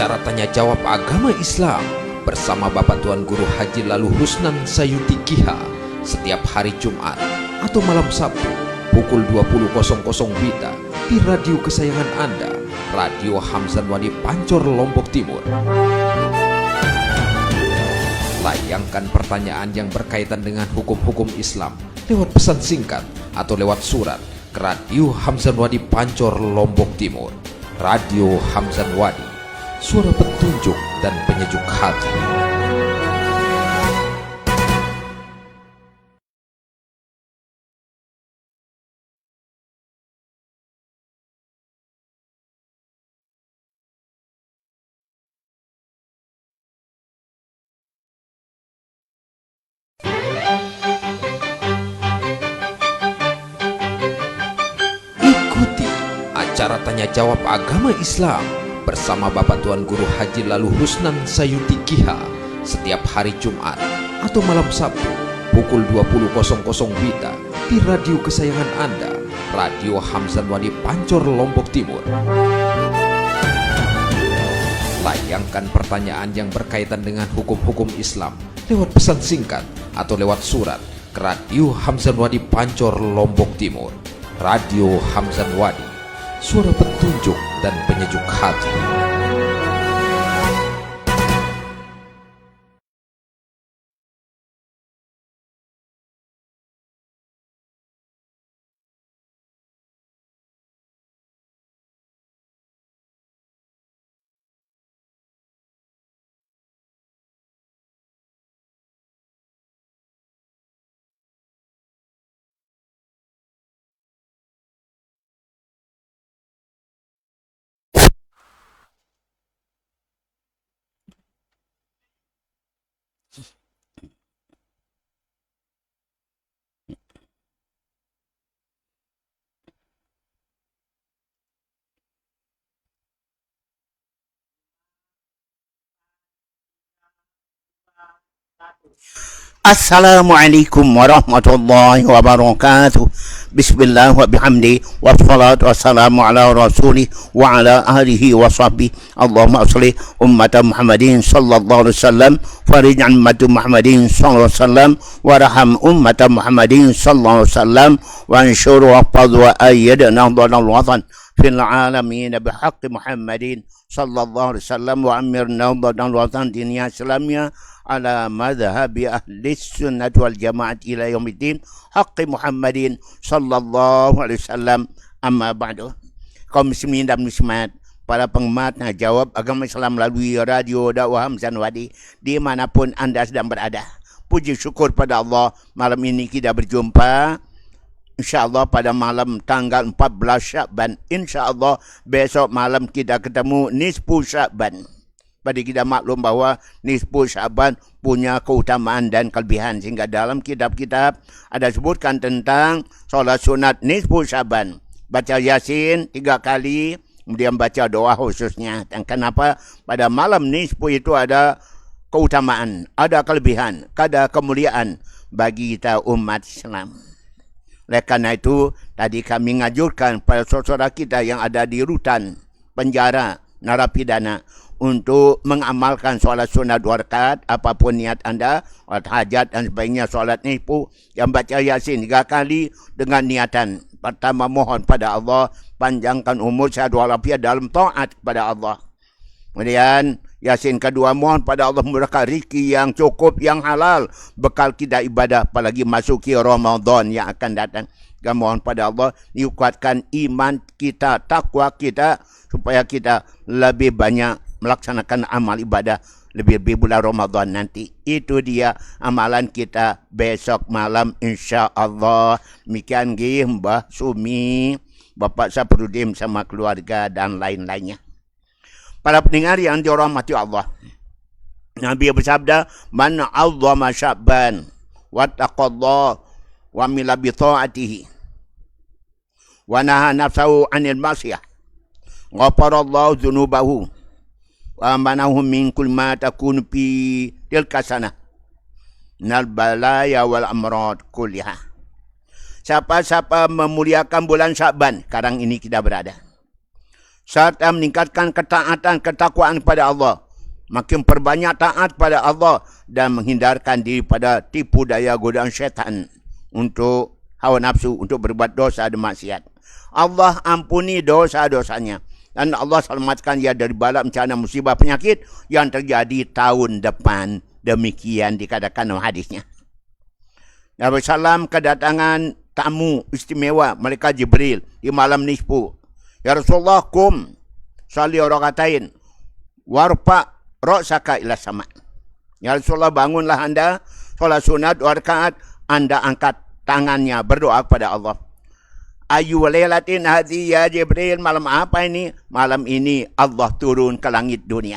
acara tanya jawab agama Islam bersama Bapak Tuan Guru Haji Lalu Husnan Sayuti Kiha setiap hari Jumat atau malam Sabtu pukul 20.00 WITA di radio kesayangan Anda, Radio Hamzan Wadi Pancor, Lombok Timur. Layangkan pertanyaan yang berkaitan dengan hukum-hukum Islam lewat pesan singkat atau lewat surat ke Radio Hamzan Wadi Pancor, Lombok Timur. Radio Hamzan Wadi, suara petunjuk dan penyejuk hati. Ikuti acara tanya jawab agama Islam bersama Bapak Tuan Guru Haji Lalu Husnan Sayuti Kiha setiap hari Jumat atau malam Sabtu pukul 20.00 WITA di radio kesayangan Anda, Radio Hamzan Wadi Pancor, Lombok Timur. Layangkan pertanyaan yang berkaitan dengan hukum-hukum Islam lewat pesan singkat atau lewat surat ke Radio Hamzan Wadi Pancor, Lombok Timur. Radio Hamzan Wadi, suara petunjuk dan penyejuk hati. Assalamualaikum warahmatullahi wabarakatuh. Bismillah wa bihamdi wassalatu wassalamu ala rasulih wa ala alihi wa sahbihi. Allahumma salli ummata Muhammadin sallallahu alaihi wasallam farij an ummati Muhammadin sallallahu alaihi wasallam warham ummata Muhammadin sallallahu alaihi wasallam wa anshur wa qad wa ayyad nahdal watan fil alamin bihaqqi Muhammadin sallallahu alaihi wasallam wa amir nahdal watan diniyah islamiyah ala madhabi ahli sunnah wal jamaah ila yaumiddin haqqi Muhammadin sallallahu alaihi wasallam. Amma ba'du. Kaum muslimin dan muslimat, para penggemar tanya jawab agama Islam melalui radio dakwah Hamzan Wadi dimanapun anda sedang berada, puji syukur pada Allah, malam ini kita berjumpa InsyaAllah pada malam tanggal 14 Syakban. InsyaAllah besok malam kita ketemu nisfu Syakban. Pada kita maklum bahawa nisfu Syakban punya keutamaan dan kelebihan, sehingga dalam kitab-kitab ada sebutkan tentang solat sunat nisfu Syakban. Baca Yasin 3 kali, kemudian baca doa khususnya. Dan kenapa pada malam nisfu itu ada keutamaan, ada kelebihan, ada kemuliaan bagi kita umat Islam. Oleh karena itu, tadi kami ngajurkan pada saudara kita yang ada di rutan, penjara, narapidana untuk mengamalkan solat sunat 2 rakaat, apapun niat anda, solat hajat dan sebagainya, solat nisfu, yang baca Yasin 3 kali dengan niatan. Pertama, mohon pada Allah panjangkan umur sehat walafiat dalam taat kepada Allah. Kemudian Yasin kedua, mohon pada Allah memberikan rezeki yang cukup, yang halal, bekal kita ibadah, apalagi masuki Ramadan yang akan datang. Dan mohon pada Allah dikuatkan iman kita, takwa kita, supaya kita lebih banyak melaksanakan amal ibadah lebih-lebih bulan Ramadan nanti. Itu dia amalan kita besok malam insya-Allah. Demikian Mbah Sumi, Bapak Saprudin sama keluarga dan lain-lainnya. Para pendengar yang dirahmati Allah, Nabi bersabda, "Man 'azzama Sya'ban wa taqallah wa amila bi ta'atihi wa naha nafsahu 'anil ma'siyah, ghafarallahu dzunubahu wa amanahu min kulli ma takunu fi tilka sanah minal balaya wal amrad kulliha." Siapa-siapa memuliakan bulan Sya'ban, sekarang ini kita berada. serta meningkatkan ketaatan, ketakwaan kepada Allah. Makin perbanyak taat pada Allah dan menghindarkan diri pada tipu daya godaan syaitan untuk hawa nafsu, untuk berbuat dosa dan maksiat. Allah ampuni dosa-dosanya dan Allah selamatkan ia dari bala bencana musibah penyakit yang terjadi tahun depan. Demikian dikatakan dalam hadisnya. Nabi Sallam kedatangan tamu istimewa malaikat Jibril di malam nisfu. Ya Rasulullah, kum salli rakaatain warfa ra'saka ila sama. Ya Rasulullah, bangunlah anda solat sunat 2 rakaat, anda angkat tangannya berdoa kepada Allah. Ayu lailatin hadhi ya Jibril, malam apa ini? Malam ini Allah turun ke langit dunia.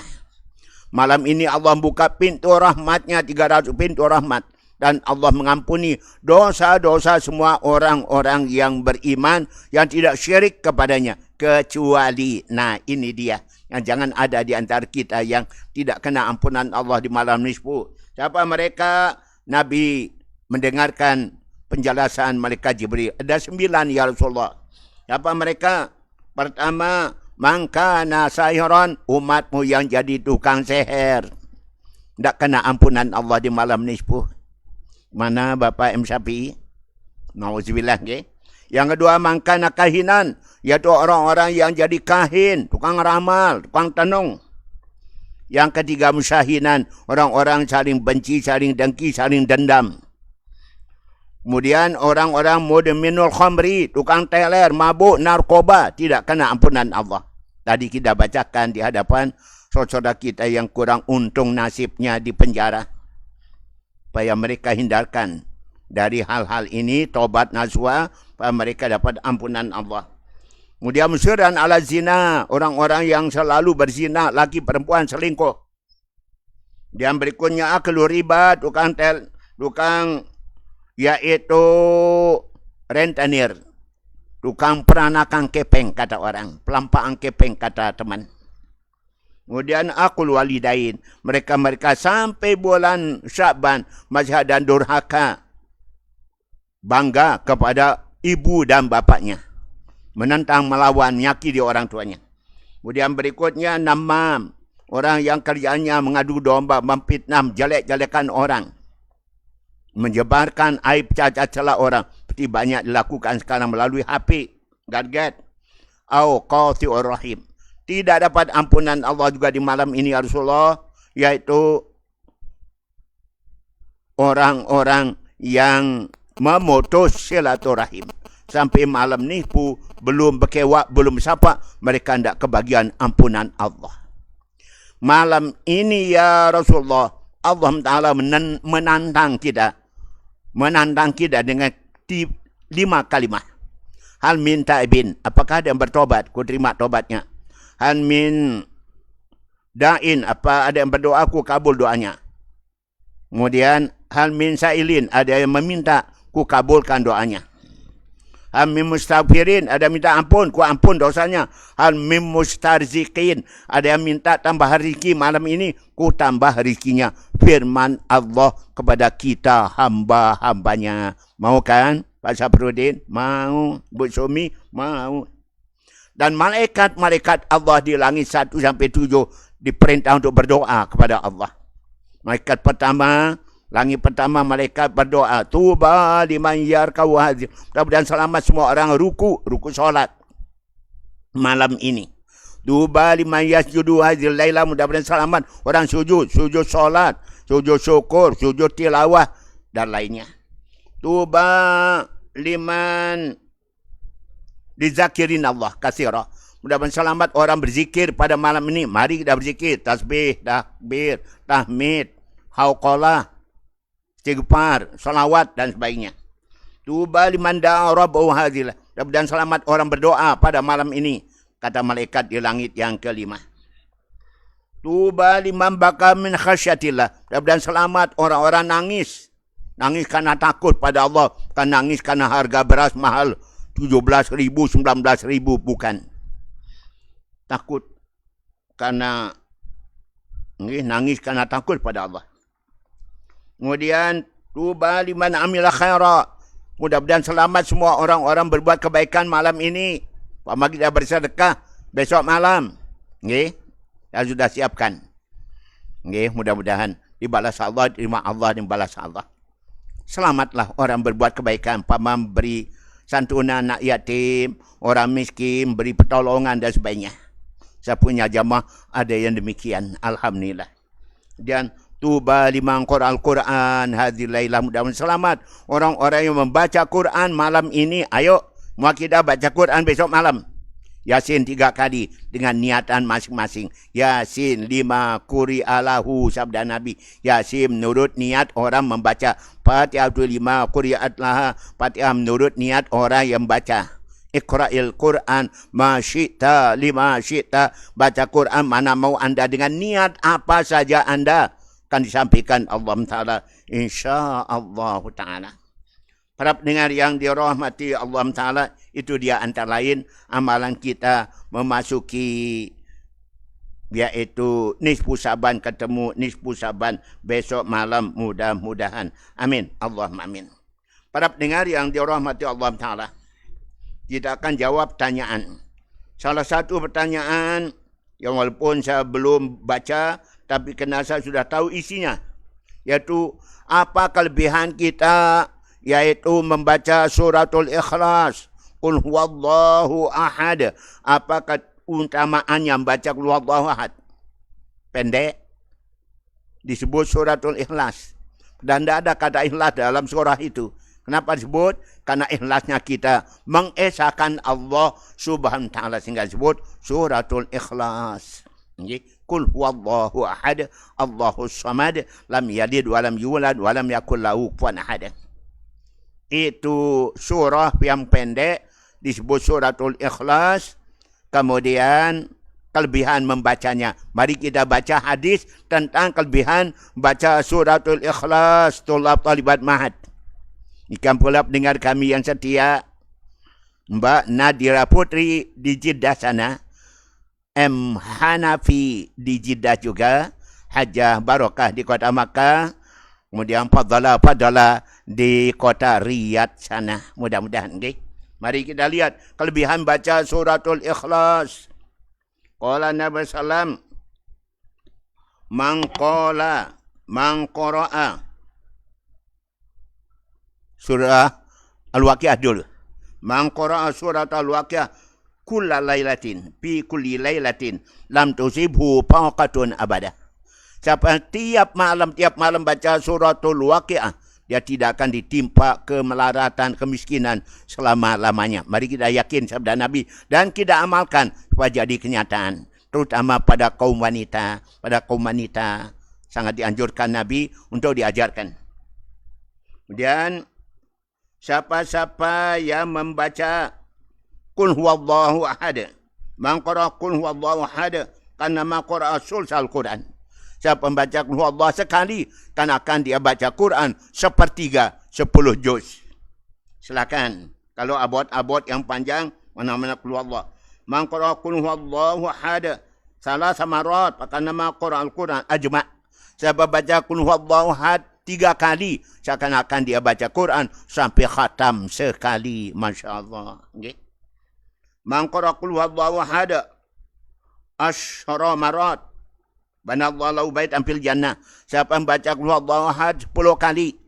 Malam ini Allah buka pintu rahmatnya, 300 pintu rahmat. Dan Allah mengampuni dosa-dosa semua orang-orang yang beriman, yang tidak syirik kepadanya. Kecuali, nah ini dia, yang jangan ada di antara kita yang tidak kena ampunan Allah di malam nisfu. Siapa mereka? Nabi mendengarkan penjelasan malaikat Jibril. Ada 9 ya Rasulullah. Siapa mereka? Pertama, mangkana sahiran, umatmu yang jadi tukang seher. Tak kena ampunan Allah di malam nisfu. Mana Bapak M. Syafi'i? Nauzubillah. Okay? Yang kedua, mangkana kahinan, iaitu orang-orang yang jadi kahin, tukang ramal, tukang tenung. Yang ketiga, musyahinan, orang-orang saling benci, saling dengki, saling dendam. Kemudian orang-orang mudminul khamri, tukang teler, mabuk, narkoba, tidak kena ampunan Allah. Tadi kita bacakan di hadapan saudara kita yang kurang untung nasibnya di penjara. Supaya mereka hindarkan dari hal-hal ini, taubat nasuha, supaya mereka dapat ampunan Allah. Kemudian musyiran ala zina, orang-orang yang selalu berzina, laki perempuan selingkuh. Dan berikutnya aklu riba, tukang yaitu rentenir, tukang peranakan kepeng kata orang, pelampaan kepeng kata teman. Kemudian akul walidain, mereka sampai bulan Sya'ban masih ada durhaka, bangga kepada ibu dan bapaknya, menentang, melawan, menyakiti orang tuanya. Kemudian berikutnya namam, orang yang kerjaannya mengadu domba, memfitnah, jelek-jelekan orang, menyebarkan aib, cacat, celah orang, seperti banyak dilakukan sekarang melalui HP, gadget, au qati'ur rahim. Tidak dapat ampunan Allah juga di malam ini ya Rasulullah, yaitu orang-orang yang memutus silaturahim. Sampai malam ni belum berkewak, belum sapa, mereka tidak kebagian ampunan Allah. Malam ini ya Rasulullah, Allah Ta'ala menantang kita dengan 5 kalimah. Hal min ta'ibin, apakah ada yang bertobat? Ku terima tobatnya. Hal min da'in, apa ada yang berdoa? Ku kabul doanya. Kemudian hal min sa'ilin, ada yang meminta, ku kabulkan doanya. Hal min mustaghfirin, ada yang minta ampun, ku ampun dosanya. Hal min mustarzikin, ada yang minta tambah rezeki malam ini, ku tambah rezekinya. Firman Allah kepada kita hamba-hambanya. Mau kan Pak Saprudin? Mau. Bu Sumi? Mau. Dan malaikat-malaikat Allah di langit 1 sampai 7 diperintah untuk berdoa kepada Allah. Malaikat pertama, langit pertama, malaikat berdoa, tuba liman yarkau hadhir. Mudah-mudahan selamat semua orang ruku solat malam ini. Tuba liman yasjudu hadhil laila, mudah-mudahan selamat orang sujud solat, sujud syukur, sujud tilawah dan lainnya. Tuba liman dizakirin Allah katsira. Mudah-mudahan selamat orang berzikir pada malam ini. Mari kita berzikir, tasbih, takbir, tahmid, hauqalah, istighfar, salawat dan sebagainya. Tuba liman da'a rabbahu hadhil. Mudah-mudahan selamat orang berdoa pada malam ini, kata malaikat di langit yang kelima. Tuba liman baka min khasyatillah. Mudah-mudahan selamat orang-orang nangis. Nangis karena takut pada Allah. Bukan nangis karena harga beras mahal 17.000, 19.000. Bukan. Takut karena nangis karena takut pada Allah. Kemudian tuba liman amila khaira. Mudah-mudahan selamat semua orang-orang berbuat kebaikan malam ini. Pamagi kita bersedekah, besok malam. Okey. Yang sudah siapkan. Okey, mudah-mudahan dibalas Allah, terima Allah dan balas Allah. Selamatlah orang berbuat kebaikan, memberi santunan anak yatim, orang miskin, beri pertolongan dan sebagainya. Saya punya jamaah ada yang demikian. Alhamdulillah. Dan tuba liman qara'al Quran hadhil lailah, mudah-mudahan selamat orang-orang yang membaca Quran malam ini. Ayo, muakidah baca Quran besok malam. Yasin 3 kali dengan niatan masing-masing. Yasin 5 quri'alahu, sabda Nabi. Yasin menurut niat orang membaca. Fatihah 5 quri'at laha, Fatihah menurut niat orang yang baca. Iqra'il Quran ma syi'ta lima syi'ta. Baca Quran mana mau anda dengan niat apa saja anda akan disampaikan Allah Ta'ala. InsyaAllah Ta'ala. Para pendengar yang dirahmati Allah Ta'ala, itu dia antara lain amalan kita memasuki yaitu nisfu Syaban, ketemu nisfu Syaban besok malam mudah-mudahan. Amin. Allahumma amin. Para pendengar yang dirahmati Allah Ta'ala, kita akan jawab tanyaan. Salah satu pertanyaan yang walaupun saya belum baca, tapi kerana saya sudah tahu isinya, yaitu apa kelebihan kita yaitu membaca suratul Ikhlas, Qul huwallahu ahad. Apa keutamaannya membaca Qul huwallahu ahad? Pendek, disebut suratul Ikhlas. Dan tidak ada kata ikhlas dalam surah itu. Kenapa disebut? Karena ikhlasnya kita mengesahkan Allah Subhanahu wa Ta'ala, sehingga disebut suratul Ikhlas. Qul huwallahu ahad, Allahus samad, lam yalid walam yulad walam yakul lahu kufuwan ahad. Itu surah yang pendek disebut suratul Ikhlas. Kemudian kelebihan membacanya. Mari kita baca hadis tentang kelebihan baca suratul Ikhlas. Tulab talibat mahad. Ikan pula pendengar kami yang setia, Mbak Nadira Putri di Jeddah sana, M. Hanafi di Jeddah juga, Hajjah Barokah di kota Makkah, kemudian Fadala di kota Riyadh sana. Mudah-mudahan. Okay? Mari kita lihat kelebihan baca suratul Ikhlas. Qala Nabi sallam, man qara'a surah Al-Waqiah dulu. Man qara'a surat Al-Waqiah kulla lailatin fi kulli lailatin lam tusibhu faqatun abada. Siapa tiap malam baca suratul Waqiah, dia tidak akan ditimpa kemelaratan, kemiskinan selama-lamanya. Mari kita yakin sabda Nabi dan kita amalkan supaya jadi kenyataan. Terutama pada kaum wanita. Pada kaum wanita sangat dianjurkan Nabi untuk diajarkan. Kemudian siapa-siapa yang membaca Qul huwallahu ahad, man qara'a Qul huwallahu ahad kana ma qara'a sulsal Quran. Siapa membaca Qul huwallahu sekali, kan akan dia baca Quran 1/3 10 juz. Silakan. Kalau abot yang panjang, mana-mana Qul huwallahu. Man qara'a Qul huwallahu ahad salah samarat kana ma qara'a Al-Quran ajma'. Siapa baca Qul huwallahu ahad 3 kali, seakan-akan dia baca Quran sampai khatam sekali. Masya Allah. Okay. Man qara'a Qul huwallahu ahad asyara marat banallahu lahu baitan fil jannah. Siapa membaca Qul huwallahu ahad 10 kali,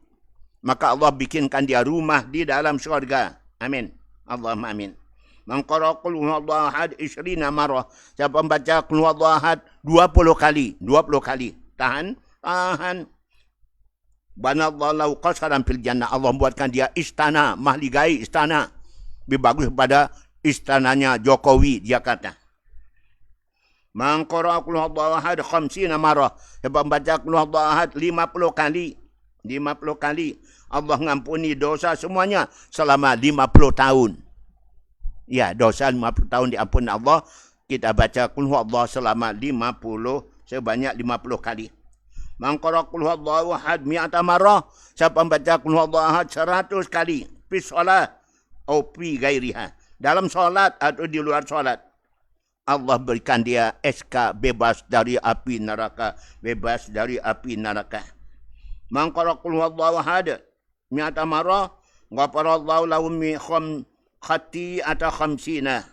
maka Allah bikinkan dia rumah di dalam syurga. Amin. Allahumma amin. Man qara'a Qul huwallahu ahad 20 marrah. Siapa membaca Qul huwallahu ahad 20 kali. Tahan. Banallahu lahu qasran fil jannah. Allah membuatkan dia istana, mahligai istana. Lebih bagus pada istananya Jokowi di Jakarta. Man qara'a Qul huwallahu ahad 50 marrah. Siapa membaca Qul huwallahu ahad 50 kali. 50 kali. Allah mengampuni dosa semuanya selama 50 tahun. Ya, dosa 50 tahun diampuni Allah. Kita baca Qul huwallahu selama sebanyak 50 kali. Man qara'a Qul huwallahu ahad 100 marrah. Siapa membaca Qul huwallahu ahad 100 kali. Fi shalah atau fi ghairiha. Dalam solat atau di luar solat. Allah berikan dia SK bebas dari api neraka. Bebas dari api neraka. Man qara'a Qul huwallahu ahad 100 marrah. Ghafarallahu lahu min khati'ata khamsina.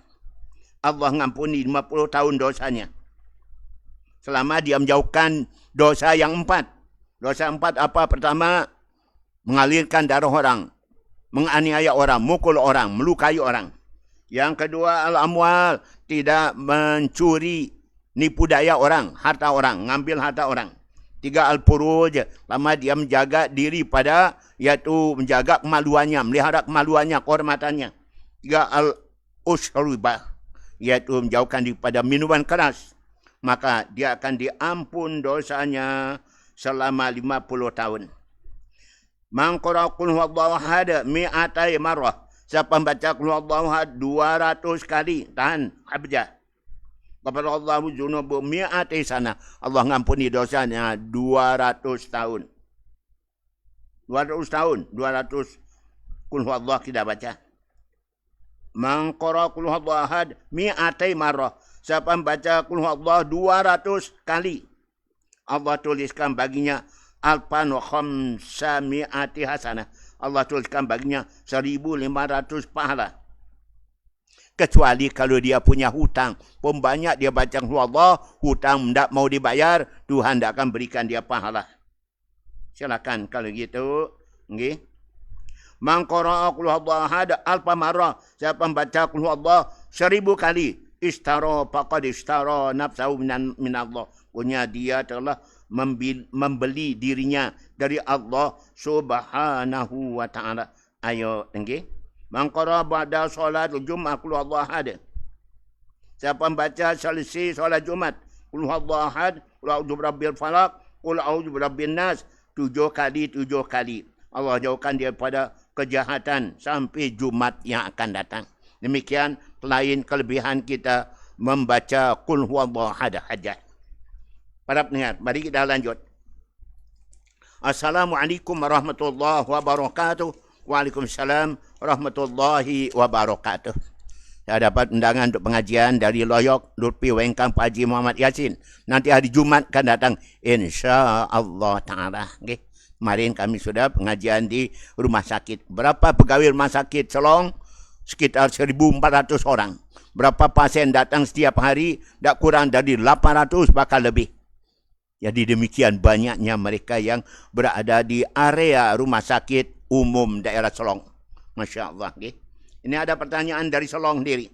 Allah mengampuni 50 tahun dosanya. Selama dia menjauhkan dosa yang 4. Dosa 4 apa? Pertama, mengalirkan darah orang, menganiaya orang, mukul orang, melukai orang. Yang kedua, al-amwal, tidak mencuri, nipu daya orang, harta orang, ngambil harta orang. 3, al-furuj, lama dia menjaga diri pada, iaitu menjaga kemaluannya, melihara kemaluannya, kehormatannya. 3, al-ushribah, iaitu menjauhkan daripada minuman keras. Maka dia akan diampun dosanya selama 50 tahun. Man qara qul huwallahu ahad mi'atai marrah. Siapa membaca qul huwallahu ahad 200 kali, tahan habjah. Kepada Allah junubu mi'atai sana. Allah mengampuni dosanya 200 tahun. 200 tahun, 200 qul huwallahu kita baca. Man qara qul huwallahu ahad mi'atai marrah. Siapa membaca qul huwallahu 200 kali, Allah tuliskan baginya alfan wa khamsami'ati hasanah. Allah tuliskan baginya 1,500 pahala. Kecuali kalau dia punya hutang. Pun banyak dia baca qul huwallahu, hutang tidak mau dibayar, Tuhan tidak akan berikan dia pahala. Silakan kalau gitu. Okay. Man qara'a qul huwallahu ahad alfa marrah. Siapa membaca qul huwallahu 1000 kali, istara faqad istara nafsahu min Allah. Punya dia telah membeli dirinya dari Allah Subhanahu wa taala. Ayo, okey. Man qara ba'da solat Jumat qul huwallahu ahad. Siapa membaca selesai solat Jumat qul huwallahu ahad, qul a'udzu birabbil falaq, qul a'udzu birabbin nas 7 kali. Allah jauhkan dia pada kejahatan sampai Jumat yang akan datang. Demikian lain kelebihan kita membaca qul huwallahu ahad hajat. Para pendengar, mari kita lanjut. Assalamualaikum warahmatullahi wabarakatuh. Waalaikumsalam warahmatullahi wabarakatuh. Saya dapat undangan untuk pengajian dari Loyok, Lutfi Wengkang Pak Haji Muhammad Yasin. Nanti hari Jumat akan datang, insya-Allah taala. Okay. Kemarin kami sudah pengajian di rumah sakit. Berapa pegawai rumah sakit Selong? Sekitar 1,400 orang. Berapa pasien datang setiap hari? Tak kurang dari 800 bahkan lebih. Jadi demikian banyaknya mereka yang berada di area rumah sakit umum daerah Selong. Masya Allah. Okay. Ini ada pertanyaan dari Selong sendiri.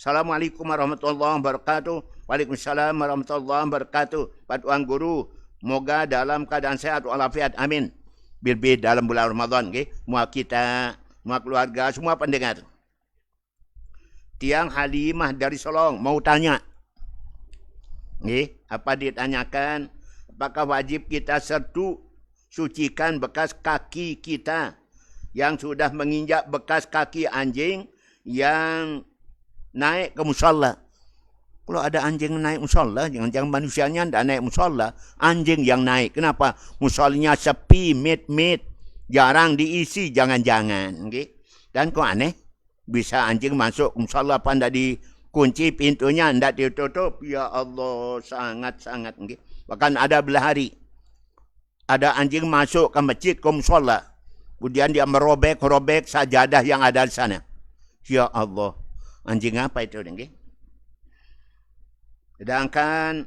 Assalamualaikum warahmatullahi wabarakatuh. Waalaikumsalam warahmatullahi wabarakatuh. Pak Tuan Guru, moga dalam keadaan sehat walafiat. Amin. Bil-bil dalam bulan Ramadan. Okay. Semua kita, semua keluarga, semua pendengar. Tiang Halimah dari Selong mau tanya. Okay. Apa ditanyakan? Apakah wajib kita sucikan bekas kaki kita yang sudah menginjak bekas kaki anjing yang naik ke musalla? Kalau ada anjing naik musalla, jangan manusianya tidak naik musalla, anjing yang naik. Kenapa? Musallanya sepi, mit-mit, jarang diisi, jangan-jangan. Okay? Dan kok aneh? Bisa anjing masuk musalla apa tidak dikunci pintunya, tidak ditutup? Ya Allah, sangat-sangat. Okay? Bahkan ada belah hari, ada anjing masuk ke masjid, ke musalla. Kemudian dia merobek sajadah yang ada di sana. Ya Allah, anjing apa itu? Okay? Sedangkan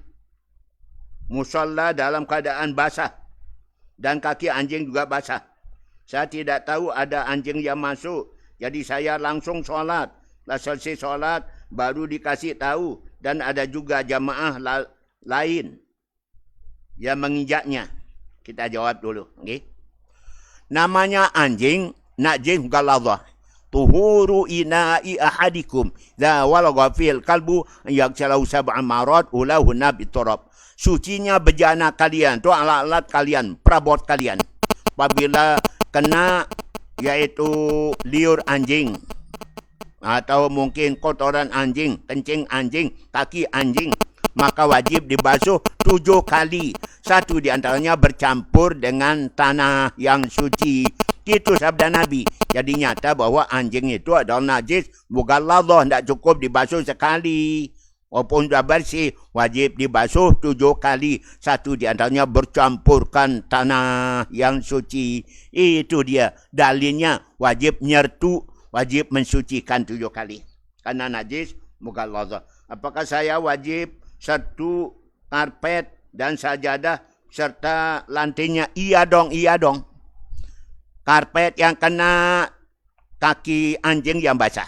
musalla dalam keadaan basah dan kaki anjing juga basah. Saya tidak tahu ada anjing yang masuk. Jadi saya langsung solat. Selesai solat baru dikasih tahu. Dan ada juga jamaah lain yang menginjaknya. Kita jawab dulu. Okay? Namanya anjing, najis galadhah. Tuhuru ina'i ahadikum. La walagha fil kalbu yaksalahu sab'a marat ulahunna biturab. Sucinya bejana kalian, tu alat-alat kalian, perabot kalian. Apabila kena yaitu liur anjing atau mungkin kotoran anjing, kencing anjing, kaki anjing, maka wajib dibasuh 7 kali. 1 di antaranya bercampur dengan tanah yang suci. Itu sabda Nabi. Jadi nyata bahwa anjing itu adalah najis. Mughalladhah, tidak cukup dibasuh sekali. Walaupun sudah bersih, wajib dibasuh 7 kali. 1 di antaranya bercampurkan tanah yang suci. Itu dia dalilnya, wajib nyertu, wajib mensucikan 7 kali. Karena najis Mughallaza. Apakah saya wajib satu karpet dan sajadah serta lantainya? Iya dong, iya dong. Karpet yang kena kaki anjing yang basah.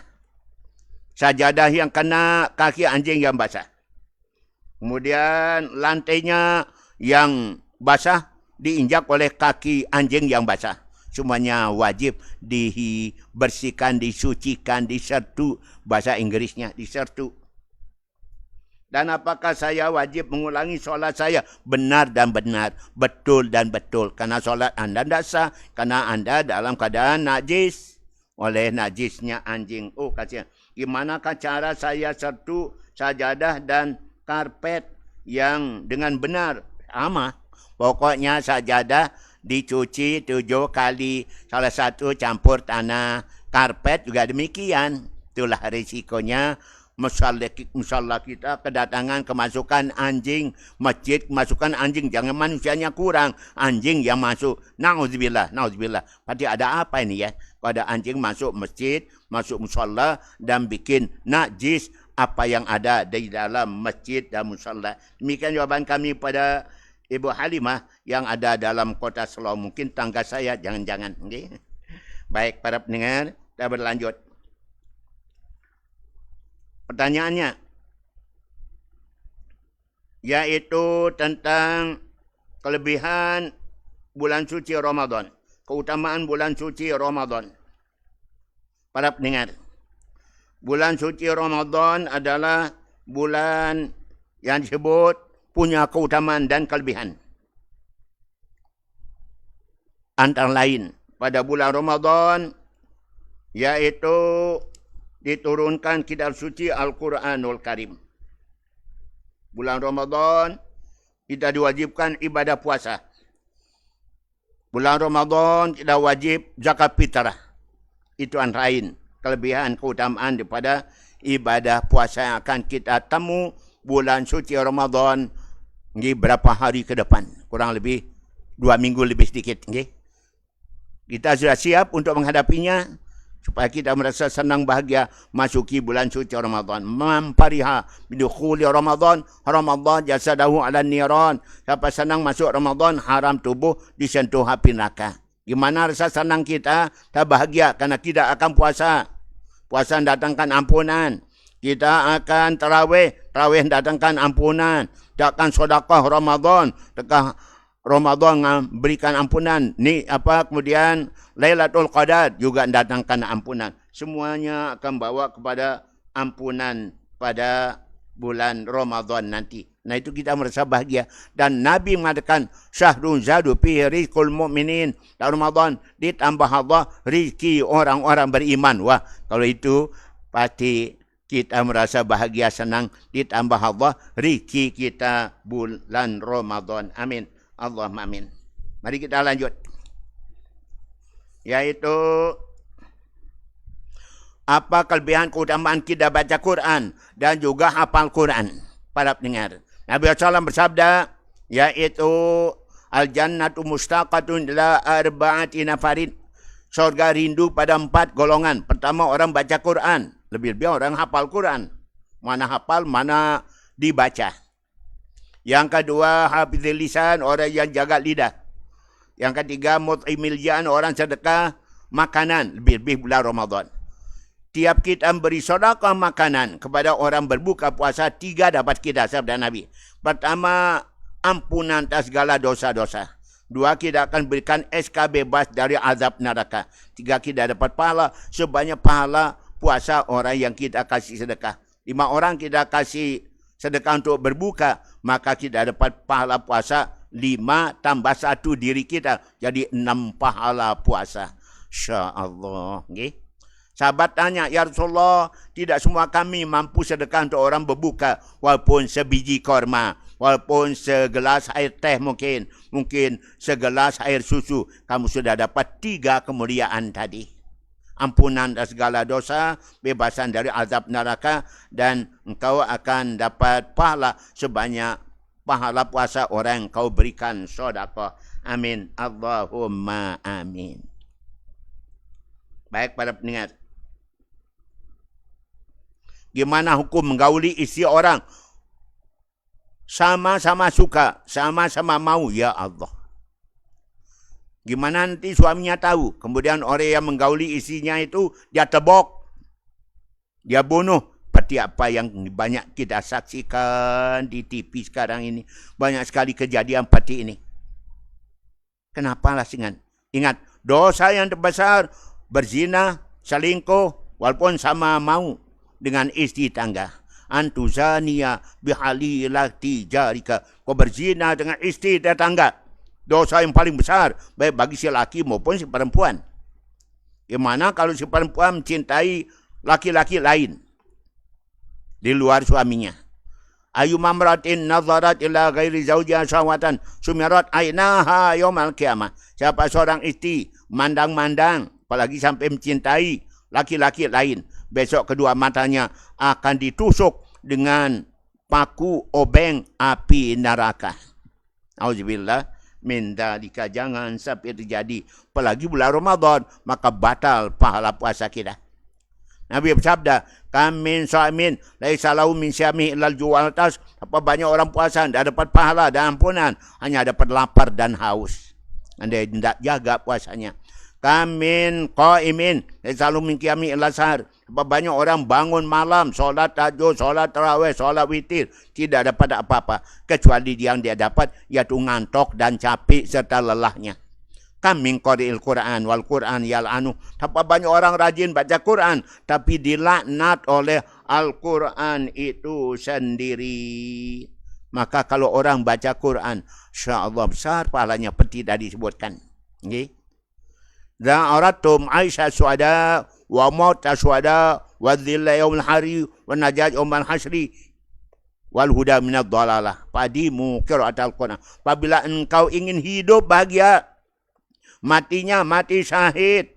Sajadah yang kena kaki anjing yang basah. Kemudian lantainya yang basah diinjak oleh kaki anjing yang basah. Semuanya wajib dibersihkan, disucikan, disertu. Bahasa Inggrisnya disertu. Dan apakah saya wajib mengulangi solat saya? Benar dan benar, betul dan betul. Karena solat anda tidak sah, karena anda dalam keadaan najis oleh najisnya anjing. Oh, kasihan. Gimanakah cara saya sertu sajadah dan karpet yang dengan benar? Sama. Pokoknya sajadah dicuci 7 kali. Salah satu campur tanah. Karpet juga demikian. Itulah risikonya. Musalla kita kedatangan kemasukan anjing. Masjid kemasukan anjing. Jangan manusianya kurang. Anjing yang masuk. Na'udzubillah. Na'udzubillah. Pasti ada apa ini ya? Kalau ada anjing masuk masjid, masuk musalla dan bikin najis apa yang ada di dalam masjid dan musalla. Demikian jawaban kami pada Ibu Halimah yang ada dalam kota Selong. Mungkin tangga saya, jangan-jangan. Okay? Baik, para pendengar, kita berlanjut. Pertanyaannya, yaitu tentang kelebihan bulan suci Ramadan. Keutamaan bulan suci Ramadan. Para pendengar, bulan suci Ramadan adalah bulan yang disebut punya keutamaan dan kelebihan. Antara lain, pada bulan Ramadan, yaitu diturunkan kitab suci Al-Quranul Karim. Bulan Ramadan, kita diwajibkan ibadah puasa. Bulan Ramadan, kita wajib zakat fitrah. Itu antara lain kelebihan keutamaan daripada ibadah puasa yang akan kita temu bulan suci Ramadan ini berapa hari ke depan. Kurang lebih 2 minggu lebih sedikit. Okay? Kita sudah siap untuk menghadapinya supaya kita merasa senang bahagia masuki bulan suci Ramadan. Mampariha bidukhuli Ramadan, Ramadan jasadahu ala niran. Siapa senang masuk Ramadan, haram tubuh disentuh api neraka. Gimana rasa senang kita? Kita bahagia karena kita akan puasa. Puasa datangkan ampunan. Kita akan tarawih, tarawih datangkan ampunan. Datangkan sedekah Ramadan, sedekah Ramadan berikan ampunan. Ni apa kemudian Lailatul Qadar juga datangkan ampunan. Semuanya akan bawa kepada ampunan pada bulan Ramadan nanti. Nah itu kita merasa bahagia. Dan Nabi mengatakan syahrun zadu fi rizqul mu'minin. Dalam Ramadan ditambah Allah rizki orang-orang beriman. Wah, kalau itu pasti kita merasa bahagia senang ditambah Allah rizki kita bulan Ramadan. Amin. Allahumma amin. Mari kita lanjut. Yaitu apa kelebihan keutamaan kita baca Quran dan juga hafal Quran. Para pendengar. Nabi SAW bersabda, yaitu al-jannatu mustaqatun ila arba'ati nafarin. Surga rindu pada 4 golongan. Pertama, orang baca Quran. Lebih-lebih orang hafal Quran. Mana hafal, mana dibaca. Yang kedua, hafizil lisan, orang yang jaga lidah. Yang ketiga, mut'imil jan, orang sedekah makanan. Lebih-lebih bulan Ramadan. Tiap kita beri sedekah makanan kepada orang berbuka puasa, 3 dapat kita, sabda Nabi. Pertama, ampunan atas segala dosa-dosa. 2, kita akan berikan SK bebas dari azab neraka. 3, kita dapat pahala sebanyak pahala puasa orang yang kita kasih sedekah. 5 orang kita kasih sedekah untuk berbuka, maka kita dapat pahala puasa 5 tambah 1 diri kita. Jadi 6 pahala puasa. InsyaAllah. Okay? Sahabat tanya, ya Rasulullah, tidak semua kami mampu sedekah untuk orang berbuka. Walaupun sebiji korma, walaupun segelas air teh mungkin segelas air susu. Kamu sudah dapat 3 kemuliaan tadi. Ampunan dan segala dosa, bebasan dari azab neraka, dan engkau akan dapat pahala sebanyak pahala puasa orang yang kau berikan sedekah. Amin. Allahumma amin. Baik para pendengar. Gimana hukum menggauli isteri orang? Sama-sama suka, sama-sama mau, ya Allah. Gimana nanti suaminya tahu? Kemudian orang yang menggauli istrinya itu, dia tebok. Dia bunuh. Seperti apa yang banyak kita saksikan di TV sekarang ini. Banyak sekali kejadian seperti ini. Kenapa lah ingat, dosa yang terbesar, berzina, selingkuh, walaupun sama mau dengan istri tangga. Antuzania bihalilati jarika. Kau berzina dengan istri tetangga. Dosa yang paling besar, baik bagi si laki maupun si perempuan. Gimana kalau si perempuan mencintai laki-laki lain di luar suaminya? Ayu mamratin nazarat ila ghairi zawjiha syahwatan sumirat ainaha yaumal qiyamah. Siapa seorang istri mandang-mandang, apalagi sampai mencintai laki-laki lain, besok kedua matanya akan ditusuk dengan paku obeng api neraka. Auzubillah min dzalika, jangan sampai terjadi. Apalagi bulan Ramadan, maka batal pahala puasa kita. Nabi bersabda, kam min sha'imin laisa lahu min syami illal ju'al tas. Apa banyak orang puasa tidak dapat pahala dan ampunan, hanya dapat lapar dan haus. Anda tidak jaga puasanya. Kam min qa'imin laisa lahu min qiyami illal sahar. Apa banyak orang bangun malam, solat tahajud, solat tarawih, solat witir, tidak dapat apa-apa kecuali yang dia dapat yaitu ngantok dan capek serta lelahnya. Kam min qari'il Quran wal Quran yal'anu. Apa banyak orang rajin baca Quran tapi dilaknat oleh Al-Quran itu sendiri. Maka kalau orang baca Quran, insya-Allah besar pahalanya seperti tadi disebutkan. Nggih. Za'aratum Aisyah suada wa maut suada wa dhilla yaumil hari wa najaj yaumal hasyri wal huda minad dhalalah. Padimu qiraatul Quran. Apabila engkau ingin hidup bahagia, matinya mati syahid,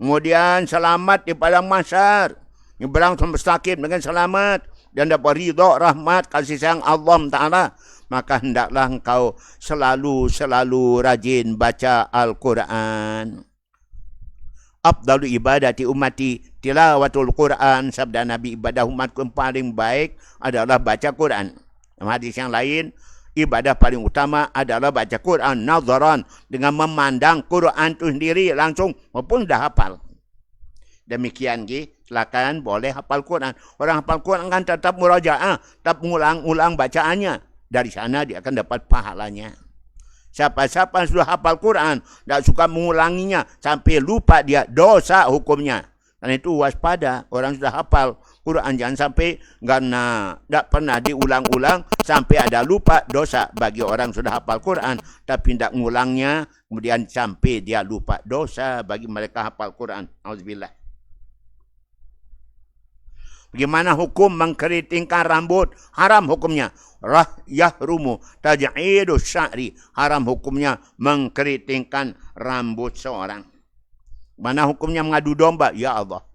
kemudian selamat di padang mahsyar, nyebrang mustaqim dengan selamat dan dapat ridha, rahmat, kasih sayang Allah Ta'ala, maka hendaklah engkau selalu rajin baca Al-Quran. Afdalu ibadati ummati tilawatul Quran. Sabda Nabi, ibadah umatku yang paling baik adalah baca Quran. Dalam hadis yang lain, ibadah paling utama adalah baca Quran nazaran, dengan memandang Quran itu sendiri langsung maupun dah hafal. Demikian silakan boleh hafal Quran. Orang hafal Quran kan tetap murajaah, tetap mengulang-ulang bacaannya. Dari sana dia akan dapat pahalanya. Siapa-siapa yang sudah hafal Quran, tidak suka mengulanginya sampai lupa, dia dosa hukumnya. Dan itu waspada, orang sudah hafal Quran jangan sampai karena tidak pernah diulang-ulang sampai ada lupa, dosa bagi orang sudah hafal Quran tapi tidak ngulangnya kemudian sampai dia lupa, dosa bagi mereka hafal Quran. Auzubillah. Bagaimana hukum mengkeritingkan rambut? Haram hukumnya. Yahrumu taj'idu sya'ri. Haram hukumnya mengkeritingkan rambut seorang. Mana hukumnya mengadu domba? Ya Allah.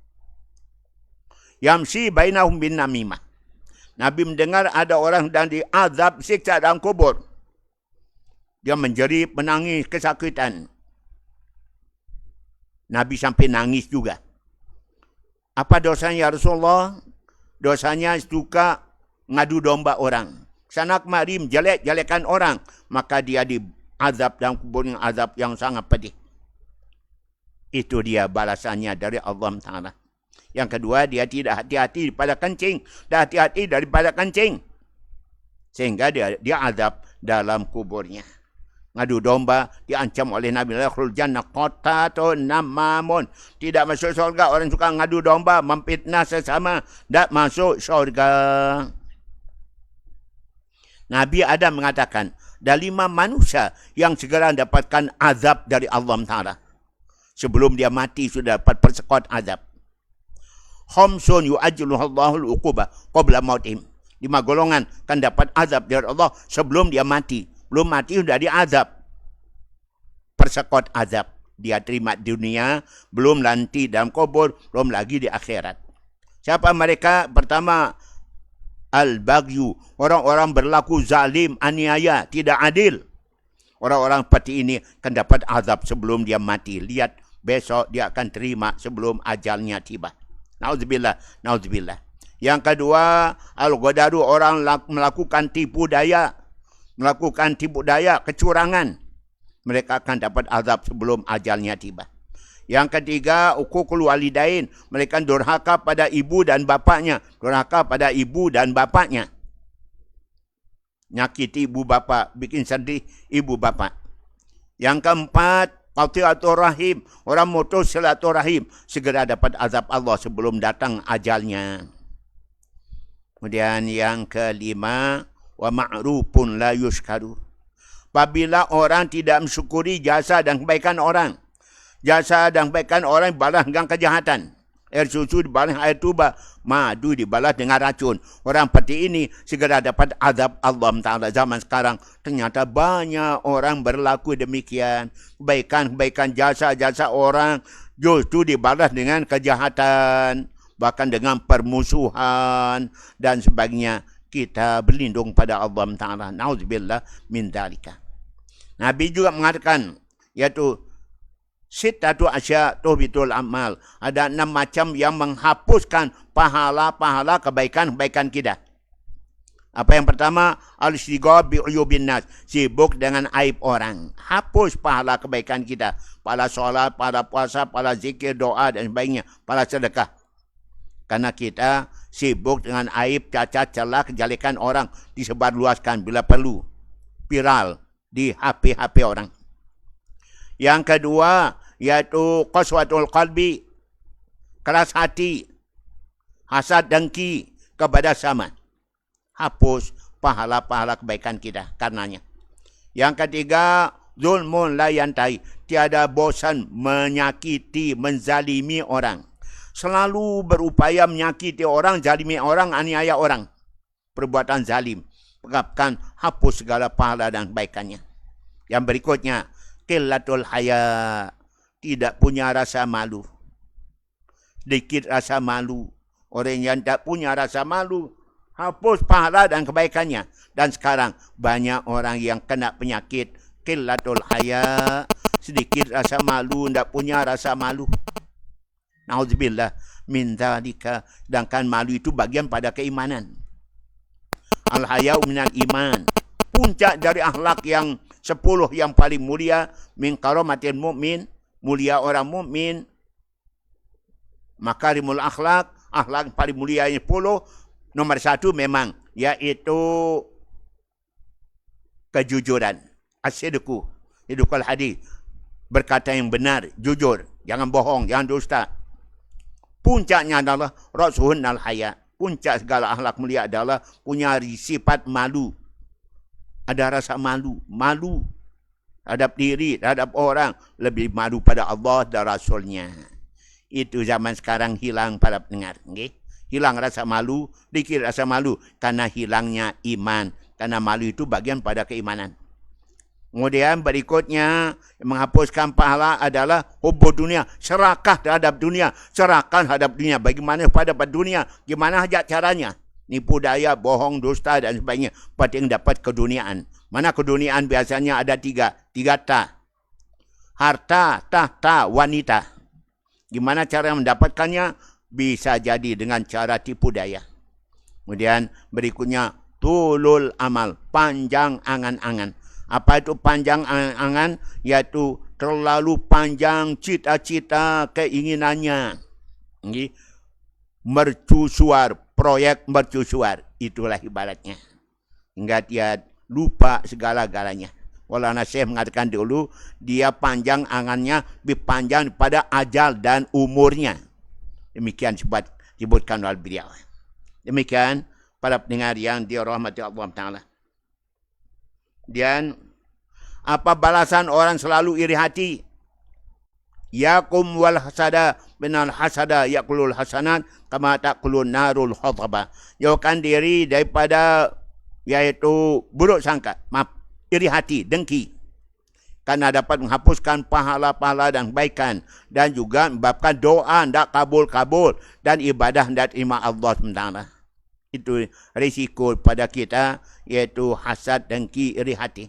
Yamsi bainahum bin namimah. Nabi mendengar ada orang sedang diazab, siksa dalam kubur. Dia menjerit, menangis, kesakitan. Nabi sampai nangis juga. Apa dosanya ya Rasulullah? Dosanya suka ngadu domba orang. Sana kemari menjelek-jelekan orang. Maka dia diazab dalam kubur yang azab yang sangat pedih. Itu dia balasannya dari Allah Ta'ala. Yang kedua, dia tidak hati-hati daripada kencing. Dah hati-hati daripada kencing. Sehingga dia azab dalam kuburnya. Ngadu domba diancam oleh Nabi Lakhul Jannah qatatun namamun. Tidak masuk syurga orang suka ngadu domba, memfitnah sesama, tidak masuk syurga. Nabi Adam mengatakan, ada 5 manusia yang segera mendapatkan azab dari Allah Ta'ala. Sebelum dia mati sudah dapat persekot azab. Khamsun yu'ajjiluhallahul uqubah qabla mautihim. 5 golongan kan dapat azab dari Allah sebelum dia mati. Belum mati sudah diazab. Persekot azab. Dia terima di dunia, belum nanti dalam kubur, belum lagi di akhirat. Siapa mereka? Pertama, al-baghyu. Orang-orang berlaku zalim, aniaya, tidak adil. Orang-orang seperti ini akan dapat azab sebelum dia mati. Lihat, besok dia akan terima sebelum ajalnya tiba. Nauzubillah, nauzubillah. Yang kedua, al-ghadaru, orang melakukan tipu daya. Melakukan tipu daya, kecurangan. Mereka akan dapat azab sebelum ajalnya tiba. Yang ketiga, uququl walidain. Mereka durhaka pada ibu dan bapaknya. Durhaka pada ibu dan bapaknya. Nyakiti ibu bapa, bikin sedih ibu bapa. Yang keempat, qati'atur rahim. Orang mutus silaturahim. Segera dapat azab Allah sebelum datang ajalnya. Kemudian yang kelima, wa ma'rufun la yuskaru. Apabila orang tidak mensyukuri jasa dan kebaikan orang. Jasa dan kebaikan orang dibalas dengan kejahatan. Air susu dibalas air tuba. Madu dibalas dengan racun. Orang seperti ini segera dapat azab Allah Ta'ala. Zaman sekarang ternyata banyak orang berlaku demikian. Kebaikan-kebaikan jasa-jasa orang justru dibalas dengan kejahatan. Bahkan dengan permusuhan dan sebagainya. Kita berlindung pada Allah Ta'ala. Na'udzubillah min dzalika. Nabi juga mengatakan, yaitu sittatu asya tuhbitul amal. Ada 6 macam yang menghapuskan pahala-pahala kebaikan-kebaikan kita. Apa yang pertama? Al-istighab bi'uyubin nas. Sibuk dengan aib orang. Hapus pahala kebaikan kita. Pahala solat, pahala puasa, pahala zikir, doa dan sebagainya. Pahala sedekah. Karena kita sibuk dengan aib, cacat, celah, kejelekan orang. Disebarluaskan bila perlu. Viral di HP-HP orang. Yang kedua, yaitu qaswatul qalbi. Keras hati. Hasad dengki kepada sama. Hapus pahala-pahala kebaikan kita karenanya. Yang ketiga, zulmun la yantahi. Tiada bosan menyakiti, menzalimi orang. Selalu berupaya menyakiti orang, zalimi orang, aniaya orang. Perbuatan zalim. Pegapkan, hapus segala pahala dan kebaikannya. Yang berikutnya, qillatul haya. Tidak punya rasa malu. Sedikit rasa malu. Orang yang tak punya rasa malu, hapus pahala dan kebaikannya. Dan sekarang, banyak orang yang kena penyakit qillatul haya. Sedikit rasa malu, tak punya rasa malu. Na'udzubillah min dzalika. Sedangkan malu itu bagian pada keimanan. Al-haya'u minal iman. Puncak dari akhlak yang 10 yang paling mulia. Min karamatil mu'min. Mulia orang mukmin. Makarimul akhlak. Akhlak paling mulia yang 10. Nomor 1 memang. Iaitu kejujuran. As-sidqu. Hidukul hadis. Berkata yang benar. Jujur. Jangan bohong. Jangan dusta. Puncaknya adalah Rasulun al-haya. Puncak segala akhlak mulia adalah punya sifat malu. Ada rasa malu. Malu terhadap diri, terhadap orang. Lebih malu pada Allah dan Rasulnya. Itu zaman sekarang hilang para pendengar. Okay? Hilang rasa malu, dikit rasa malu. Karena hilangnya iman. Karena malu itu bagian pada keimanan. Kemudian berikutnya menghapuskan pahala adalah hubud dunia. Serakah terhadap dunia. Serahkan terhadap dunia. Bagaimana pada dunia? Gimana saja caranya? Nipu daya, bohong, dusta dan sebagainya. Penting dapat keduniaan. Mana keduniaan biasanya ada 3. 3 ta. Harta, tahta, wanita. Gimana cara mendapatkannya? Bisa jadi dengan cara tipu daya. Kemudian berikutnya tulul amal. Panjang angan-angan. Apa itu panjang angan? Iaitu terlalu panjang cita-cita keinginannya. Mercusuar, proyek mercusuar. Itulah ibaratnya. Hingga dia lupa segala-galanya. Maulana Syekh mengatakan dulu, dia panjang angannya lebih panjang pada ajal dan umurnya. Demikian disebutkan oleh beliau. Demikian para pendengar yang dirahmati Allah Ta'ala. Dan apa balasan orang selalu iri hati? Yakum wal hasada binal hasada yakulul hasanat kama takulun narul khutbah. Jauhkan diri daripada yaitu buruk sangka, maaf, iri hati, dengki. Karena dapat menghapuskan pahala-pahala dan kebaikan. Dan juga menyebabkan doa tidak kabul-kabul. Dan ibadah tidak terima Allah SWT. Itu risiko pada kita, yaitu hasad, dengki, iri hati.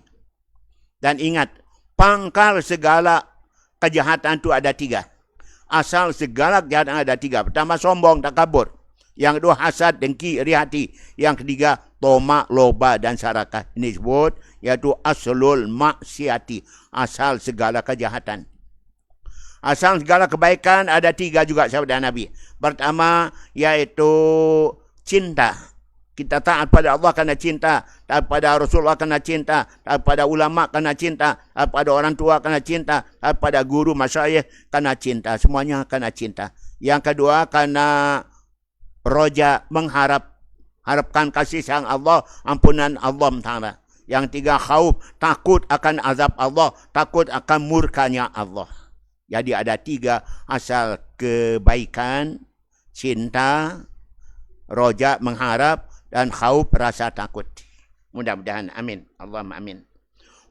Dan ingat, pangkal segala kejahatan itu ada 3. Asal segala kejahatan ada 3. Pertama, sombong, takabur. Yang kedua, hasad, dengki, iri hati. Yang ketiga, tomak, loba dan sarakah. Ini disebut iaitu aslul maksiati, asal segala kejahatan. Asal segala kebaikan ada 3 juga sabda Nabi. Pertama iaitu cinta. Kita taat pada Allah kerana cinta, taat pada Rasulullah kerana cinta, taat pada ulama kerana cinta, taat pada orang tua kerana cinta, taat pada guru masyayikh kerana cinta. Semuanya kerana cinta. Yang kedua kerana roja, harapkan kasih sayang Allah, ampunan Allah Ta'ala. Yang tiga, khauf, takut akan azab Allah, takut akan murkanya Allah. Jadi ada 3 asal kebaikan: cinta, roja, mengharap, dan khauf, rasa takut. Mudah-mudahan. Amin. Allahumma amin.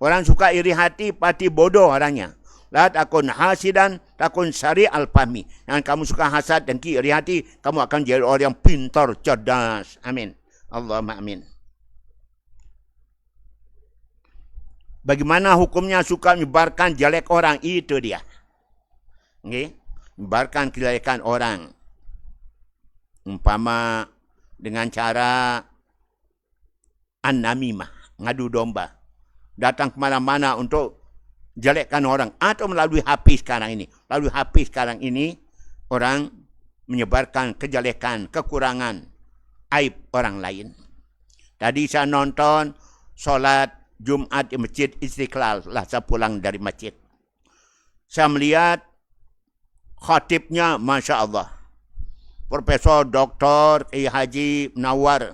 Orang suka iri hati pasti bodoh orangnya. La takun hasidan, takun sari al-fahmi. Yang kamu suka hasad dan iri hati, kamu akan jadi orang yang pintar, cerdas. Amin. Allahumma amin. Bagaimana hukumnya suka menyebarkan jelek orang? Itu dia. Okay? Menyebarkan kejelekan orang. Umpama dengan cara an-namimah, ngadu domba. Datang ke mana-mana untuk jelekkan orang. Atau melalui HP sekarang ini. Melalui HP sekarang ini, orang menyebarkan kejelekan, kekurangan, aib orang lain. Tadi saya nonton solat Jumat di Masjid Istiqlal. Lah saya pulang dari masjid. Saya melihat khatibnya, Masya Allah. Profesor Dr. Haji Munawar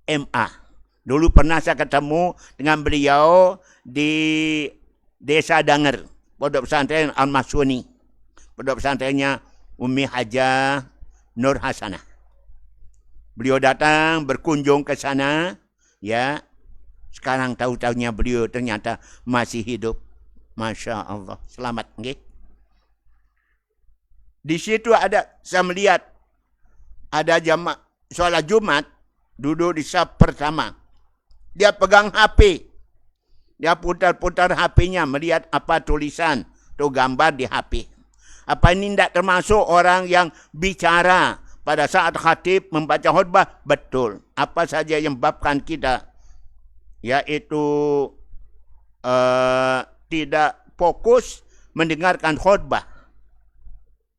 MA. Dulu pernah saya ketemu dengan beliau di Desa Danger, Pondok Pesantren Al-Masuni. Pondok pesantrennya Umi Hajah Nur Hasanah. Beliau datang berkunjung ke sana, ya. Sekarang tahu-tahunya beliau ternyata masih hidup. Masya Allah. Selamat, nggih. Di situ ada, saya melihat ada jamaah sholat Jumat duduk di saf pertama. Dia pegang HP. Dia putar-putar HP-nya melihat apa tulisan atau gambar di HP. Apa ini tidak termasuk orang yang bicara pada saat khatib membaca khutbah? Betul. Apa saja yang babkan kita, yaitu tidak fokus mendengarkan khutbah.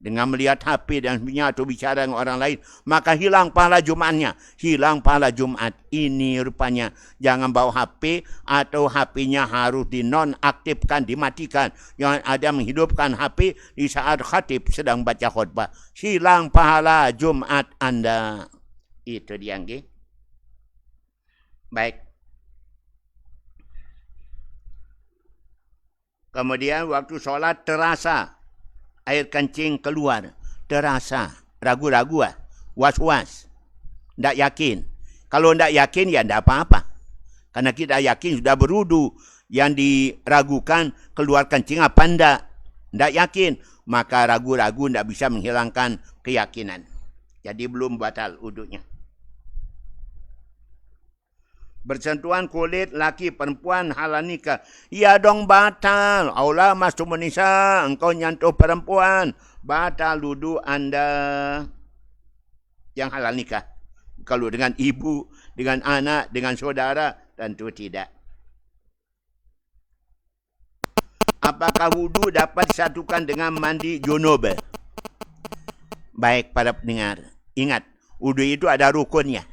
Dengan melihat HP dan sebagainya atau bicara dengan orang lain, maka hilang pahala Jumatnya. Hilang pahala Jumat. Ini rupanya jangan bawa HP atau HP-nya harus dinonaktifkan, dimatikan. Jangan ada menghidupkan HP di saat khatib sedang baca khutbah. Hilang pahala Jumat Anda. Itu dia, nggih. Baik. Kemudian waktu sholat terasa air kencing keluar, terasa, ragu-ragu, was-was, tidak yakin. Kalau tidak yakin, ya tidak apa-apa. Karena kita yakin sudah berudu, yang diragukan keluar kencing apa tidak yakin, maka ragu-ragu tidak bisa menghilangkan keyakinan. Jadi belum batal wudunya. Bersentuhan kulit laki perempuan halal nikah. Ya dong batal. Allah masuk menisa, engkau nyantuh perempuan. Batal wudu Anda yang halal nikah. Kalau dengan ibu, dengan anak, dengan saudara, tentu tidak. Apakah wudu dapat disatukan dengan mandi junub? Baik para pendengar. Ingat, wudu itu ada rukunnya.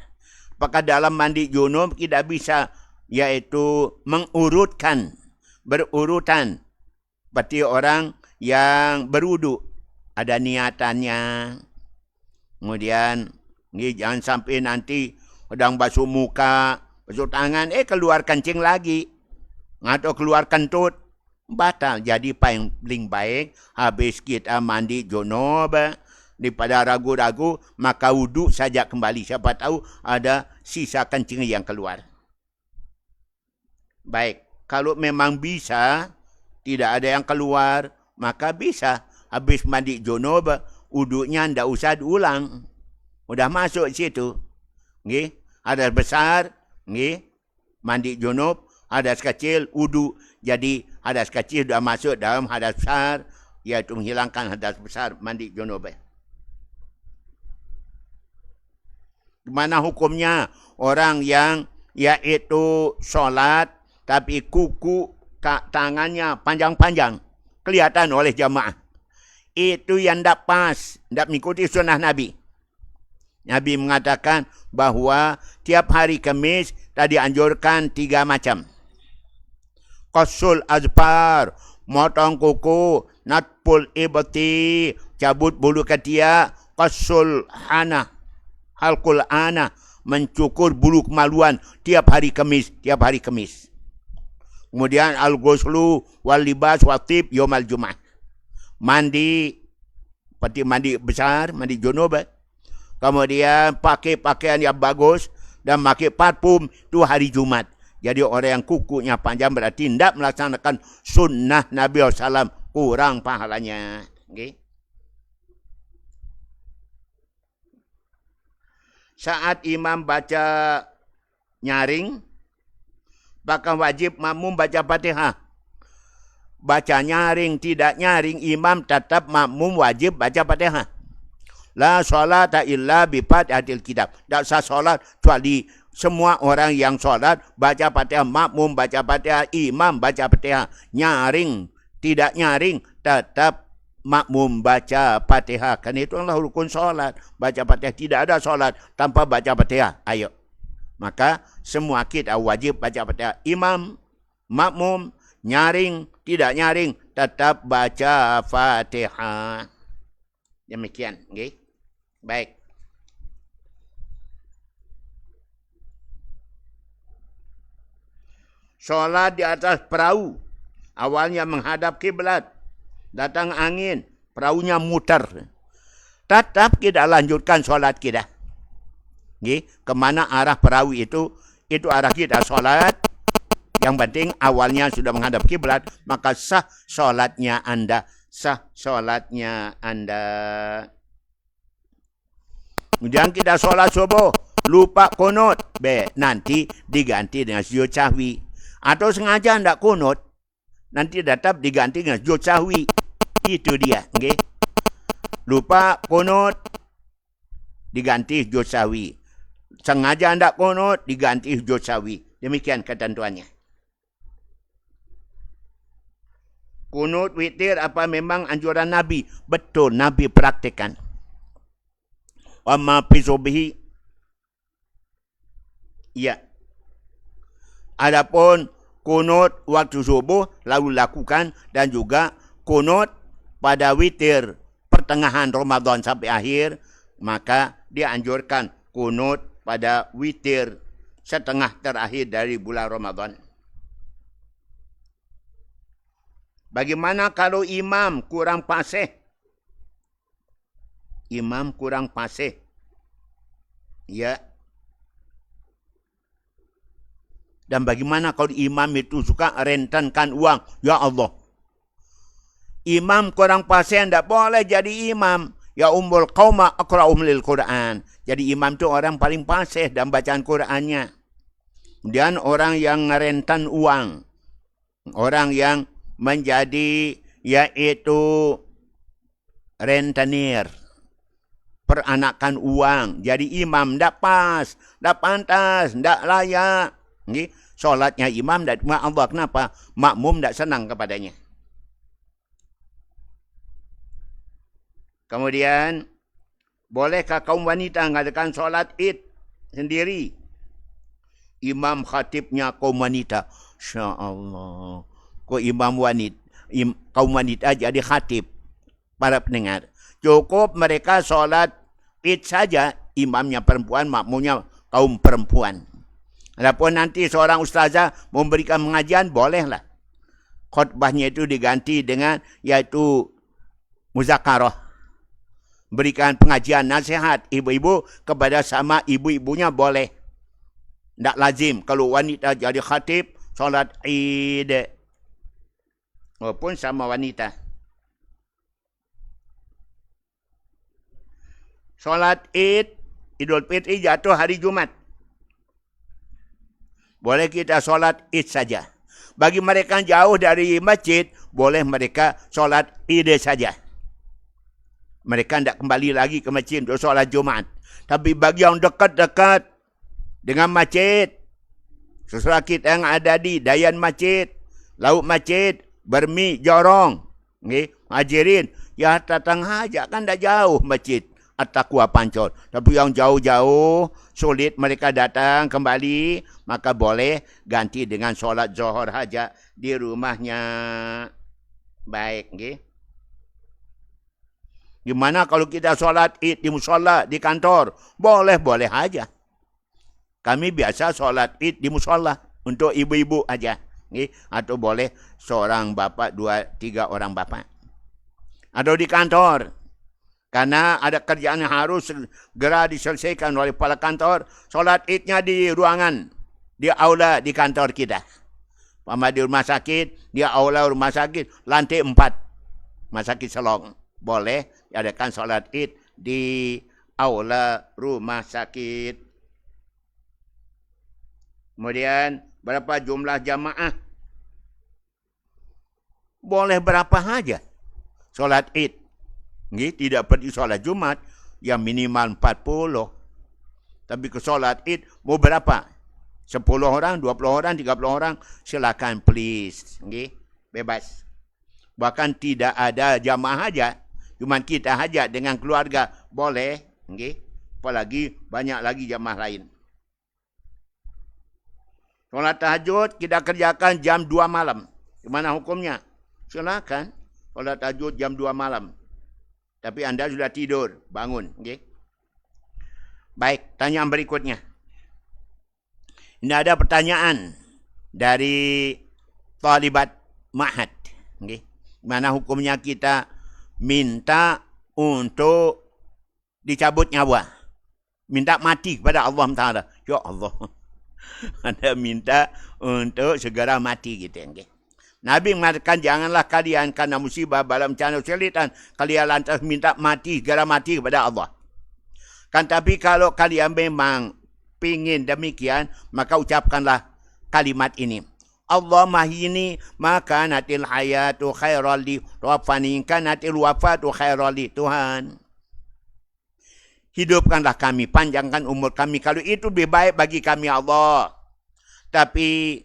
Apakah dalam mandi junub tidak bisa, yaitu mengurutkan, berurutan. Seperti orang yang berwudu. Ada niatannya. Kemudian, jangan sampai nanti sedang basuh muka, basuh tangan, keluar kencing lagi. Atau keluar kentut. Batal. Jadi paling baik, habis kita mandi junub, daripada ragu-ragu, maka wudu saja kembali. Siapa tahu ada sisa kencing yang keluar. Baik, kalau memang bisa, tidak ada yang keluar, maka bisa. Habis mandi junub, wudunya tidak usah diulang. Sudah masuk situ. Nggih, hadas besar, nggih, mandi junub, hadas kecil, wudu. Jadi hadas kecil sudah masuk dalam hadas besar, yaitu menghilangkan hadas besar, mandi junub. Mana hukumnya orang yang iaitu solat tapi kuku tangannya panjang-panjang kelihatan oleh jamaah. Itu yang tak pas, tak mengikuti sunnah Nabi. Nabi mengatakan bahawa tiap hari Khamis tadi anjurkan 3 macam. Qasul azfar, motong kuku, natpul ibti, cabut bulu ketiak, qasul hana, halqul ana, mencukur bulu kemaluan tiap hari Khamis. Kemudian al-ghuslu wal libas wa tib yaumal Jumat. Mandi, seperti mandi besar, mandi junub. Kemudian pakai pakaian yang bagus dan pakai parfum itu hari Jumat. Jadi orang yang kukunya panjang berarti tidak melaksanakan sunnah Nabi SAW, kurang pahalanya. Okay. Saat imam baca nyaring, bahkan wajib makmum baca Fatihah. Baca nyaring, tidak nyaring, imam tetap makmum wajib baca Fatihah. La salata illa bi Fatihatil kitab. Tak sah solat kecuali semua orang yang solat baca Fatihah, makmum baca Fatihah, imam baca Fatihah. Nyaring, tidak nyaring, tetap makmum baca Fatihah. Kan itu adalah rukun solat. Baca Fatihah, tidak ada solat tanpa baca Fatihah. Ayo. Maka semua kita wajib baca Fatihah. Imam, makmum, nyaring, tidak nyaring, tetap baca Fatihah. Demikian, okay? Baik. Solat di atas perahu. Awalnya menghadap kiblat. Datang angin, perahunya muter. Tetap kita lanjutkan solat kita. Okay? Kemana arah perahu itu arah kita solat. Yang penting awalnya sudah menghadap kiblat, maka sah solatnya Anda. Sah solatnya Anda. Kemudian kita solat subuh, lupa kunut. Nanti diganti dengan sujud sahwi. Atau sengaja tidak kunut, nanti tetap diganti dengan sujud sahwi. Itu dia. Okay? Lupa kunut, diganti sujud sahwi. Sengaja tidak kunut, diganti sujud sahwi. Demikian ketentuannya. Kunut witir apa memang anjuran Nabi? Betul, Nabi praktikkan. Amma fi subhi. Ya. Adapun kunut waktu subuh lalu lakukan, dan juga kunut pada witir pertengahan Ramadan sampai akhir, maka dianjurkan kunut pada witir setengah terakhir dari bulan Ramadan. Bagaimana kalau imam kurang fasih? Imam kurang fasih. Ya. Dan bagaimana kalau imam itu suka rentenkan uang? Ya Allah. Imam kurang fasih tidak boleh jadi imam. Ya ummul qauma aqra'um lil Quran. Jadi imam itu orang paling fasih dalam bacaan Qurannya. Kemudian orang yang ngerentan uang. Orang yang menjadi yaitu rentenir, peranakan uang, jadi imam tidak pas, tidak pantas, tidak layak. Solatnya imam tidak terima Allah. Kenapa? Makmum tidak senang kepadanya. Kemudian, bolehkah kaum wanita mengadakan solat id sendiri? Imam khatibnya kaum wanita. Insya Allah. Kau imam wanita, kaum wanita jadi khatib. Para pendengar. Cukup mereka solat id saja. Imamnya perempuan, makmumnya kaum perempuan. Adapun nanti seorang ustazah memberikan pengajian, bolehlah. Khutbahnya itu diganti dengan yaitu muzakarah. Berikan pengajian nasihat ibu-ibu kepada sama ibu-ibunya boleh. Tak lazim kalau wanita jadi khatib solat id. Walaupun sama wanita. Solat id, Idul Fitri jatuh hari Jumat. Boleh kita solat id saja. Bagi mereka jauh dari masjid, boleh mereka solat id saja. mereka tidak kembali lagi ke masjid untuk solat Jumaat. Tapi bagi yang dekat-dekat dengan masjid, sesuatu kita yang ada di Dayan Masjid, Laut Masjid, Bermi, Jorong, okay, Hajirin, ya datang hajat kan dah jauh masjid At-Taqwa Pancol. Tapi yang jauh-jauh, sulit mereka datang kembali, maka boleh ganti dengan solat Zuhur hajat di rumahnya. Baik, okay. Gimana kalau kita solat Id di musola, di kantor? Boleh-boleh aja. Kami biasa solat Id di musola untuk ibu-ibu aja. Okay? Atau boleh seorang bapa, 2-3 orang bapa. Atau di kantor. Karena ada kerjaan yang harus segera diselesaikan oleh kepala kantor. Solat Idnya di ruangan, di aula di kantor kita. Pama di rumah sakit, di aula rumah sakit, lantai 4. Rumah sakit Selong. Boleh diadakan solat Id di aula rumah sakit. Kemudian, berapa jumlah jamaah? Boleh berapa saja solat Id. Tidak pergi solat Jumat, yang minimal 40. Tapi ke solat Id, mau berapa? 10 orang, 20 orang, 30 orang, silakan please. Bebas. Bahkan tidak ada jamaah hajat. Cuma kita hajat dengan keluarga. Boleh. Apalagi banyak lagi jamaah lain. Solat tahajud kita kerjakan jam 2 malam. Gimana hukumnya? Silakan. Solat tahajud jam 2 malam. Tapi anda sudah tidur. Bangun. Baik, tanyaan berikutnya. Ini ada pertanyaan dari talibat ma'had. Mana hukumnya kita minta untuk dicabut nyawa. Minta mati kepada Allah Ta'ala. Ya Allah. Anda minta untuk segera mati gitu. Nabi mengatakan janganlah kalian karena musibah bala bencana kesulitan kalian lantas minta mati, segera mati kepada Allah. Kan tapi kalau kalian memang pingin demikian, maka ucapkanlah kalimat ini. Allahumma hini maka natil hayatu khairal li wafani kanatil wafatu khairal li. Tuhan, hidupkanlah kami, panjangkan umur kami kalau itu lebih baik bagi kami Allah. Tapi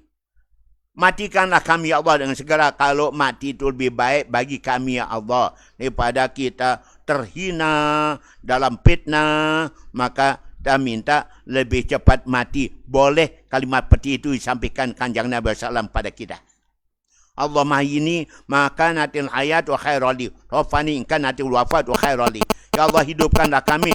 matikanlah kami ya Allah dengan segera kalau mati itu lebih baik bagi kami ya Allah daripada kita terhina dalam fitnah, maka kita minta lebih cepat mati. Boleh kalimat seperti itu disampaikan Kanjeng Nabi SAW pada kita. Allahumma ini maka natil hayat wa khairali wafani inkan natil wafat wa khairali. Ya Allah, hidupkanlah kami,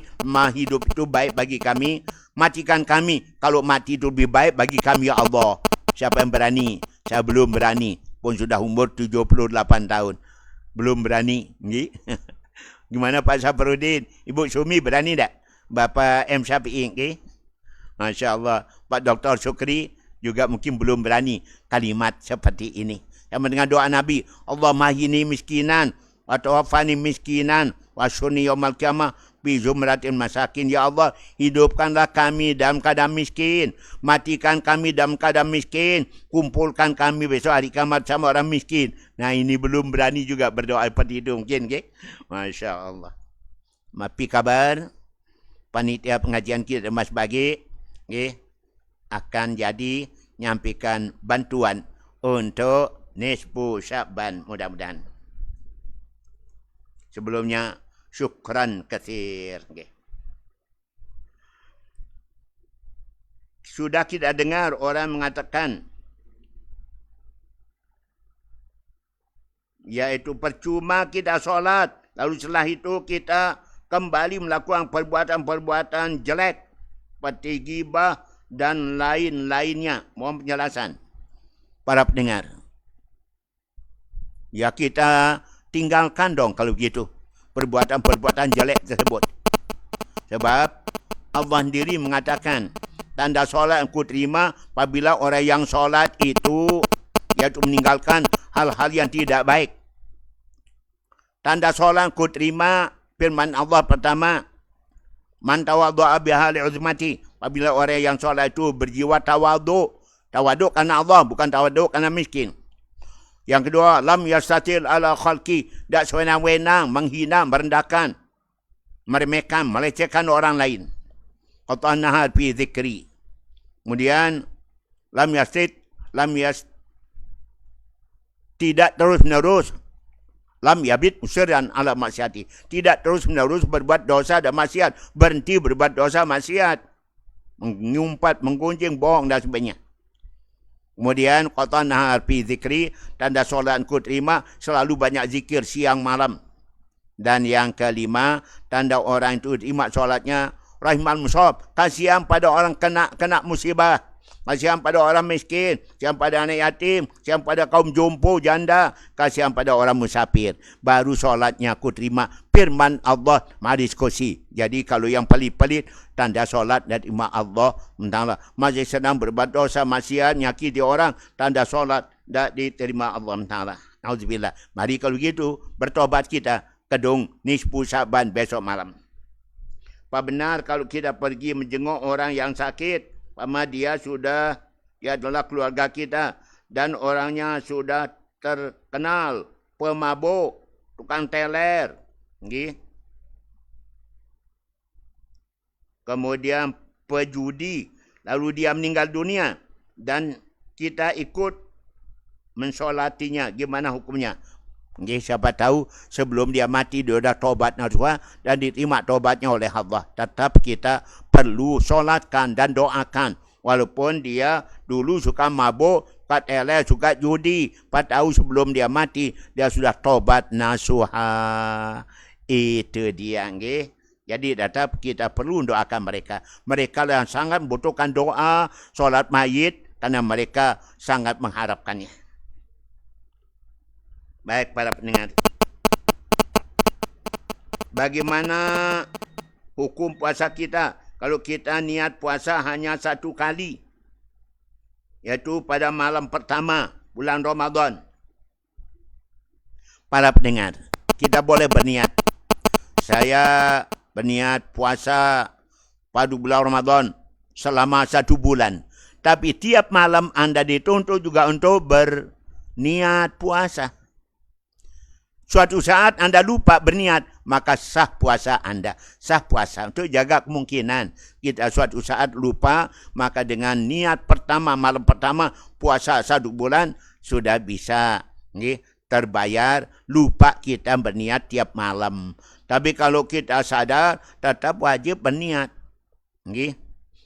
hidup itu baik bagi kami. Matikan kami kalau mati itu lebih baik bagi kami ya Allah. Siapa yang berani? Saya belum berani. Pun sudah umur 78 tahun. Belum berani. Gimana Pak Safarudin? Ibu Sumi berani tak? Bapak M. Syafi'i. Masya Allah. Pak Dr. Syukri juga mungkin belum berani kalimat seperti ini. Yang mendengar doa Nabi. Allahumma hini miskinan. Wa tawafani miskinan. Wa sunni yawmal qiyamah. Bi zumratin masakin. Ya Allah, hidupkanlah kami dalam keadaan miskin. Matikan kami dalam keadaan miskin. Kumpulkan kami besok hari kiamat sama orang miskin. Nah ini belum berani juga berdoa seperti itu mungkin. Masya Allah. Mapi kabar. Panitia pengajian kita Mas Bagi. Akan jadi nyampaikan bantuan untuk Nisfu Sya'ban mudah-mudahan. Sebelumnya syukran katsir. Sudah kita dengar orang mengatakan yaitu percuma kita solat lalu setelah itu kita kembali melakukan perbuatan-perbuatan jelek seperti ghibah dan lain-lainnya. Mohon penjelasan para pendengar. Ya kita tinggalkan dong kalau begitu perbuatan-perbuatan jelek tersebut. Sebab Allah sendiri mengatakan tanda solat yang ku terima apabila orang yang solat itu yaitu meninggalkan hal-hal yang tidak baik. Tanda solat yang ku terima firman Allah pertama, man tawaddu'a biha li'uzmati. Apabila orang yang solat itu berjiwa tawaduk. Tawaduk karena Allah, bukan tawaduk karena miskin. Yang kedua, lam yastatil ala khalqi. Tak sewenang-wenang, menghina, merendahkan. meremehkan, melecehkan orang lain. Qata'an nahar fi zikri. Kemudian lam tidak terus-menerus, lam yabid musirran ala maksiati, tidak terus-menerus berbuat dosa dan maksiat, berhenti berbuat dosa maksiat, mengumpat, menggunjing, bohong dan sebagainya. Kemudian qata'an nahar fi zikri, tanda solatku terima, selalu banyak zikir siang malam. Dan yang kelima, tanda orang itu terima solatnya, rahimah musab, kasihan pada orang kena musibah, kasihan pada orang miskin, kasihan pada anak yatim, kasihan pada kaum jompo, janda, kasihan pada orang musafir. Baru solatnya aku terima. Firman Allah, mari diskusi. Jadi kalau yang pelit-pelit, tanda solat dan terima Allah. Masih sedang berbuat dosa, maksiat, nyakiti orang, tanda solat dan diterima Allah Ta'ala. Nauzubillah. Mari kalau gitu, bertobat kita. Kedung nisfu Syaban besok malam. Apa benar kalau kita pergi menjenguk orang yang sakit, sama dia adalah keluarga kita dan orangnya sudah terkenal pemabuk, tukang teler, kemudian pejudi, lalu dia meninggal dunia dan kita ikut mensolatinya, gimana hukumnya? Siapa tahu sebelum dia mati dia sudah tobat nasuha dan diterima tobatnya oleh Allah. Tetap kita perlu solatkan dan doakan. Walaupun dia dulu suka mabuk, suka judi, tahu sebelum dia mati dia sudah tobat nasuha. Itu dia. Jadi tetap kita perlu doakan mereka. Mereka yang sangat membutuhkan doa, solat mayit karena mereka sangat mengharapkannya. Baik para pendengar. Bagaimana hukum puasa kita? Kalau kita niat puasa hanya satu kali, yaitu pada malam pertama bulan Ramadan. Para pendengar, kita boleh berniat. Saya berniat puasa pada bulan Ramadan selama 1 bulan. Tapi tiap malam Anda dituntut juga untuk berniat puasa. Suatu saat Anda lupa berniat, maka sah puasa Anda. Sah puasa. Untuk jaga kemungkinan kita suatu saat lupa, maka dengan niat pertama, malam pertama, puasa 1 bulan, sudah bisa terbayar. Lupa kita berniat tiap malam. Tapi kalau kita sadar, tetap wajib berniat.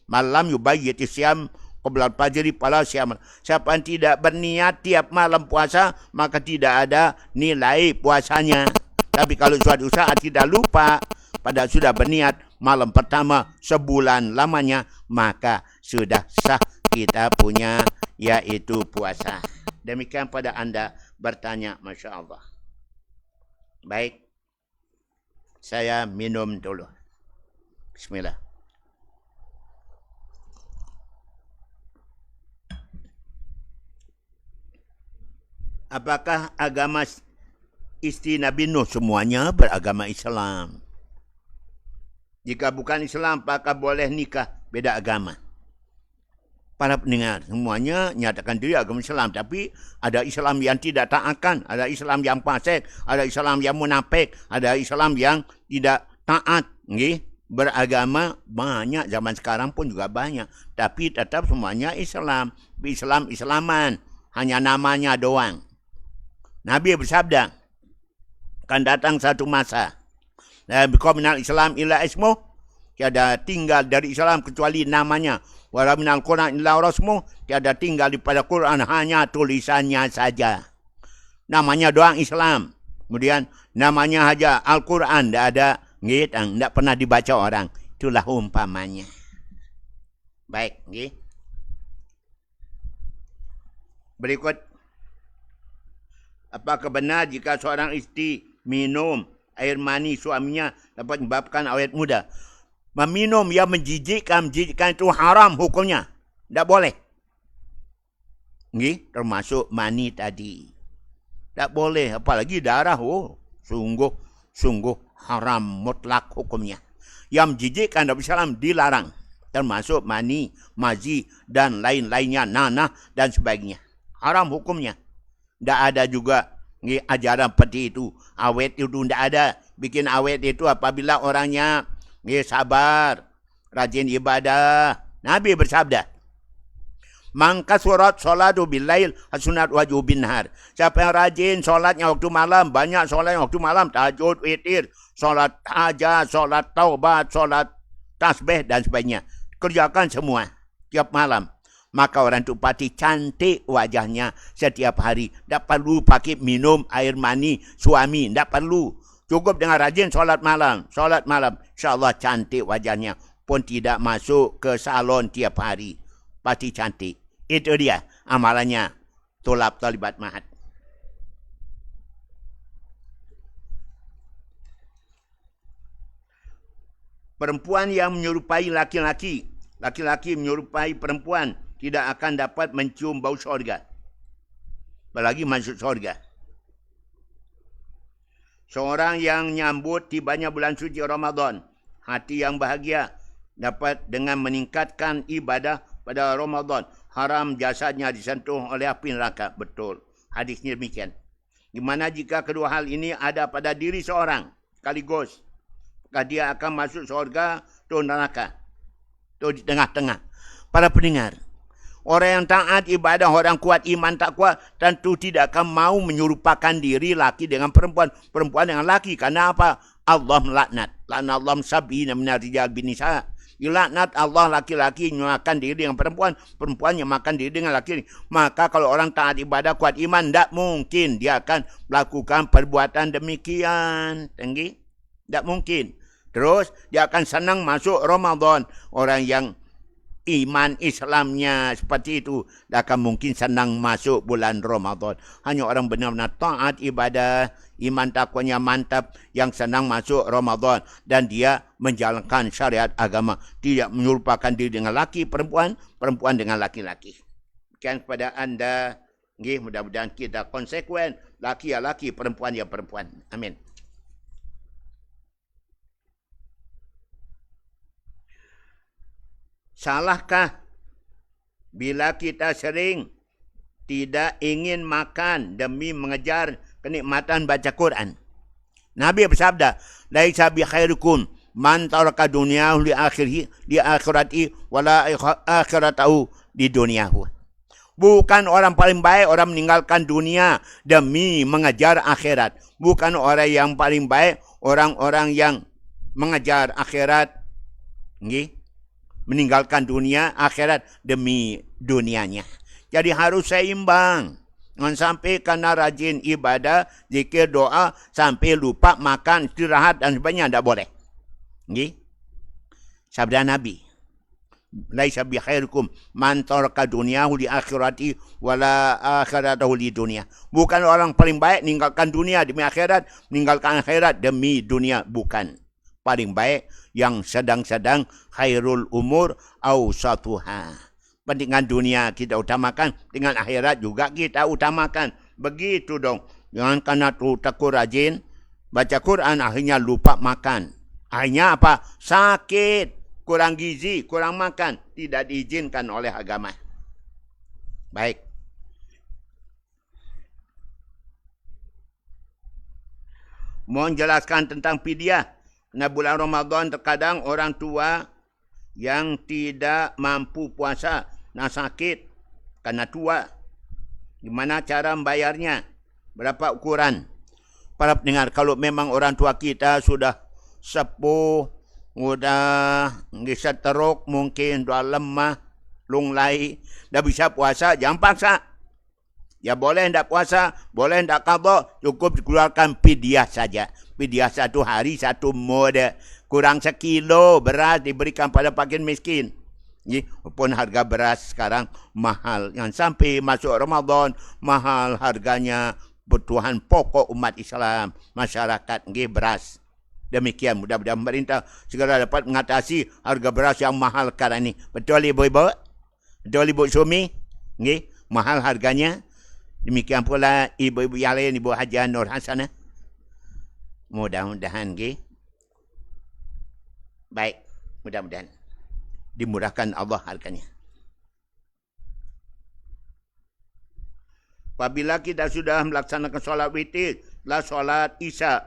Malam yubayyiti siyam qabla al-fajri fala siyam. Siapa yang tidak berniat tiap malam puasa, maka tidak ada nilai puasanya. Tapi kalau suatu saat kita lupa, pada sudah berniat malam pertama sebulan lamanya, maka sudah sah kita punya yaitu puasa. Demikian pada Anda bertanya, Masya Allah. Baik, saya minum dulu. Bismillah. Apakah agama istri Nabi Nuh semuanya beragama Islam? Jika bukan Islam, apakah boleh nikah beda agama? Para pendengar, semuanya nyatakan diri agama Islam. Tapi ada Islam yang tidak taatkan, ada Islam yang fasik, ada Islam yang munafik, ada Islam yang tidak taat. Beragama banyak, zaman sekarang pun juga banyak. Tapi tetap semuanya Islam. Islaman, hanya namanya doang. Nabi bersabda, akan datang satu masa, la yabqa minal Islam illa ismu, tiada tinggal dari Islam kecuali namanya. Wala minal Quran illa rasmu, tiada tinggal daripada Quran hanya tulisannya saja. Namanya doang Islam. Kemudian namanya aja Al-Quran, tidak pernah dibaca orang. Itulah umpamanya. Baik, berikut. Apakah benar jika seorang istri minum air mani suaminya dapat menyebabkan awet muda? Meminum yang menjijikkan itu haram hukumnya. Tidak boleh. Termasuk mani tadi. Tak boleh. Apalagi darah. Sungguh haram mutlak hukumnya. Yang menjijikkan Nabi SAW dilarang. Termasuk mani, mazi, dan lain-lainnya. Nanah dan sebagainya. Haram hukumnya. Tidak ada juga ajaran seperti itu. Awet itu tidak ada. Bikin awet itu apabila orangnya sabar, rajin ibadah. Nabi bersabda, "Mangka surat solatu bilail hasunat wajhu bin nahar." Siapa yang rajin solatnya waktu malam, banyak solatnya waktu malam, tahajud, witir, solat hajat, solat taubat, solat tasbih dan sebagainya. Kerjakan semua tiap malam. Maka orang itu pasti cantik wajahnya setiap hari. Tak perlu pakai minum air mani suami. Tak perlu. Cukup dengan rajin solat malam. Solat malam. InsyaAllah cantik wajahnya. Pun tidak masuk ke salon tiap hari. Pasti cantik. Itu dia amalannya. Tulab talibat mahat. Perempuan yang menyerupai laki-laki. Laki-laki menyerupai perempuan. Tidak akan dapat mencium bau syurga. Apalagi masuk syurga. Seorang yang nyambut tibanya bulan suci Ramadan. Hati yang bahagia. Dapat dengan meningkatkan ibadah pada Ramadan. Haram jasadnya disentuh oleh api neraka. Betul. Hadisnya demikian. Gimana jika kedua hal ini ada pada diri seorang. Sekaligus. Maka dia akan masuk syurga atau neraka. Atau di tengah-tengah. Para pendengar. Orang yang taat ibadah, orang kuat iman tak kuat, tentu tidak akan mau menyerupakan diri laki dengan perempuan. Perempuan dengan laki. Karena apa? Allah melaknat. Laknat Allah sabina minar rijal binisa. Dilaknat Allah laki-laki makan diri dengan perempuan. Perempuan yang makan diri dengan laki. Maka kalau orang taat ibadah, kuat iman, tak mungkin dia akan melakukan perbuatan demikian. Tinggi? Tak mungkin. Terus, dia akan senang masuk Ramadan. Orang yang iman Islamnya seperti itu, tak akan mungkin senang masuk bulan Ramadan. Hanya orang benar-benar taat ibadah, iman takwanya mantap, yang senang masuk Ramadan. Dan dia menjalankan syariat agama. Tidak menyerupakan diri dengan laki, perempuan, perempuan dengan laki-laki. Bukan kepada anda, mudah-mudahan kita konsekuen. Laki ya laki, perempuan ya perempuan. Amin. Salahkah bila kita sering tidak ingin makan demi mengejar kenikmatan baca Quran? Nabi bersabda, "Laisa bi khairukum man taraka dunyahu li akhirati wala akhiratahu di dunyahu." Bukan orang paling baik orang meninggalkan dunia demi mengejar akhirat. Bukan orang yang paling baik orang-orang yang mengejar akhirat. Meninggalkan dunia, akhirat demi dunianya. Jadi harus seimbang. Jangan sampai karena rajin ibadah, zikir, doa, sampai lupa makan, istirahat dan sebagainya. Tidak boleh. Sabda Nabi. Laisa bi khairukum man taraka dunyahu li akhirati wala akhiratahu li dunia. Bukan orang paling baik meninggalkan dunia demi akhirat, meninggalkan akhirat demi dunia. Bukan. Paling baik yang sedang-sedang khairul umur awsatuha. Pentingan dunia kita utamakan, dengan akhirat juga kita utamakan. Begitu dong. Jangan karena takut rajin baca Quran akhirnya lupa makan. Akhirnya apa? Sakit, kurang gizi, kurang makan. Tidak diizinkan oleh agama. Baik. Mohon jelaskan tentang fidyah. Nah, bulan Ramadan terkadang orang tua yang tidak mampu puasa, nak sakit karena tua. Gimana cara membayarnya? Berapa ukuran? Para pendengar, kalau memang orang tua kita sudah sepuh, sudah teruk, mungkin sudah lemah, lunglai, dah bisa puasa, jangan paksa. Ya boleh tidak puasa, boleh tidak qadha, cukup dikeluarkan fidyah saja. Fidyah 1 hari 1 mud, kurang sekilo beras diberikan pada fakir miskin. Walaupun harga beras sekarang mahal, yang sampai masuk Ramadan mahal harganya, kebutuhan pokok umat Islam, masyarakat beras. Demikian, mudah-mudahan pemerintah segera dapat mengatasi harga beras yang mahal sekarang ini. Betul ibu-ibu? Betul ibu Sumi? Mahal harganya. Demikian pula ibu-ibu yang lain, Ibu Haji Nur Hasanah. Mudah-mudahan baik, mudah-mudahan dimurahkan Allah harganya. Apabila kita sudah melaksanakan solat witir, setelah solat isya,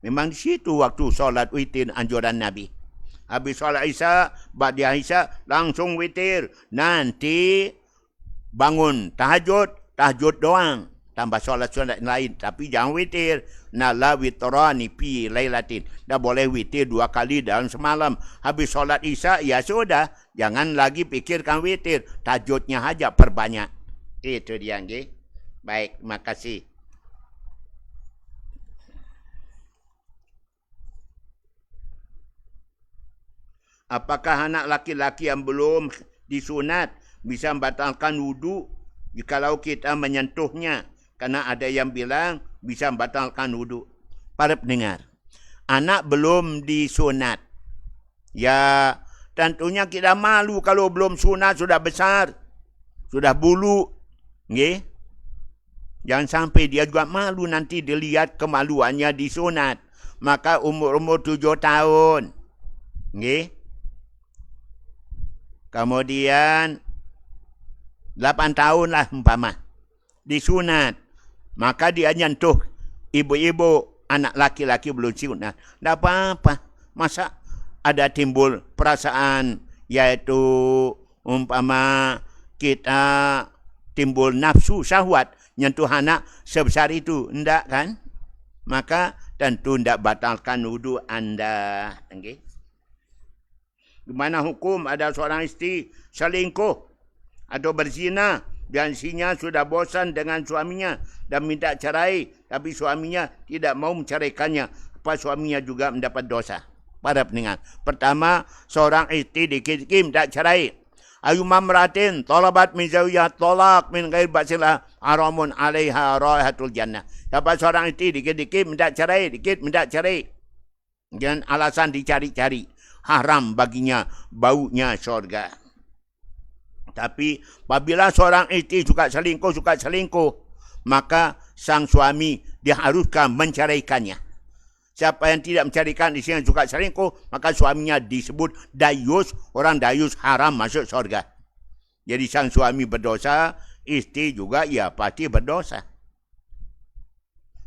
Memang di situ waktu solat witir anjuran Nabi. Habis solat Isya, ba'da Isya langsung witir. Nanti bangun tahajud doang. Tambah solat-solat lain. Tapi jangan witir. Nala witrani fi lailatin. Dah boleh witir 2 kali dalam semalam. Habis solat Isya, ya sudah. Jangan lagi pikirkan witir. Tahajudnya aja perbanyak. Itu dia. Okay? Baik, terima kasih. Apakah anak laki-laki yang belum disunat bisa membatalkan wudu jikalau kita menyentuhnya? Karena ada yang bilang bisa membatalkan wudu. Para pendengar, anak belum disunat. Ya, tentunya kita malu kalau belum sunat, sudah besar, sudah bulu. Okay? Jangan sampai dia juga malu nanti dilihat kemaluannya disunat. Maka umur 7 tahun. Okay? Kemudian 8 tahun lah umpama disunat. Maka dia nyentuh ibu-ibu, anak laki-laki belum sunat. Tak apa-apa. Masa ada timbul perasaan, yaitu umpama kita timbul nafsu syahwat nyentuh anak sebesar itu. Tidak kan? Maka tentu tidak batalkan wudu anda. Okay? Gimana hukum ada seorang isteri selingkuh atau berzina dan istrinya sudah bosan dengan suaminya dan minta cerai, tapi suaminya tidak mau menceraikannya, apa suaminya juga mendapat dosa? Para pendengar, pertama, seorang isteri dikit-dikit minta cerai. Ayu mamratin talabat min zawjah talaq min ghair basilah haramun 'alaiha raihatul jannah. Dapat seorang isteri dikit-dikit minta cerai, dikit minta cerai. Dengan alasan dicari-cari, haram baginya baunya syurga. Tapi apabila seorang isteri suka selingkuh, maka sang suami diharuskan menceraikannya. Siapa yang tidak menceraikan isteri yang suka selingkuh, maka suaminya disebut dayus. Orang dayus haram masuk surga. Jadi sang suami berdosa, isteri juga ya pasti berdosa.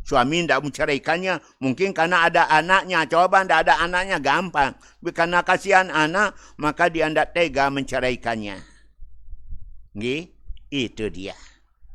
Suami tidak menceraikannya, mungkin karena ada anaknya. Coba tidak ada anaknya, gampang. Tapi karena kasihan anak, maka dia tidak tega menceraikannya. Okay? Itu dia.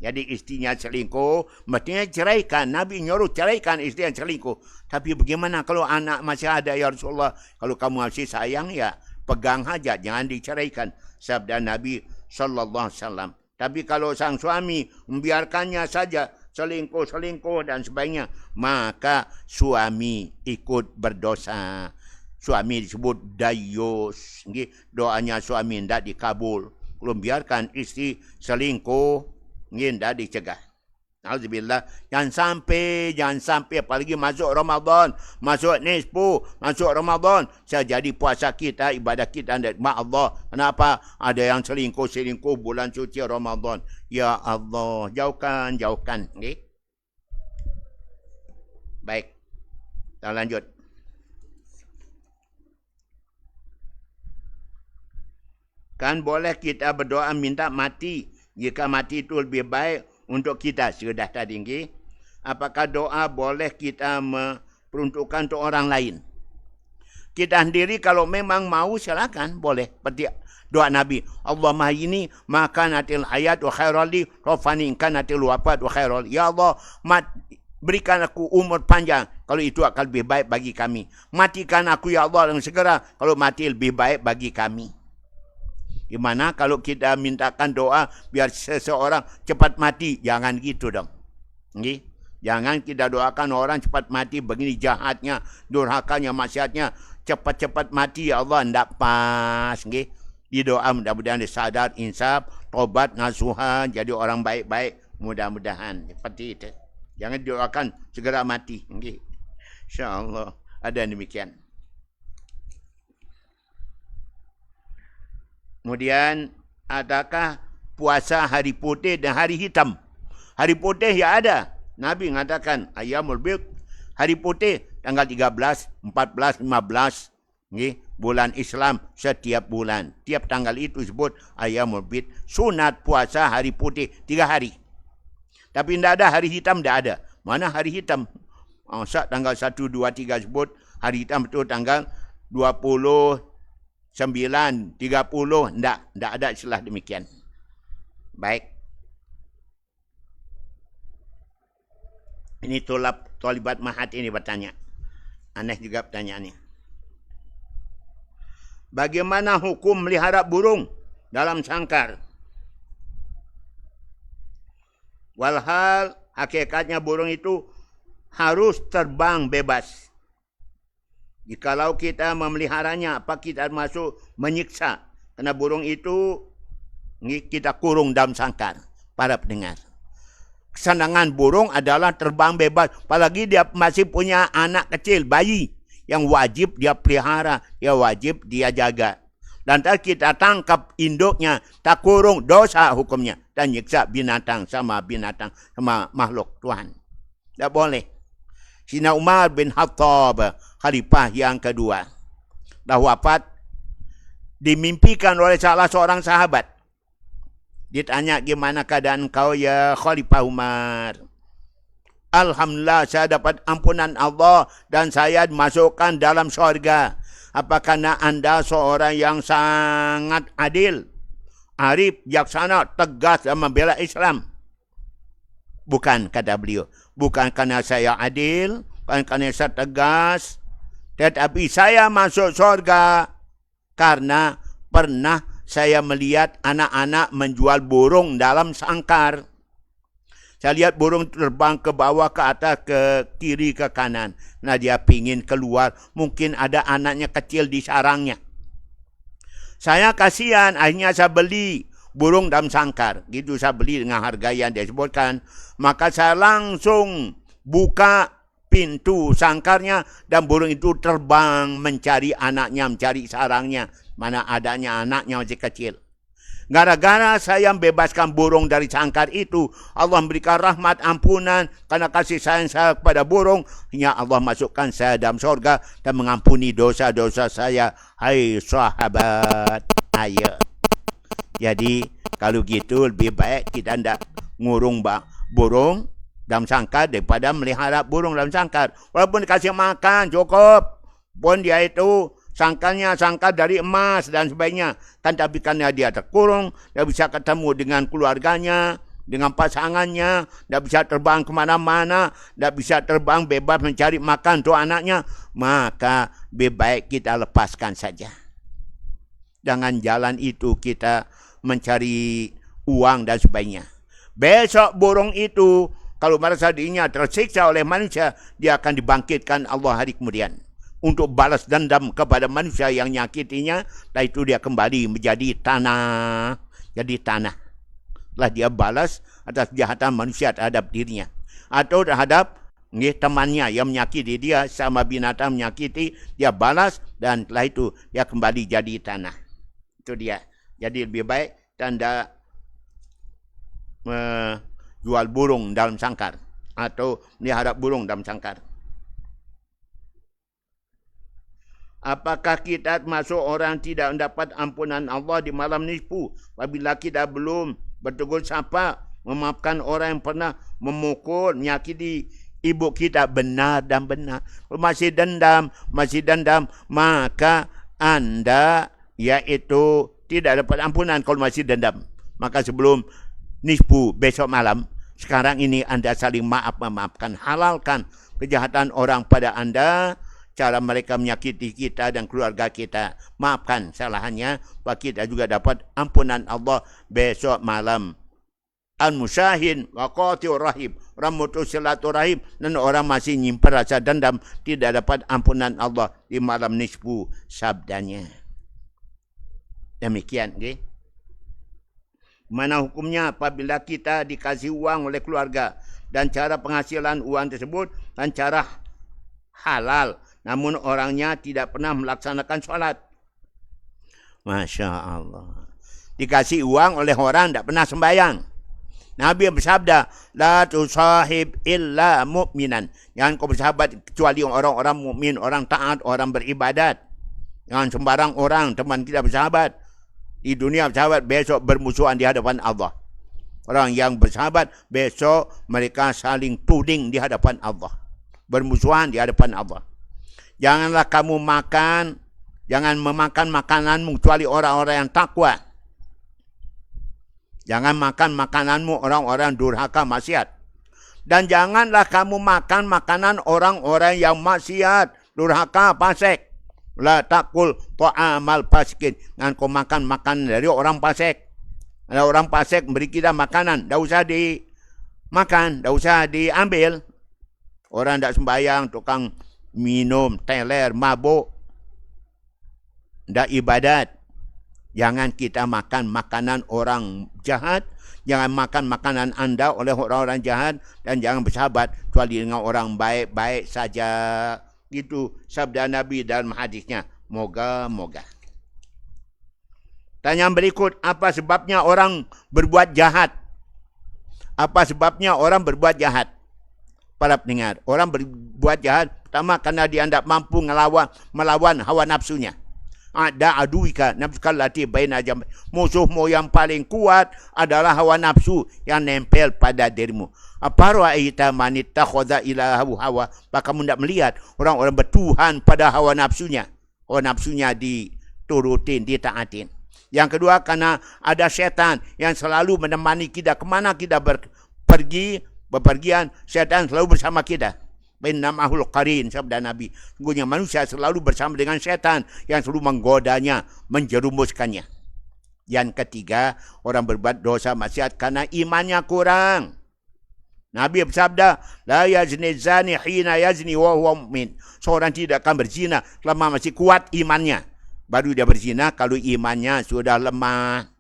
Jadi istrinya selingkuh, mestinya ceraikan. Nabi nyuruh ceraikan istri yang selingkuh. Tapi bagaimana kalau anak masih ada, ya Rasulullah? Kalau kamu masih sayang, ya pegang saja, jangan diceraikan. Sabda Nabi SAW. Tapi kalau sang suami membiarkannya saja, selingkuh dan sebagainya, maka suami ikut berdosa. Suami disebut dayus. Okay? Doanya suami tidak dikabul. Kalau biarkan istri selingkuh, tidak dicegah. Alhamdulillah, jangan sampai apalagi masuk Ramadan, masuk nisfu, masuk Ramadan, saya jadi puasa kita, ibadah kita tidak mak Allah. Kenapa ada yang selingkuh bulan suci Ramadan? Ya Allah, jauhkan. Okay? Baik, kita lanjut. Kan boleh kita berdoa minta mati. Jika mati itu lebih baik untuk kita. Sudah tadi. Okay? Apakah doa boleh kita peruntukkan untuk orang lain? Kita sendiri kalau memang mau silakan. Boleh. Seperti doa Nabi. Allahumma ini makanatil hayat wa khairali rofani kanatil wafat wa khairali. Ya Allah, berikan aku umur panjang. Kalau itu akan lebih baik bagi kami. Matikan aku ya Allah dengan segera. Kalau mati lebih baik bagi kami. Gimana kalau kita mintakan doa biar seseorang cepat mati? Jangan gitu dong. Okay? Jangan kita doakan orang cepat mati. Begini jahatnya, durhakanya, maksiatnya. Cepat-cepat mati ya Allah. Tidak pas. Okay? Di doa mudah-mudahan dia sadar, insaf, tobat, nasuhan. Jadi orang baik-baik. Mudah-mudahan. Seperti itu. Jangan doakan segera mati. Okay? InsyaAllah. Ada demikian. Kemudian, adakah puasa hari putih dan hari hitam? Hari putih ya ada. Nabi mengatakan, Ayyamul Bid, hari putih, tanggal 13, 14, 15, okay? Bulan Islam setiap bulan. Tiap tanggal itu disebut Ayyamul Bid. Sunat puasa hari putih 3 hari. Tapi tidak ada hari hitam, tidak ada. Mana hari hitam? Sat tanggal 1, 2, 3 sebut. Hari hitam betul tanggal 29, 30. Tak ada istilah demikian. Baik. Ini tolibat mahat ini bertanya. Aneh juga pertanyaannya. Bagaimana hukum melihara burung dalam sangkar? Walhal hakikatnya burung itu harus terbang bebas. Jikalau kita memeliharanya, apa kita masuk menyiksa? Karena burung itu kita kurung dalam sangkar. Para pendengar. Kesenangan burung adalah terbang bebas. Apalagi dia masih punya anak kecil, bayi. Yang wajib dia pelihara, yang wajib dia jaga. Dan tak kita tangkap induknya, tak kurung, dosa hukumnya. Dan nyiksa binatang, sama makhluk Tuhan. Tak boleh. Sina Umar bin Khattab, khalifah yang kedua. Dah wafat, dimimpikan oleh salah seorang sahabat. Ditanya, gimana keadaan kau ya Khalifah Umar? Alhamdulillah saya dapat ampunan Allah dan saya dimasukkan dalam syurga. Apakah anda seorang yang sangat adil, arif, bijaksana, tegas dan membela Islam? Bukan, kata beliau. Bukan kerana saya adil, bukan kerana saya tegas. Tetapi saya masuk syurga karena pernah saya melihat anak-anak menjual burung dalam sangkar. Saya lihat burung terbang ke bawah, ke atas, ke kiri, ke kanan. Nah, dia pingin keluar. Mungkin ada anaknya kecil di sarangnya. Saya kasihan, akhirnya saya beli burung dalam sangkar. Gitu saya beli dengan harga yang dia sebutkan. Maka saya langsung buka pintu sangkarnya dan burung itu terbang mencari anaknya, mencari sarangnya. Mana adanya anaknya masih kecil. Gara-gara saya membebaskan burung dari sangkar itu, Allah memberikan rahmat ampunan karena kasih sayang saya kepada burung. Hingga Allah masukkan saya dalam surga dan mengampuni dosa-dosa saya. Hai sahabat, ayo. Jadi, kalau gitu lebih baik kita tidak ngurung burung dalam sangkar daripada melihara burung dalam sangkar. Walaupun dikasih makan cukup, pun dia itu sangkarnya sangkar dari emas dan sebagainya. Kan tapi karena dia terkurung, dia bisa ketemu dengan keluarganya, dengan pasangannya, dia bisa terbang kemana-mana, dia bisa terbang bebas mencari makan untuk anaknya. Maka lebih baik kita lepaskan saja. Jangan jalan itu kita mencari uang dan sebagainya. Besok burung itu, kalau merasa dirinya tersiksa oleh manusia, dia akan dibangkitkan Allah hari kemudian. Untuk balas dendam kepada manusia yang nyakitinya, dan itu dia kembali menjadi tanah. Jadi tanah. Setelah dia balas atas kejahatan manusia terhadap dirinya. Atau terhadap temannya yang menyakiti dia, sama binatang menyakiti, dia balas dan setelah itu dia kembali jadi tanah. Itu dia. Jadi lebih baik tanda jual burung dalam sangkar. Atau melihara burung dalam sangkar. Apakah kita termasuk orang tidak mendapat ampunan Allah di malam nisfu? Apabila kita belum bertegur sapa, memaafkan orang yang pernah memukul, menyakiti ibu kita, benar dan benar. Kalau masih dendam, maka anda yaitu tidak dapat ampunan kalau masih dendam. Maka sebelum nisfu besok malam, sekarang ini anda saling memaafkan, halalkan kejahatan orang pada anda. Cara mereka menyakiti kita dan keluarga kita. Maafkan kesalahannya. Bahwa kita juga dapat ampunan Allah besok malam. Al-musyahin wa qati'ur rahim. Orang mutus silaturahim. Dan orang masih nyimpan rasa dendam. Tidak dapat ampunan Allah di malam nisfu sabdanya. Demikian. Okay? Mana hukumnya apabila kita dikasih uang oleh keluarga. Dan cara penghasilan uang tersebut. Dan cara halal. Namun orangnya tidak pernah melaksanakan sholat. Masya Allah. Dikasih uang oleh orang tidak pernah sembahyang. Nabi bersabda, la tusahib illa mu'minan. Jangan kau bersahabat kecuali orang-orang mukmin, orang taat, orang beribadat. Jangan sembarang orang teman kita bersahabat. Di dunia bersahabat, besok bermusuhan di hadapan Allah. Orang yang bersahabat, besok mereka saling tuding di hadapan Allah. bermusuhan di hadapan Allah. Janganlah kamu jangan memakan makananmu kecuali orang-orang yang takwa. Jangan makan makananmu orang-orang durhaka maksiat. Dan janganlah kamu makan makanan orang-orang yang maksiat, durhaka, fasik. La takul ta'amal fasikin. Jangan kau makan makanan dari orang fasik. Ada orang fasik beri kita makanan, tak usah dimakan, tak usah diambil. Orang tak sembahyang, tukang minum, teler, mabuk, tak ibadat. Jangan kita makan makanan orang jahat. Jangan makan makanan anda oleh orang-orang jahat. Dan jangan bersahabat kecuali dengan orang baik-baik saja. Itu sabda Nabi dalam hadisnya. Moga-moga. Tanya berikut, apa sebabnya orang berbuat jahat? Apa sebabnya orang berbuat jahat? Para pendengar, orang berbuat jahat pertama karena dia tidak mampu melawan hawa nafsunya. Ada aduika nafsukal lati baina jam. Musuhmu yang paling kuat adalah hawa nafsu yang nempel pada dirimu. Apa ra'aita man ittakhadha ilahahu hawa? Maka kamu tidak melihat orang-orang bertuhan pada hawa nafsunya. Hawa nafsunya diturutin, ditaatin. Yang kedua karena ada setan yang selalu menemani kita kemana kita bepergian, setan selalu bersama kita. Bainamahul qarin, sabda Nabi. Sungguhnya manusia selalu bersama dengan setan yang selalu menggodanya, menjerumuskannya. Yang ketiga, orang berbuat dosa maksiat karena imannya kurang. Nabi bersabda, la yazni zani hina yazni wa huwa mu'min. Seorang tidak akan berzina selama masih kuat imannya. Baru dia berzina kalau imannya sudah lemah.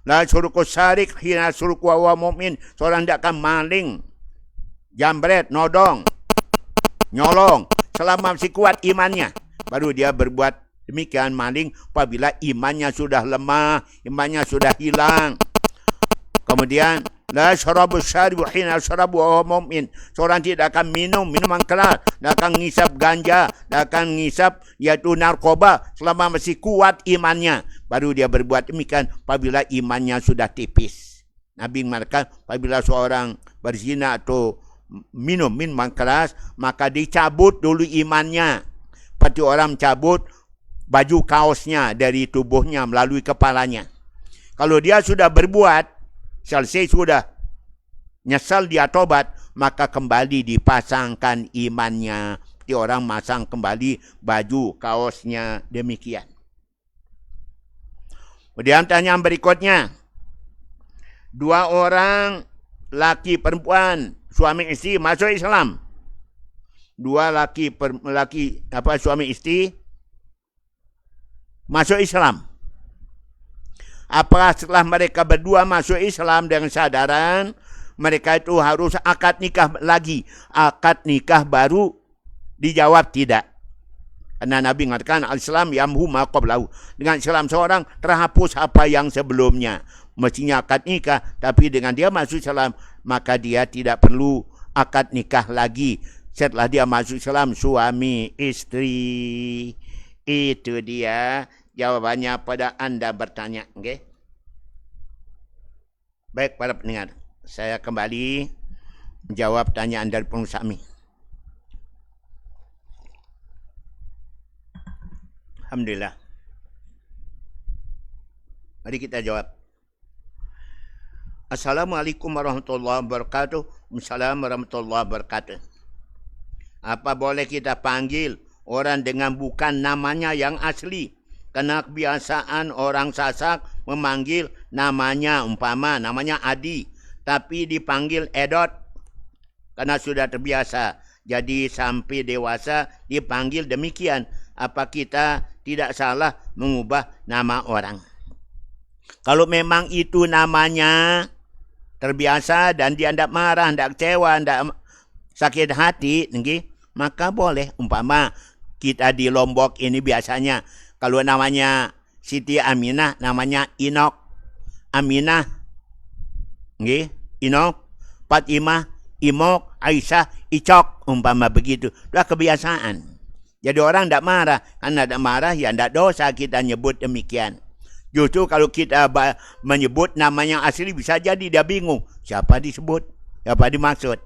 La suruku sarik hina suruku wa huwa mu'min. Seorang tidak akan maling, jambret, nodong, nyolong selama masih kuat imannya. Baru dia berbuat demikian maling apabila imannya sudah lemah, imannya sudah hilang. Kemudian la syarabu syaribu hina syarabu wa huwa mu'min. Seorang tidak akan minum minuman keras, tidak akan ngisap ganja, tidak akan ngisap yaitu narkoba selama masih kuat imannya. Baru dia berbuat demikian apabila imannya sudah tipis. Nabi mengatakan apabila seorang berzina atau minum minuman keras, maka dicabut dulu imannya. Seperti orang mencabut baju kaosnya dari tubuhnya melalui kepalanya. Kalau dia sudah berbuat, selesai sudah, nyesal dia tobat, maka kembali dipasangkan imannya. Seperti orang masang kembali baju kaosnya, demikian. Kemudian tanya berikutnya. Dua orang laki perempuan, suami istri masuk Islam. Dua suami istri masuk Islam. Apakah setelah mereka berdua masuk Islam dengan sadaran mereka itu harus akad nikah lagi? Akad nikah baru? Dijawab tidak. Karena Nabi mengatakan al-Islam yamhu ma qablahu. Dengan Islam seorang terhapus apa yang sebelumnya. Mestinya akad nikah, tapi dengan dia masuk Islam, maka dia tidak perlu akad nikah lagi. Setelah dia masuk Islam, suami istri. Itu dia jawabannya pada anda bertanya. Okay? Baik para pendengar, saya kembali menjawab tanyaan dari pengusaha kami. Alhamdulillah. Mari kita jawab. Assalamualaikum warahmatullahi wabarakatuh. Assalamualaikum warahmatullahi wabarakatuh. Apa boleh kita panggil orang dengan bukan namanya yang asli? Karena kebiasaan orang Sasak memanggil namanya, umpama namanya Adi, tapi dipanggil Edot. Karena sudah terbiasa. Jadi sampai dewasa dipanggil demikian. Apa kita tidak salah mengubah nama orang? Kalau memang itu namanya terbiasa dan dia tidak marah, tidak kecewa, tidak sakit hati, maka boleh. Umpama kita di Lombok ini biasanya kalau namanya Siti Aminah namanya Inok, Aminah, Inok, Fatimah, Imok, Aisyah, Icok, umpama begitu. Sudah kebiasaan. Jadi orang tidak marah. Karena tidak marah, ya tidak dosa kita nyebut demikian. Justru kalau kita menyebut namanya asli, bisa jadi dia bingung. Siapa disebut? Siapa dimaksud?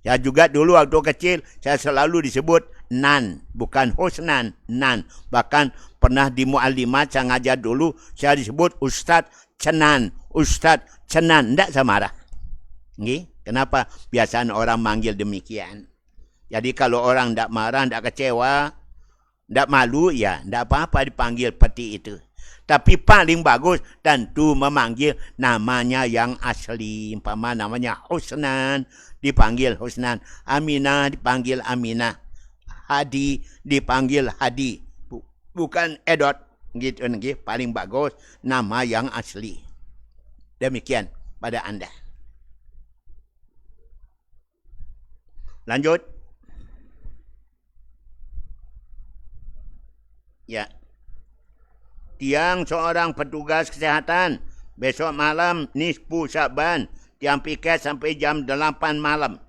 Saya juga dulu waktu kecil, saya selalu disebut Nan. Bukan Husnan, Nan. Bahkan pernah di Mu'allimat saya ngajar dulu, saya disebut Ustadz Cenan. Ustadz Cenan. Tidak saya marah. Kenapa? Biasanya orang manggil demikian. Jadi kalau orang tidak marah, tidak kecewa, tidak malu, ya tidak apa-apa dipanggil seperti itu. Tapi paling bagus tentu memanggil namanya yang asli. Umpama namanya Husnan, dipanggil Husnan. Aminah dipanggil Aminah. Hadi dipanggil Hadi. Bukan Edot. Gitu, paling bagus nama yang asli. Demikian pada Anda. Lanjut. Ya. Tiang seorang petugas kesehatan besok malam nisfu Syaban, tiang piket sampai jam 8 malam.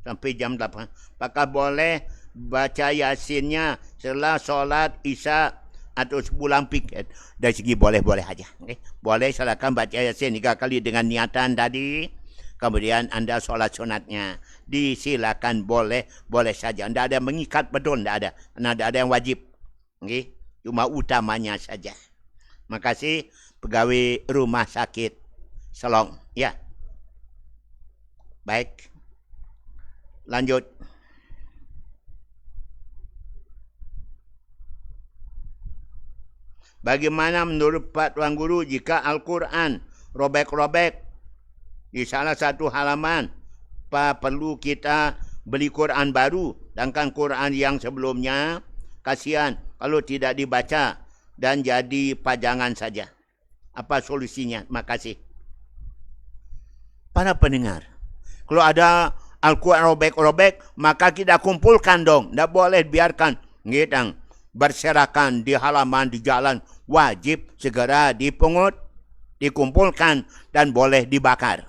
Sampai jam 8. Apakah boleh baca Yasinnya setelah solat Isya atau sebulan piket? Dari segi boleh-boleh aja. Boleh silakan baca Yasin 3 kali dengan niatan tadi. Kemudian anda solat sunatnya. Disilakan boleh saja. Tidak ada mengikat betul, tidak ada. Karena tidak ada yang wajib. Cuma utamanya saja. Makasih pegawai rumah sakit Selong. Ya. Baik. Lanjut. Bagaimana menurut Pak Tuan Guru jika Al-Quran robek-robek di salah satu halaman? Apa perlu kita beli Quran baru? Sedangkan Quran yang sebelumnya kasihan kalau tidak dibaca dan jadi pajangan saja. Apa solusinya? Makasih. Para pendengar, kalau ada Al-Quran robek-robek, maka kita kumpulkan dong. Tidak boleh biarkan ngitang berserakan di halaman, di jalan. Wajib segera dipungut, dikumpulkan, dan boleh dibakar.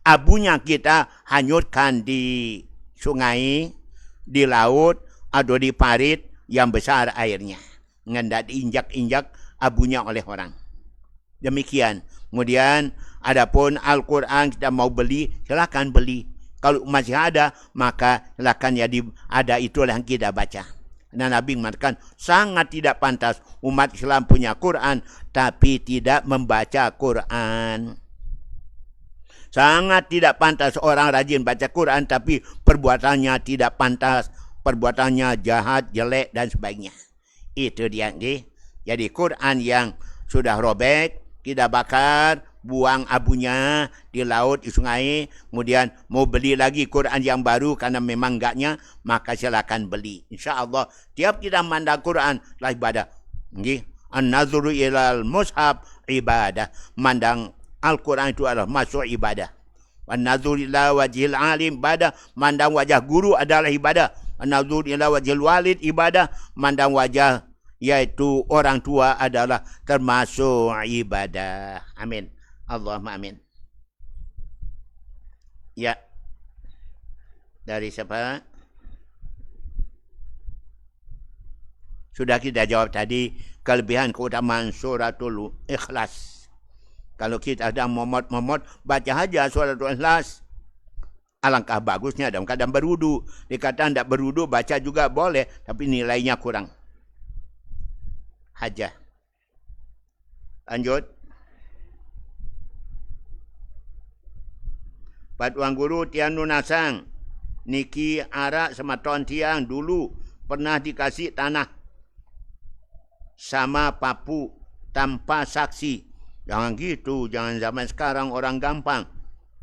Abunya kita hanyutkan di sungai, di laut, atau di parit yang besar airnya. Nggak diinjak-injak abunya oleh orang. Demikian. Kemudian, adapun Al-Quran kita mau beli, silakan beli. Kalau masih ada, maka silakan ya ada itulah yang kita baca. Dan Nabi mengatakan, sangat tidak pantas umat Islam punya Quran, tapi tidak membaca Quran. Sangat tidak pantas orang rajin baca Quran, tapi perbuatannya tidak pantas. Perbuatannya jahat, jelek, dan sebagainya. Itu dia. Jadi Quran yang sudah robek, kita bakar, buang abunya di laut, di sungai. Kemudian mau beli lagi Quran yang baru karena memang enggaknya, maka silakan beli. InsyaAllah, tiap kita mandang Quran, lah ibadah. An-nazuru ilal mushaf ibadah. Mandang Al-Quran itu adalah masuk ibadah. An-nazuru ila wajhil alim ibadah. Mandang wajah guru adalah ibadah. An-nazuru ila wajhil walid ibadah. Mandang wajah yaitu orang tua adalah termasuk ibadah. Amin. Allahumma amin. Ya. Dari siapa? Sudah kita jawab tadi, kelebihan keutamaan suratul Ikhlas. Kalau kita ada momot-momot, baca aja suratul Ikhlas. Alangkah bagusnya dalam keadaan berwudu. Dikatakan tidak berwudu, baca juga boleh, tapi nilainya kurang. Haja. Lanjut. Pak Tuan Guru Tianu Nasang, niki arak sematon tiang dulu pernah dikasih tanah sama papu tanpa saksi. Jangan gitu, jangan zaman sekarang orang gampang.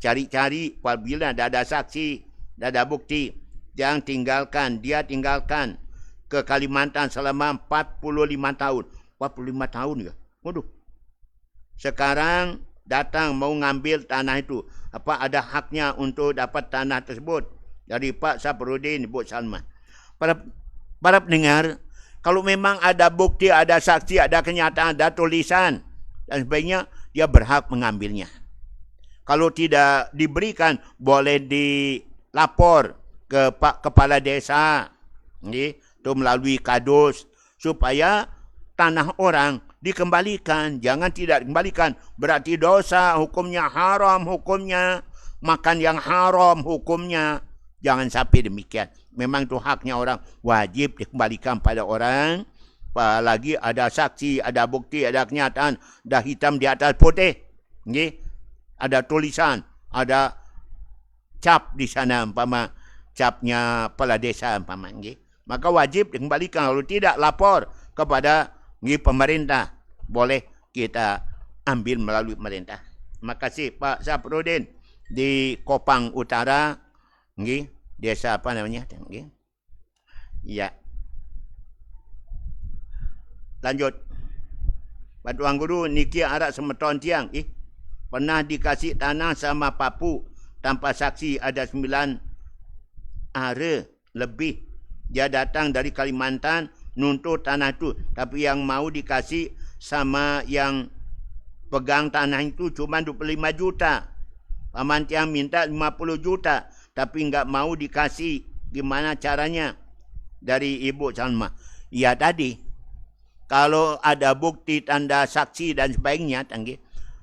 Cari-cari apabila tidak ada saksi, tidak ada bukti. Jangan tinggalkan, dia tinggalkan ke Kalimantan selama 45 tahun. 45 tahun ya? Waduh. Sekarang datang mau ngambil tanah itu. Apa ada haknya untuk dapat tanah tersebut? Dari Pak Saprudin, Ibu Salma. Para pendengar, kalau memang ada bukti, ada saksi, ada kenyataan, ada tulisan, dan sebagainya, dia berhak mengambilnya. Kalau tidak diberikan, boleh dilapor ke Pak Kepala Desa, itu melalui kadus, supaya tanah orang dikembalikan, jangan tidak dikembalikan. Berarti dosa, hukumnya haram, hukumnya makan yang haram, hukumnya. Jangan sampai demikian. Memang itu haknya orang, wajib dikembalikan pada orang. Apalagi ada saksi, ada bukti, ada kenyataan, dah hitam di atas putih. Okay? Ada tulisan, ada cap di sana, umpama capnya kepala desa, umpama. Okay? Maka wajib dikembalikan. Kalau tidak, lapor kepada pemerintah. Boleh kita ambil melalui pemerintah. Terima kasih Pak Saprudin di Kopang Utara. Okay? Desa apa namanya? Okay? Ya. Lanjut. Pak Tuan Guru, niki arak semeton tiang. Pernah dikasih tanah sama papu tanpa saksi, ada 9 ara lebih. Dia datang dari Kalimantan nuntut tanah itu. Tapi yang mau dikasih sama yang pegang tanah itu cuma 25 juta. Paman tiang minta 50 juta. Tapi enggak mau dikasih. Gimana caranya? Dari Ibu Salma. Ya tadi. Kalau ada bukti, tanda saksi dan sebagainya,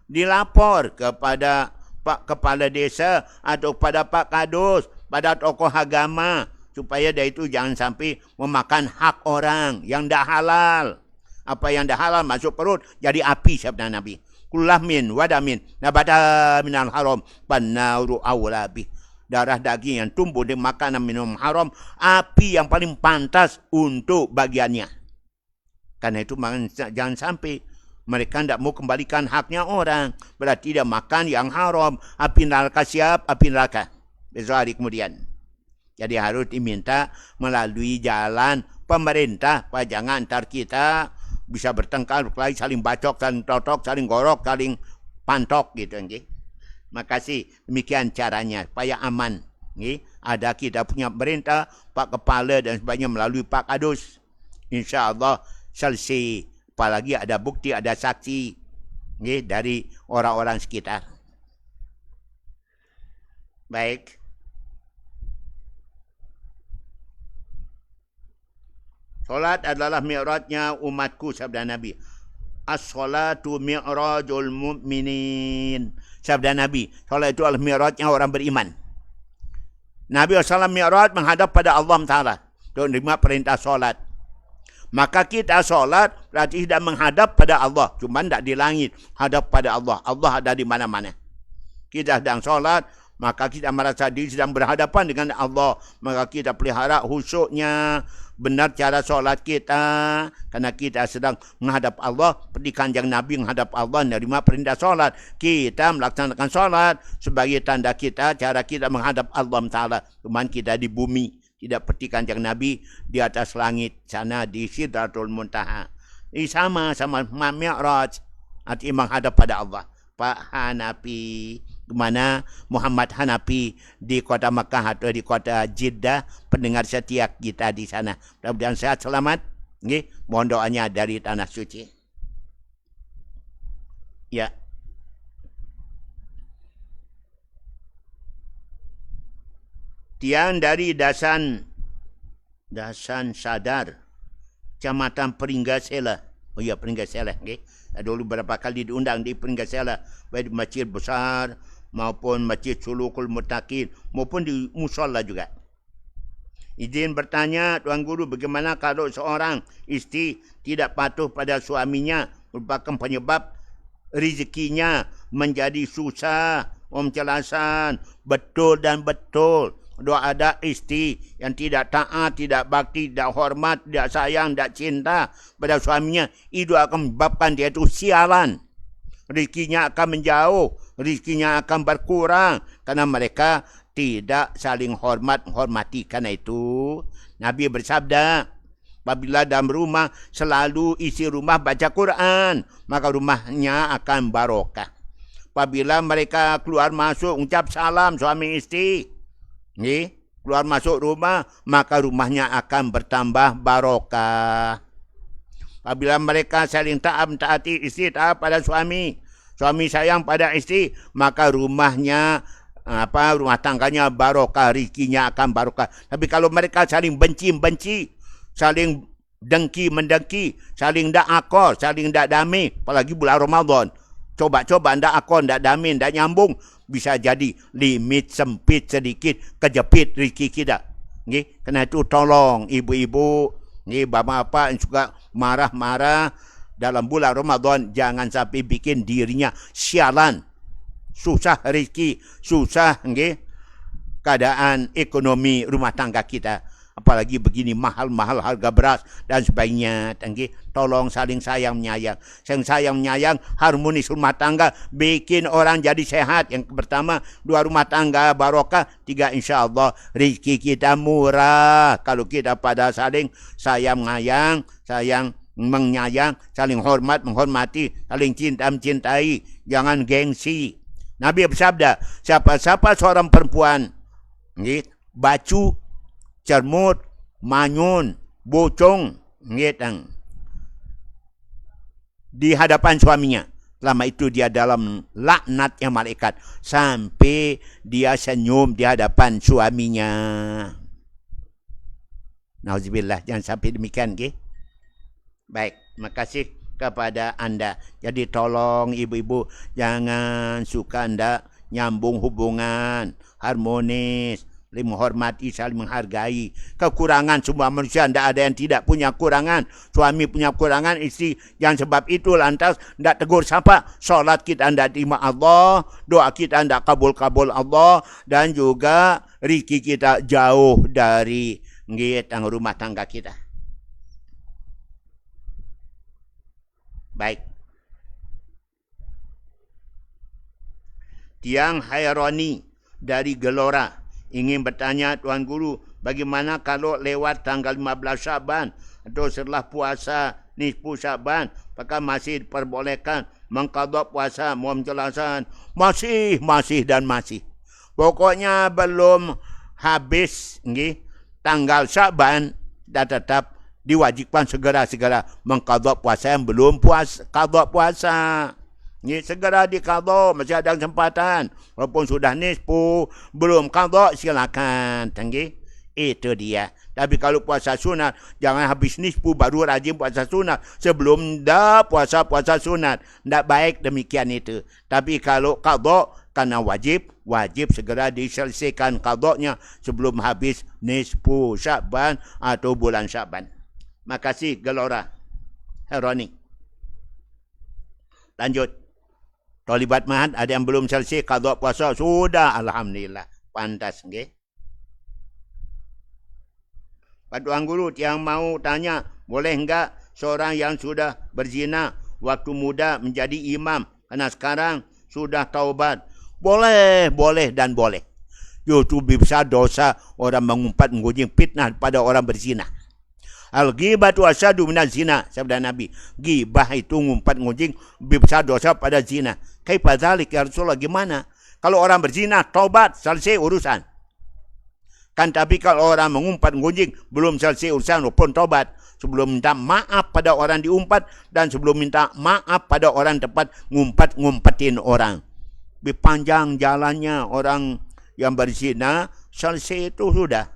dilapor kepada Pak Kepala Desa atau pada Pak Kadus, pada tokoh agama, supaya dia itu jangan sampai memakan hak orang yang dah halal. Apa yang dah halal masuk perut, jadi api, sabda Nabi. Kulahmin wadamin nabata minal haram pannauru awlabi. Darah daging yang tumbuh di makanan minum haram, api yang paling pantas untuk bagiannya. Karena itu jangan sampai mereka tidak mau kembalikan haknya orang. Berarti dia makan yang haram. Api neraka siap, api neraka. Besok hari kemudian. Jadi harus diminta melalui jalan pemerintah. Supaya jangan antar kita bisa bertengkar, saling bacok, saling totok, saling gorok, saling pantok gitu. Makasih. Demikian caranya. Supaya aman. Ada kita punya pemerintah, Pak Kepala dan sebagainya melalui Pak Kadus. InsyaAllah selesai. Apalagi ada bukti, ada saksi dari orang-orang sekitar. Baik. Solat adalah mi'rajnya umatku, sabda Nabi. As-salatu mi'rajul mu'minin. Sabda Nabi. Solat itu adalah mi'rajnya orang beriman. Nabi SAW mi'raj menghadap pada Allah Ta'ala. Untuk menerima perintah solat. Maka kita solat berarti tidak menghadap pada Allah. Cuma tidak di langit. Hadap pada Allah. Allah ada di mana-mana. Kita sedang solat, maka kita merasa diri sedang berhadapan dengan Allah. Maka kita pelihara khusyuknya. Benar cara solat kita. Karena kita sedang menghadap Allah. Seperti kanjeng Nabi menghadap Allah. Menerima perintah solat. Kita melaksanakan solat sebagai tanda kita. Cara kita menghadap Allah Ta'ala. Cuma kita di bumi. Tidak seperti kanjeng Nabi di atas langit sana di Sidratul Muntaha. Ini sama Mi'raj. Arti menghadap pada Allah. Pak Hanafi, kemana Muhammad Hanafi di kota Makkah atau di kota Jeddah, pendengar setia kita di sana. Mudah-mudahan sehat selamat. Mohon doanya dari tanah suci. Ya. Tiang dari Dasan Sadar, Kecamatan Peringgasela. Oh ya, Peringgasela. Okay. Dulu beberapa kali diundang di Peringgasela. Baik di masjid besar, maupun masjid Sulukul Muttaqin, maupun di musola juga. Izin bertanya, Tuan Guru, bagaimana kalau seorang istri tidak patuh pada suaminya, merupakan penyebab rezekinya menjadi susah? Penjelasan betul dan betul. Doa ada istri yang tidak taat, tidak bakti, tidak hormat, tidak sayang, tidak cinta pada suaminya, itu akan menyebabkan dia itu sialan. Rezekinya akan menjauh, rezekinya akan berkurang karena mereka tidak saling menghormati. Karena itu Nabi bersabda, apabila dalam rumah selalu isi rumah baca Quran, maka rumahnya akan barokah. Apabila mereka keluar masuk ucap salam suami istri, keluar masuk rumah, maka rumahnya akan bertambah barokah. Apabila mereka saling taati istri taat pada suami, suami sayang pada istri, maka rumah tangganya barokah, rezekinya akan barokah. Tapi kalau mereka saling benci, saling dengki-mendengki, saling ndak akor, saling ndak damai, apalagi bulan Ramadan. Coba-coba ndak akor, ndak damai, ndak nyambung, bisa jadi limit sempit sedikit, kejepit rezeki kita. Nggih, karena itu tolong ibu-ibu, nggih, bapak-bapak yang suka marah-marah dalam bulan Ramadan, jangan sampai bikin dirinya sialan. Susah rezeki, susah nggih keadaan ekonomi rumah tangga kita. Apalagi begini mahal-mahal harga beras dan sebagainya. Tolong saling sayang menyayang. Sayang menyayang, harmonis rumah tangga, bikin orang jadi sehat. Yang pertama, 2 rumah tangga barokah. 3, insya Allah rezeki kita murah. Kalau kita pada saling sayang menyayang, sayang menyayang, saling hormat menghormati, saling cinta mencintai. Jangan gengsi. Nabi bersabda, siapa-siapa seorang perempuan bacu, cermut, manyun, bocong di hadapan suaminya, selama itu dia dalam laknatnya malaikat sampai dia senyum di hadapan suaminya. Nauzubillah, jangan sampai demikian. Baik, terima kasih kepada anda. Jadi tolong ibu-ibu jangan suka ndak nyambung hubungan, harmonis, saling menghormati, saling menghargai. Kekurangan semua manusia, tidak ada yang tidak punya kurangan. Suami punya kurangan, istri. Jangan sebab itu lantas tidak tegur sapa. Solat kita tidak terima Allah, doa kita tidak kabul-kabul Allah, dan juga rezeki kita jauh dari rumah tangga kita. Baik. Tiang Hairani dari Gelora ingin bertanya, Tuan Guru, bagaimana kalau lewat tanggal 15 Syaban atau setelah puasa nisfu Syaban, apakah masih diperbolehkan mengqadha puasa? Mohon penjelasan. Masih dan masih. Pokoknya belum habis tanggal Syaban, dan tetap diwajibkan segera mengqadha puasa yang belum qadha puasa. Segera diqadha, masih ada kesempatan. Walaupun sudah nisfu, belum qadha, silakan. Itu dia. Tapi kalau puasa sunat, jangan habis nisfu baru rajin puasa sunat. Sebelum dah puasa sunat. Tak baik demikian itu. Tapi kalau qadha, karena wajib segera diselesaikan qadhanya sebelum habis nisfu Sya'ban atau bulan Sya'ban. Makasih Gelora Heroni. Lanjut. Tolibat Mahat, ada yang belum selesai qadha puasa? Sudah, alhamdulillah. Pantas, Pak Tuan Guru, yang mau tanya, boleh enggak seorang yang sudah berzina waktu muda menjadi imam karena sekarang sudah taubat? Boleh dan boleh. Itu besar dosa orang mengumpat menggunjing fitnah pada orang berzina. Al-ghibatu asyadu minaz zina, sabda Nabi. Ghibah itu ngumpat ngunjing lebih besar dosa pada zina. Kaifa dzalik ya Rasulullah, gimana? Kalau orang berzina, taubat, selesai urusan. Kan tapi kalau orang mengumpat ngunjing, belum selesai urusan walaupun taubat. Sebelum minta maaf pada orang diumpat, dan sebelum minta maaf pada orang tempat ngumpetin orang. Lebih panjang jalannya orang yang berzina, selesai itu sudah.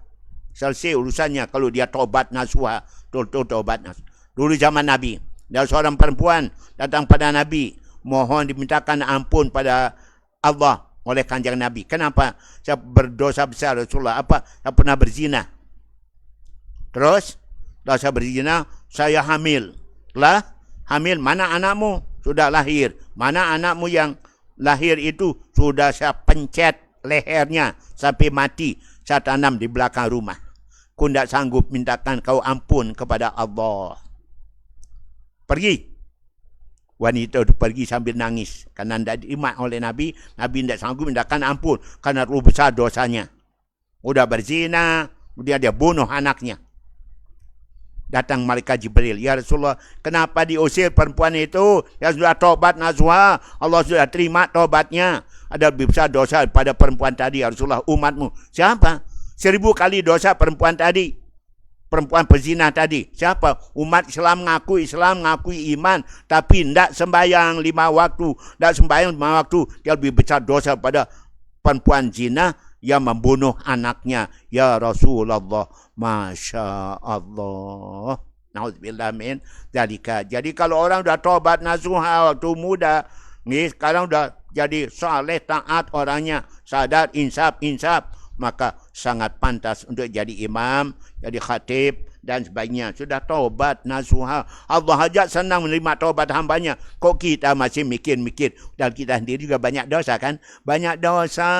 Selesai urusannya kalau dia tobat nasuha, tobat nasuha. Dulu zaman Nabi, ada seorang perempuan datang pada Nabi, mohon dimintakan ampun pada Allah oleh kanjeng Nabi. Kenapa? Saya berdosa besar Rasulullah. Apa? Saya pernah berzina. Terus, setelah saya berzina, saya hamil. Hamil, mana anakmu? Sudah lahir. Mana anakmu yang lahir itu? Sudah saya pencet lehernya sampai mati. Saya tanam di belakang rumah. Aku tidak sanggup mintakan kau ampun kepada Allah. Pergi. Wanita itu pergi sambil nangis. Karena tidak diterima oleh Nabi. Nabi tidak sanggup mintakan ampun. Karena terlalu besar dosanya. Sudah berzina. Kemudian dia bunuh anaknya. Datang malaikat Jibril. Ya Rasulullah, kenapa diusir perempuan itu? Yang sudah tobat nasuha. Allah sudah terima tobatnya. Ada lebih besar dosa pada perempuan tadi. Ya Rasulullah, umatmu. Siapa? 1000 kali dosa perempuan tadi. Perempuan pezina tadi. Siapa? Umat Islam ngakui iman. Tapi tidak sembahyang 5 waktu. Tidak sembahyang 5 waktu. Dia lebih besar dosa pada perempuan zina yang membunuh anaknya. Ya Rasulullah. Masya Allah. Nauzubillah min zalika. Jadi kalau orang dah taubat nasuha waktu muda, ni sekarang dah jadi saleh taat orangnya, sadar insaf, maka sangat pantas untuk jadi imam, jadi khatib dan sebagainya. Sudah taubat nasuha. Allah ajak senang menerima taubat hambanya. Kok kita masih mikir-mikir? Dan kita sendiri juga banyak dosa kan? Banyak dosa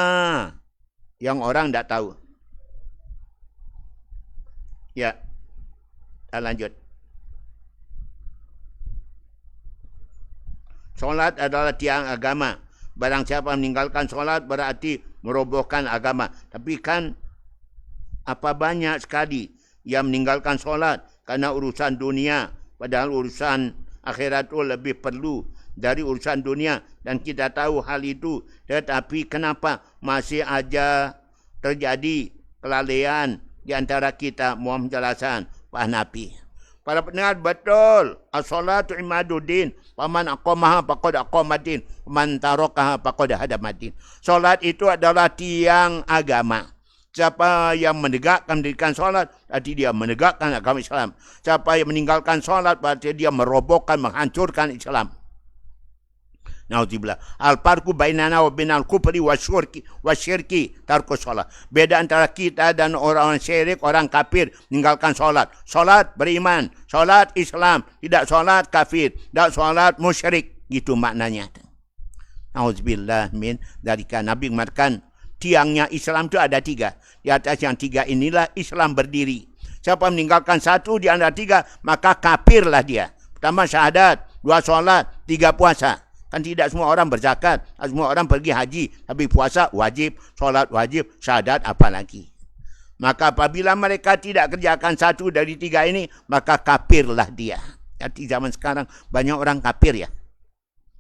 yang orang tak tahu. Ya, kita lanjut. Solat adalah tiang agama. Barang siapa meninggalkan solat berarti merobohkan agama. Tapi kan apa banyak sekali yang meninggalkan solat karena urusan dunia. Padahal urusan akhirat itu lebih perlu dari urusan dunia. Dan kita tahu hal itu. Tetapi kenapa masih aja terjadi kelalaian di antara kita? Mohon penjelasan Pak Hanafi. Para pendengar, betul. As-salatu imaduddin. Faman aqamaha faqad aqamaddin. Man tarakaha faqad hadamaddin. Solat itu adalah tiang agama. Siapa yang mendirikan solat, berarti dia menegakkan agama Islam. Siapa yang meninggalkan solat, berarti dia merobohkan, menghancurkan Islam. Nauzubillah. Al-farqu bainana wa bainal kufri wasyirki tarku shalah. Beda antara kita dan orang syirik, orang kafir meninggalkan solat. Solat beriman, solat Islam, tidak solat kafir, tidak solat musyrik. Gitu maknanya. Nauzubillah min dzalika. Nabi mengatakan tiangnya Islam itu ada 3. Di atas yang 3 inilah Islam berdiri. Siapa meninggalkan satu di antara 3, maka kafirlah dia. Pertama syahadat, 2 solat, 3 puasa. Kan tidak semua orang berzakat, semua orang pergi haji, tapi puasa wajib, solat wajib, syahadat apalagi. Maka apabila mereka tidak kerjakan satu dari 3 ini, maka kafirlah dia. Jadi zaman sekarang banyak orang kafir ya.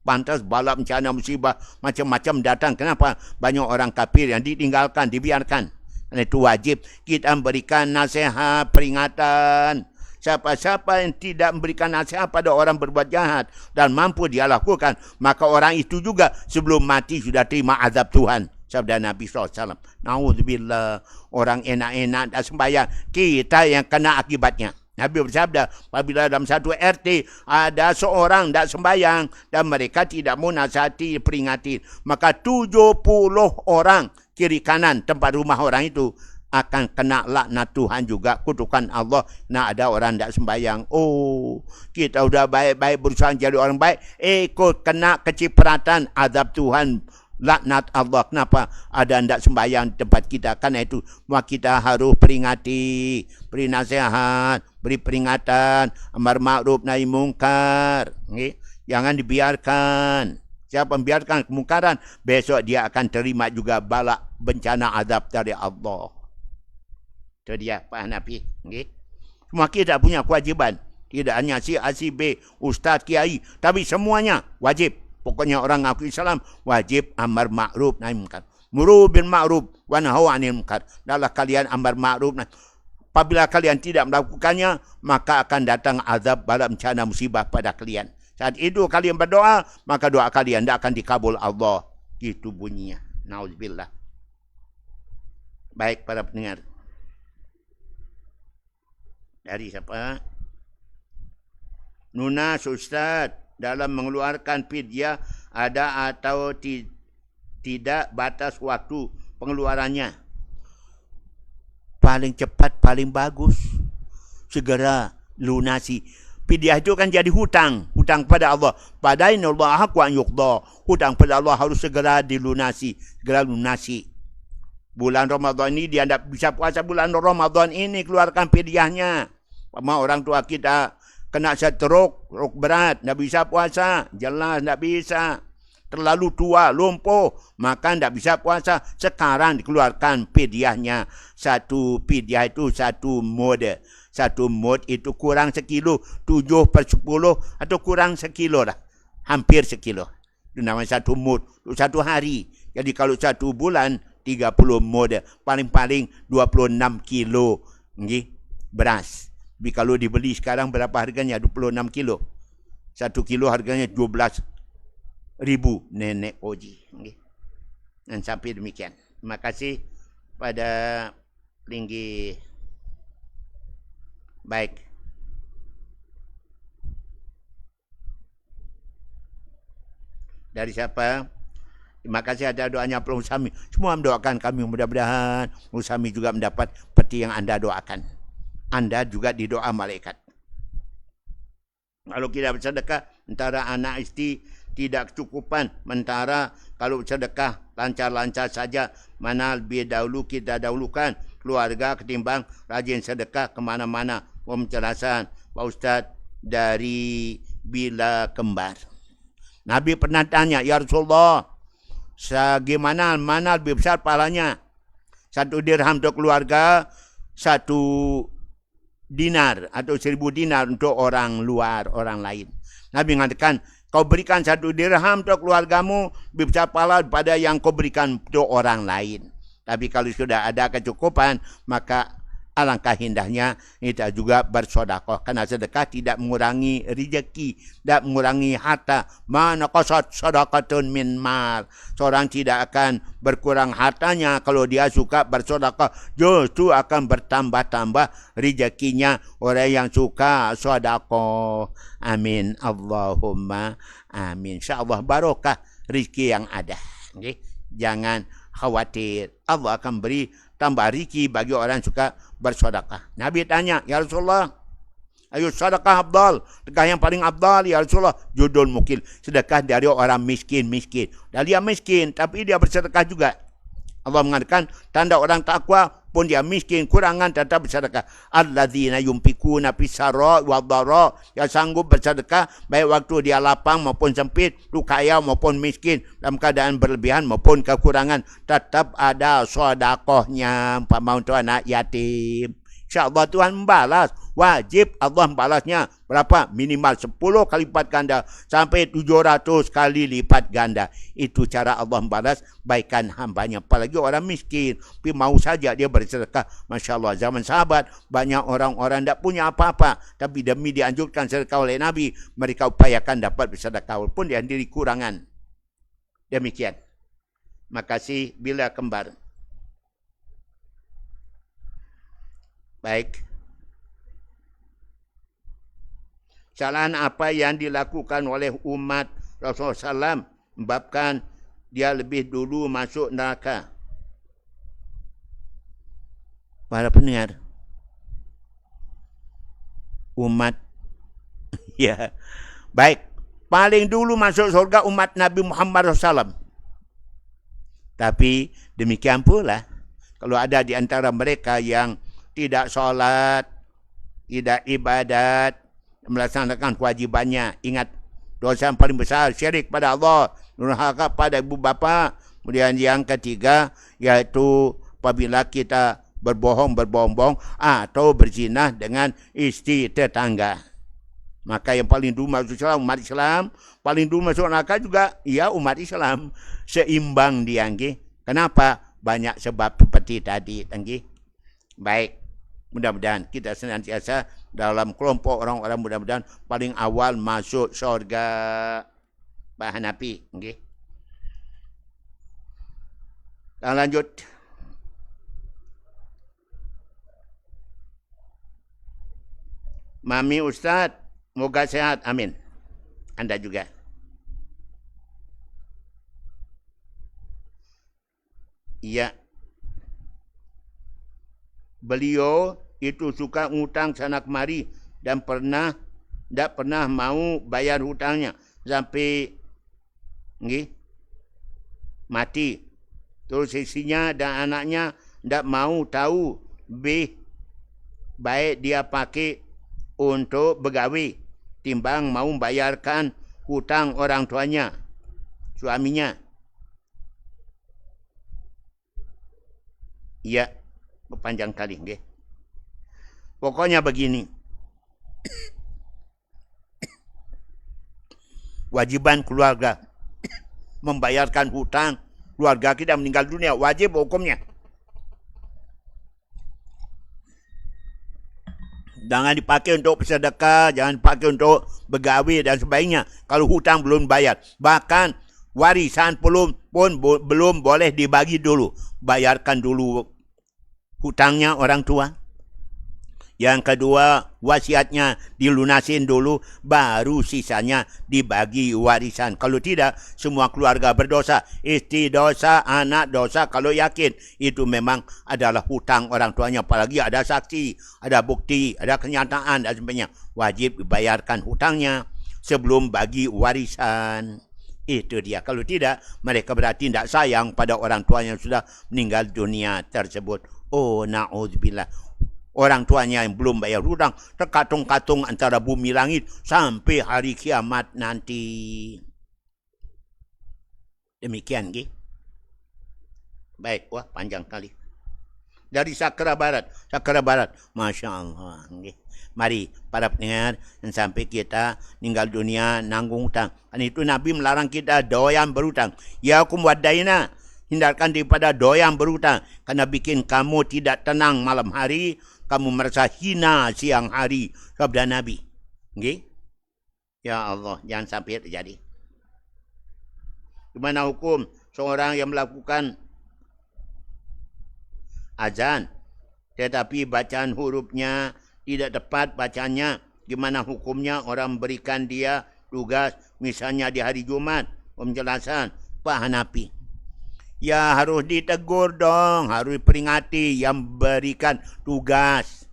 Pantas bala bencana musibah macam-macam datang. Kenapa? Banyak orang kafir yang ditinggalkan, dibiarkan. Dan itu wajib kita memberikan nasihat, peringatan. Siapa-siapa yang tidak memberikan nasihat pada orang berbuat jahat dan mampu dia lakukan, maka orang itu juga sebelum mati sudah terima azab Tuhan. Sabda Nabi SAW. Nauzubillah. Orang enak-enak dan sembahyang, kita yang kena akibatnya. Nabi bersabda, apabila dalam satu RT ada seorang tak sembahyang dan mereka tidak mau nasihati, peringati, maka 70 orang kiri kanan tempat rumah orang itu akan kena laknat Tuhan juga, kutukan Allah. Nah, ada orang tak sembahyang. Oh, kita sudah baik-baik berusaha jadi orang baik, ikut kena kecipratan azab Tuhan, laknat Allah. Kenapa? Ada hendak sembahyang tempat kita. Karena itu maka kita harus peringati, beri nasihat, beri peringatan, amar ma'ruf nahi mungkar. Jangan dibiarkan. Siapa membiarkan kemungkaran, besok dia akan terima juga bala bencana azab dari Allah. Itu dia Pak Hanafi. Semua kita punya kewajiban. Tidak hanya si A, si B, ustaz, kiai, tapi semuanya wajib. Pokoknya orang ngaku Islam wajib amar ma'ruf nahi munkar. Muru bil ma'ruf wa nahu 'anil munkar. Adalah kalian amar ma'ruf. Apabila kalian tidak melakukannya, maka akan datang azab bala bencana musibah pada kalian. Saat itu kalian berdoa, maka doa kalian tidak akan dikabul Allah. Gitu bunyinya. Nauzubillah. Baik para pendengar. Dari siapa? Nuna Ustaz, dalam mengeluarkan fidyah ada atau tidak batas waktu pengeluarannya? Paling cepat, paling bagus. Segera lunasi. Fidyah itu kan jadi hutang. Hutang pada Allah. Fadainallaha haqqan yuqda. Hutang pada Allah harus segera dilunasi. Segera lunasi. Bulan Ramadan ini dia tidak bisa puasa bulan Ramadan ini, keluarkan fidyahnya. Sama orang tua kita kena stroke berat, tidak bisa puasa. Jelas tidak bisa. Terlalu tua, lumpuh, maka tidak bisa puasa. Sekarang dikeluarkan fidyahnya. Satu fidyah itu 1 mud. 1 mud itu kurang 1 kilo. 7/10 atau kurang 1 kilo lah. Hampir 1 kilo. Itu namanya 1 mud. Itu 1 hari. Jadi kalau 1 bulan, 30 mud. Paling-paling 26 kilo beras. Tapi kalau dibeli sekarang berapa harganya? 26 kilo. 1 kilo harganya 12.000 nenek Oji. Dan sampai demikian. Terima kasih pada tinggi. Baik. Dari siapa? Terima kasih ada doanya Prof. Sami. Semua mendoakan kami, mudah-mudahan Prof. Sami juga mendapat seperti yang anda doakan. Anda juga didoa malaikat. Kalau kita bersedekah, antara anak istri tidak kecukupan. Mentara kalau bersedekah lancar-lancar saja, mana lebih dahulu kita dahulukan keluarga ketimbang rajin sedekah kemana-mana. Penjelasan Pak Ustaz dari bila kembar. Nabi pernah tanya, ya Rasulullah, mana lebih besar pahalanya? 1 dirham untuk keluarga, 1 dinar atau 1000 dinar untuk orang luar, orang lain. Nabi mengatakan, kau berikan 1 dirham untuk keluargamu, lebih besar pahala daripada yang kau berikan untuk orang lain. Tapi kalau sudah ada kecukupan, maka alangkah indahnya kita juga bersedekah. Karena sedekah tidak mengurangi rezeki, tidak mengurangi harta. Mana qasat sadaqatun min mal. Seorang tidak akan berkurang hartanya kalau dia suka bersedekah. Justru akan bertambah-tambah rezekinya orang yang suka sedekah. Amin. Allahumma amin. InsyaAllah barokah rezeki yang ada. Okay? Jangan khawatir. Allah akan beri tambah rezeki bagi orang yang suka bersedekah. Nabi tanya, ya Rasulullah, ayo sedekah abdal. Sedekah yang paling abdal, ya Rasulullah. Judul mukil. Sedekah dari orang miskin. Dan dia miskin, tapi dia bersedekah juga. Allah mengatakan, tanda orang takwa pun dia miskin, kurangan tetap bersedekah. Alladzina yunfikuna fis-sarra wad-dharra, yang sanggup bersedekah baik waktu dia lapang maupun sempit, tu kaya maupun miskin, dalam keadaan berlebihan maupun kekurangan, tetap ada sedekahnya. Umpama untuk anak yatim, InsyaAllah Tuhan membalas. Wajib Allah membalasnya. Berapa? Minimal 10 kali lipat ganda. Sampai 700 kali lipat ganda. Itu cara Allah membalas baikan hambanya. Apalagi orang miskin. Tapi mau saja dia bersedekah. Masya Allah. Zaman sahabat, banyak orang-orang tidak punya apa-apa. Tapi demi dianjurkan sedekah oleh Nabi, mereka upayakan dapat bersedekah. Walaupun dia sendiri kurangan. Demikian. Makasih bila kembar. Baik. Kesalahan apa yang dilakukan oleh umat Rasulullah SAW menyebabkan dia lebih dulu masuk neraka? Para pendengar, umat, ya, baik, paling dulu masuk surga umat Nabi Muhammad SAW. Tapi demikian pula, kalau ada di antara mereka yang tidak sholat, tidak ibadat, melaksanakan kewajibannya. Ingat, dosa yang paling besar, syirik pada Allah, durhaka pada ibu bapa. Kemudian yang ketiga, yaitu apabila kita berbohong-bohong atau berzina dengan istri tetangga. Maka yang paling dulu masuk Islam, umat Islam. Paling dulu masuk neraka juga, ya umat Islam. Seimbang dia. Kenapa? Banyak sebab seperti tadi. Baik. Mudah-mudahan kita senantiasa dalam kelompok orang-orang mudah-mudahan paling awal masuk syurga Pak Hanafi. Okay. Dan lanjut. Mami Ustaz, moga sehat. Amin. Anda juga. Iya. Beliau itu suka ngutang sana kemari dan tidak pernah mau bayar hutangnya sampai mati. Terus istrinya dan anaknya tidak mau tahu, lebih baik dia pakai untuk begawi timbang mau bayarkan hutang orang tuanya, suaminya. Iya. Berpanjang kali. Okay? Pokoknya begini. Wajiban keluarga. Membayarkan hutang. Keluarga kita meninggal dunia. Wajib hukumnya. Jangan dipakai untuk bersedekah. Jangan dipakai untuk begawi dan sebagainya. Kalau hutang belum bayar. Bahkan warisan pun belum boleh dibagi dulu. Bayarkan dulu hutangnya orang tua. Yang kedua, wasiatnya dilunasin dulu, baru sisanya dibagi warisan. Kalau tidak, semua keluarga berdosa. Istri dosa, anak dosa. Kalau yakin itu memang adalah hutang orang tuanya. Apalagi ada saksi, ada bukti, ada kenyataan dan sebagainya. Wajib dibayarkan hutangnya sebelum bagi warisan. Itu dia. Kalau tidak, mereka berarti tidak sayang pada orang tua yang sudah meninggal dunia tersebut. Oh, na'udzubillah. Orang tuanya yang belum bayar hutang, terkatung-katung antara bumi langit sampai hari kiamat nanti. Demikian, Gi. Baik, wah panjang kali. Dari Sakra Barat, Masya Allah. Gi. Mari para pendengar, dan sampai kita meninggal dunia nanggung hutang. Kan itu Nabi melarang kita doyan berhutang. Ya kum wadaina, hindarkan daripada doyan berhutang, karena bikin kamu tidak tenang malam hari, kamu merasa hina siang hari. Sabda Nabi. Okay? Ya Allah, jangan sampai terjadi. Gimana hukum seorang yang melakukan azan, tetapi bacaan hurufnya tidak tepat bacanya? Gimana hukumnya orang berikan dia tugas, misalnya di hari Jumat, penjelasan Pak Hanafi? Ya harus ditegur dong, harus peringati yang berikan tugas.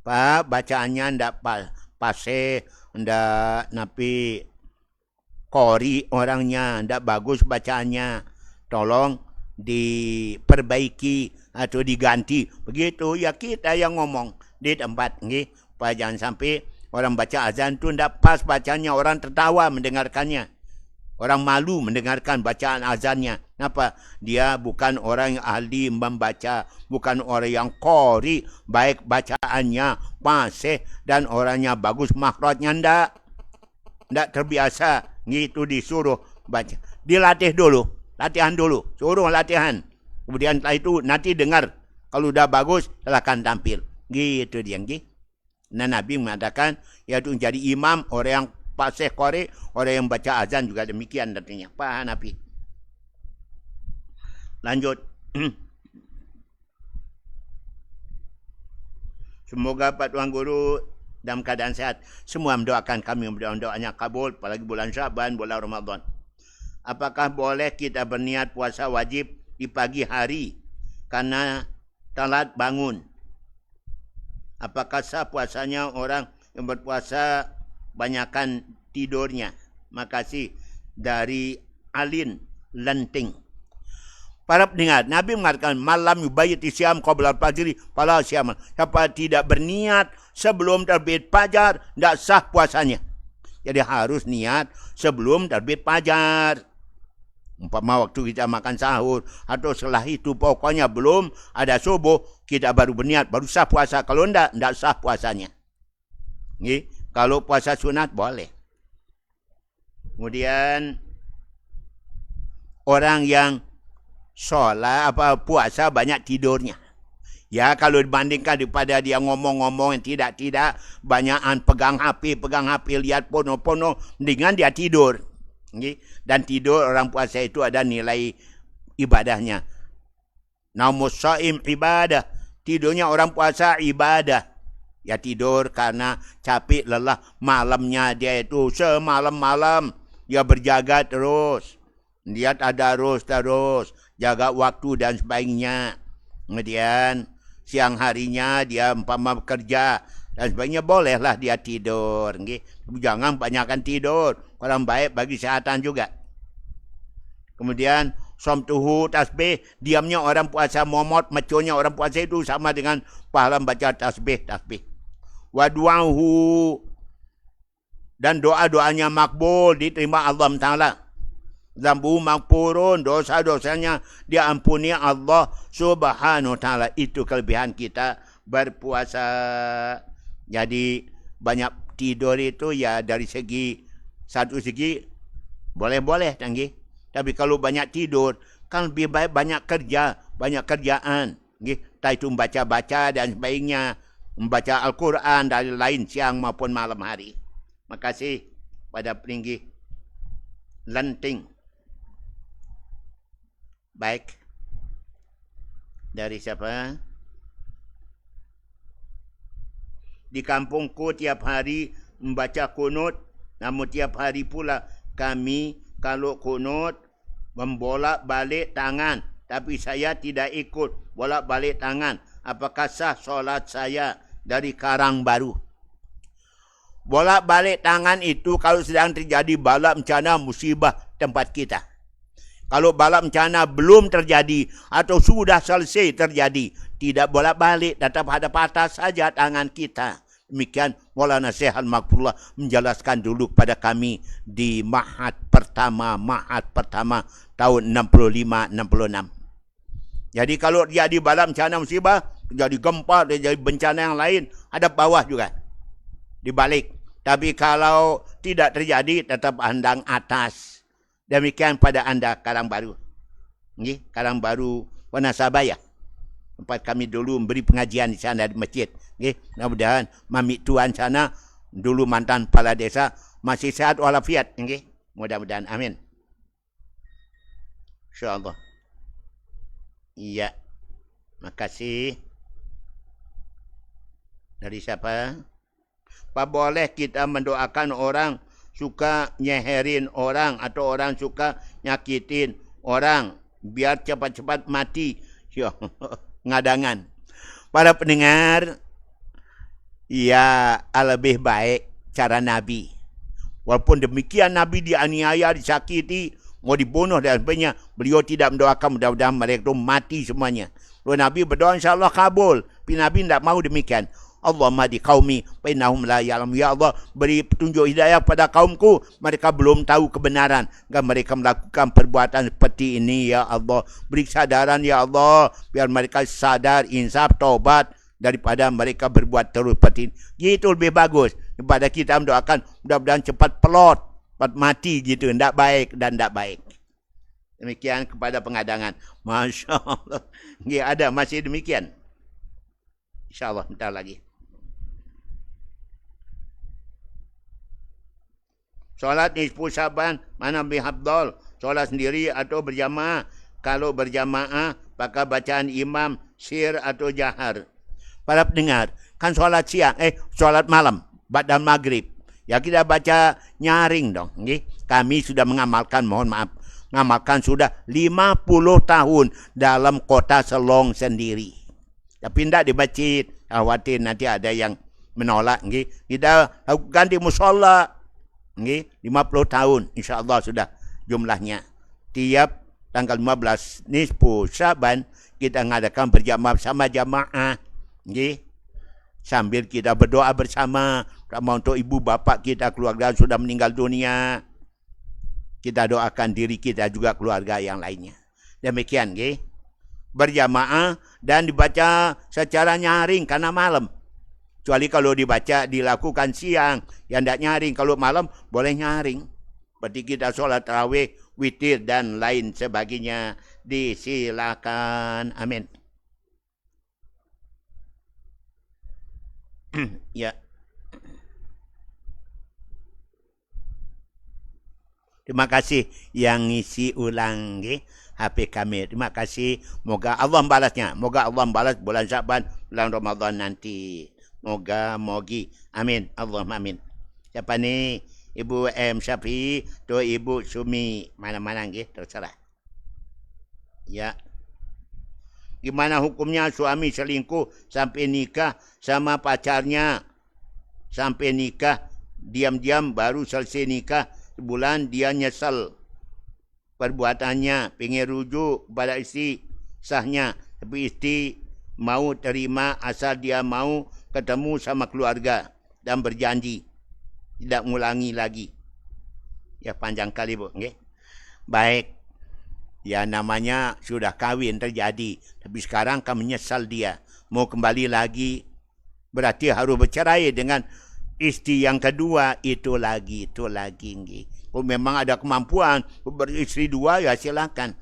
Pak, bacaannya ndak pase, ndak napi kori orangnya, ndak bagus bacaannya. Tolong diperbaiki atau diganti. Begitu ya kita yang ngomong di tempat nggih. Pak, jangan sampai orang baca azan tu ndak pas bacanya, orang tertawa mendengarkannya. Orang malu mendengarkan bacaan azannya. Kenapa? Dia bukan orang yang ahli membaca, bukan orang yang qori, baik bacaannya fasih dan orangnya bagus, makhrajnya ndak terbiasa. Gitu disuruh baca. Dilatih dulu, latihan dulu, suruh latihan. Kemudian setelah itu nanti dengar. Kalau udah bagus, silakan tampil. Gitu dia. Nah, Nabi mengatakan yaitu jadi imam orang yang fasih qori, orang yang baca azan juga demikian artinya. Pak Hanafi. Lanjut. Semoga Pak Tuan Guru dalam keadaan sehat. Semua mendoakan kami, doanya kabul, apalagi bulan Syaban, bulan Ramadan. Apakah boleh kita berniat puasa wajib di pagi hari karena telat bangun? Apakah sah puasanya orang yang berpuasa banyakkan tidurnya? Makasih dari Alin Lenting. Para pendengar, Nabi mengatakan malam yubayit isyam qabla al-fajri fala syam. Siapa tidak berniat sebelum terbit fajar, tidak sah puasanya. Jadi harus niat sebelum terbit fajar. Umpama waktu kita makan sahur atau setelah itu pokoknya belum ada subuh, kita baru berniat, baru sah puasa. Kalau tidak sah puasanya. Nih, kalau puasa sunat boleh. Kemudian orang yang sholat puasa banyak tidurnya. Ya kalau dibandingkan daripada dia ngomong-ngomong yang tidak banyakan pegang HP, lihat porno, mendingan dia tidur. Dan tidur orang puasa itu ada nilai ibadahnya. Naumus shaim ibadah. Tidurnya orang puasa ibadah. Ya tidur karena capek lelah malamnya dia itu semalam-malam dia berjaga terus. Dia tadarus terus, jaga waktu dan sebagainya. Kemudian siang harinya dia umpama bekerja dan sebagainya, bolehlah dia tidur. Jangan banyakkan tidur, kurang baik bagi kesehatan juga. Kemudian somtuhu tasbih, diamnya orang puasa momot, meconya orang puasa itu sama dengan pahala baca tasbih. Wadu'ahu, dan doa-doanya makbul, diterima Allah Ta'ala. Zambu makpurun, dosa-dosanya diampuni Allah Subhanahu wa Ta'ala. Itu kelebihan kita berpuasa. Jadi banyak tidur itu ya dari satu segi boleh-boleh tanggi. Tapi kalau banyak tidur kan lebih baik banyak kerja, banyak kerjaan. Entah itu membaca-baca dan sebagainya, membaca Al-Quran dari lain siang maupun malam hari. Makasih pada peninggi Lenting. Baik. Dari siapa? Di kampungku tiap hari membaca kunut, namun tiap hari pula kami kalau kunut membolak balik tangan. Tapi saya tidak ikut bolak balik tangan. Apakah sah solat saya dari Karang Baru? Bolak balik tangan itu kalau sedang terjadi bala bencana musibah tempat kita. Kalau bala bencana belum terjadi atau sudah selesai terjadi, tidak bolak balik, tetap hadap atas saja tangan kita. Demikian Maulana Syekh Al-Maghfurullah menjelaskan dulu pada kami di Ma'had pertama tahun 65-66. Jadi kalau jadi bala bencana musibah, jadi gempa, jadi bencana yang lain, hadap bawah juga. Dibalik. Tapi kalau tidak terjadi, tetap pandang atas. Demikian pada anda Karang Baru. Karang Baru Wanasabaya. Tempat kami dulu memberi pengajian di sana di masjid. Mudah-mudahan mami tuan sana dulu mantan kepala desa masih sehat walafiat. Mudah-mudahan. Amin. InsyaAllah. Iya. Makasih. Dari siapa? Apa boleh kita mendoakan orang suka nyeherin orang atau orang suka nyakitin orang biar cepat-cepat mati? Ngadangan. Para pendengar, ya lebih baik cara Nabi. Walaupun demikian Nabi dianiaya, disakiti, mau dibunuh dan sebagainya, beliau tidak mendoakan mudah-mudahan mereka itu mati semuanya. Lalu Nabi berdoa insyaAllah kabul. Tapi Nabi tidak mau demikian. Allahumma di qaumi fa innahum la ya'lamun. Ya Allah, beri petunjuk hidayah pada kaumku, mereka belum tahu kebenaran, agar mereka melakukan perbuatan seperti ini. Ya Allah, beri kesadaran ya Allah, biar mereka sadar, insaf, taubat daripada mereka berbuat terus seperti ini. Itu lebih bagus daripada kita mendoakan mudah-mudahan cepat pelot, cepat mati gitu. Tidak baik dan tidak baik. Demikian kepada pengadangan. Masya Allah. Ada masih demikian. InsyaAllah bentar lagi. Solat nisfu Syaban mana lebih afdal? Solat sendiri atau berjamaah? Kalau berjamaah, maka bacaan imam sir atau jahar. Para pendengar, kan solat siang, solat malam, ba'da maghrib. Ya kita baca nyaring dong. Kami sudah mengamalkan, mohon maaf, mengamalkan sudah 50 tahun dalam kota Selong sendiri. Tapi tidak di masjid, khawatir nanti ada yang menolak. Kita lakukan di musola. 50 tahun insyaAllah sudah jumlahnya. Tiap tanggal 15 nisfu Syaban kita mengadakan berjamaah sama jamaah. Sambil kita berdoa bersama. Terutama untuk ibu bapak kita, keluarga sudah meninggal dunia. Kita doakan diri kita juga keluarga yang lainnya. Demikian. Berjamaah dan dibaca secara nyaring karena malam. Kecuali kalau dibaca dilakukan siang, yang tidak nyaring. Kalau malam boleh nyaring. Berarti kita sholat tarawih, witir dan lain sebagainya. Disilakan. Amin. Ya. Terima kasih yang ngisi ulang HP kami. Terima kasih. Moga Allah membalasnya. Moga Allah membalas bulan Syaban, bulan Ramadan nanti. Moga-mogi. Amin. Allahumma amin. Siapa ni? Ibu M. Syafi'i atau Ibu Sumi? Mana-mana terserah. Ya. Gimana hukumnya suami selingkuh sampai nikah sama pacarnya? Sampai nikah, diam-diam baru selesai nikah. Sebulan dia nyesal perbuatannya, pengen rujuk pada isteri sahnya. Tapi isteri mau terima asal dia mau ketemu sama keluarga dan berjanji tidak mengulangi lagi. Ya panjang kali bu. Baik. Ya namanya sudah kawin terjadi. Tapi sekarang kamu menyesal dia. Mau kembali lagi. Berarti harus bercerai dengan istri yang kedua. Itu lagi. Kalau memang ada kemampuan beristri dua ya silakan.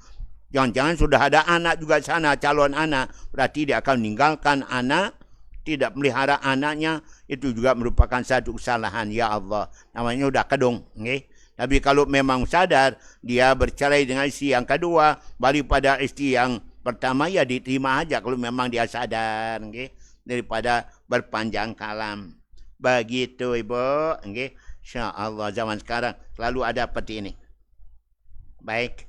Jangan-jangan sudah ada anak juga sana, calon anak. Berarti dia akan meninggalkan anak. Tidak melihara anaknya, itu juga merupakan satu kesalahan. Ya Allah, namanya udah kedung. Tapi kalau memang sadar, dia bercerai dengan istri yang kedua, balik pada istri yang pertama, ya diterima aja kalau memang dia sadar. Daripada berpanjang kalam. Begitu Ibu. Okay. InsyaAllah zaman sekarang selalu ada seperti ini. Baik.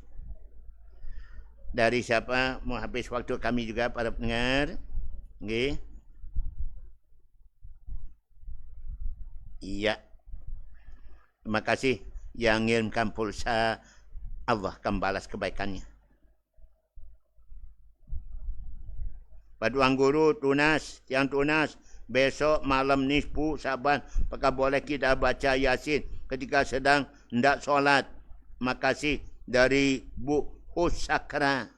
Dari siapa? Mau habis waktu kami juga para pendengar. Okay. Iya. Terima kasih yang ngirimkan pulsa. Allah akan balas kebaikannya. Paduan Guru tunas, yang tunas. Besok malam nisfu Syaban, apakah boleh kita baca Yasin ketika sedang hendak solat? Makasih dari Bu Husakra.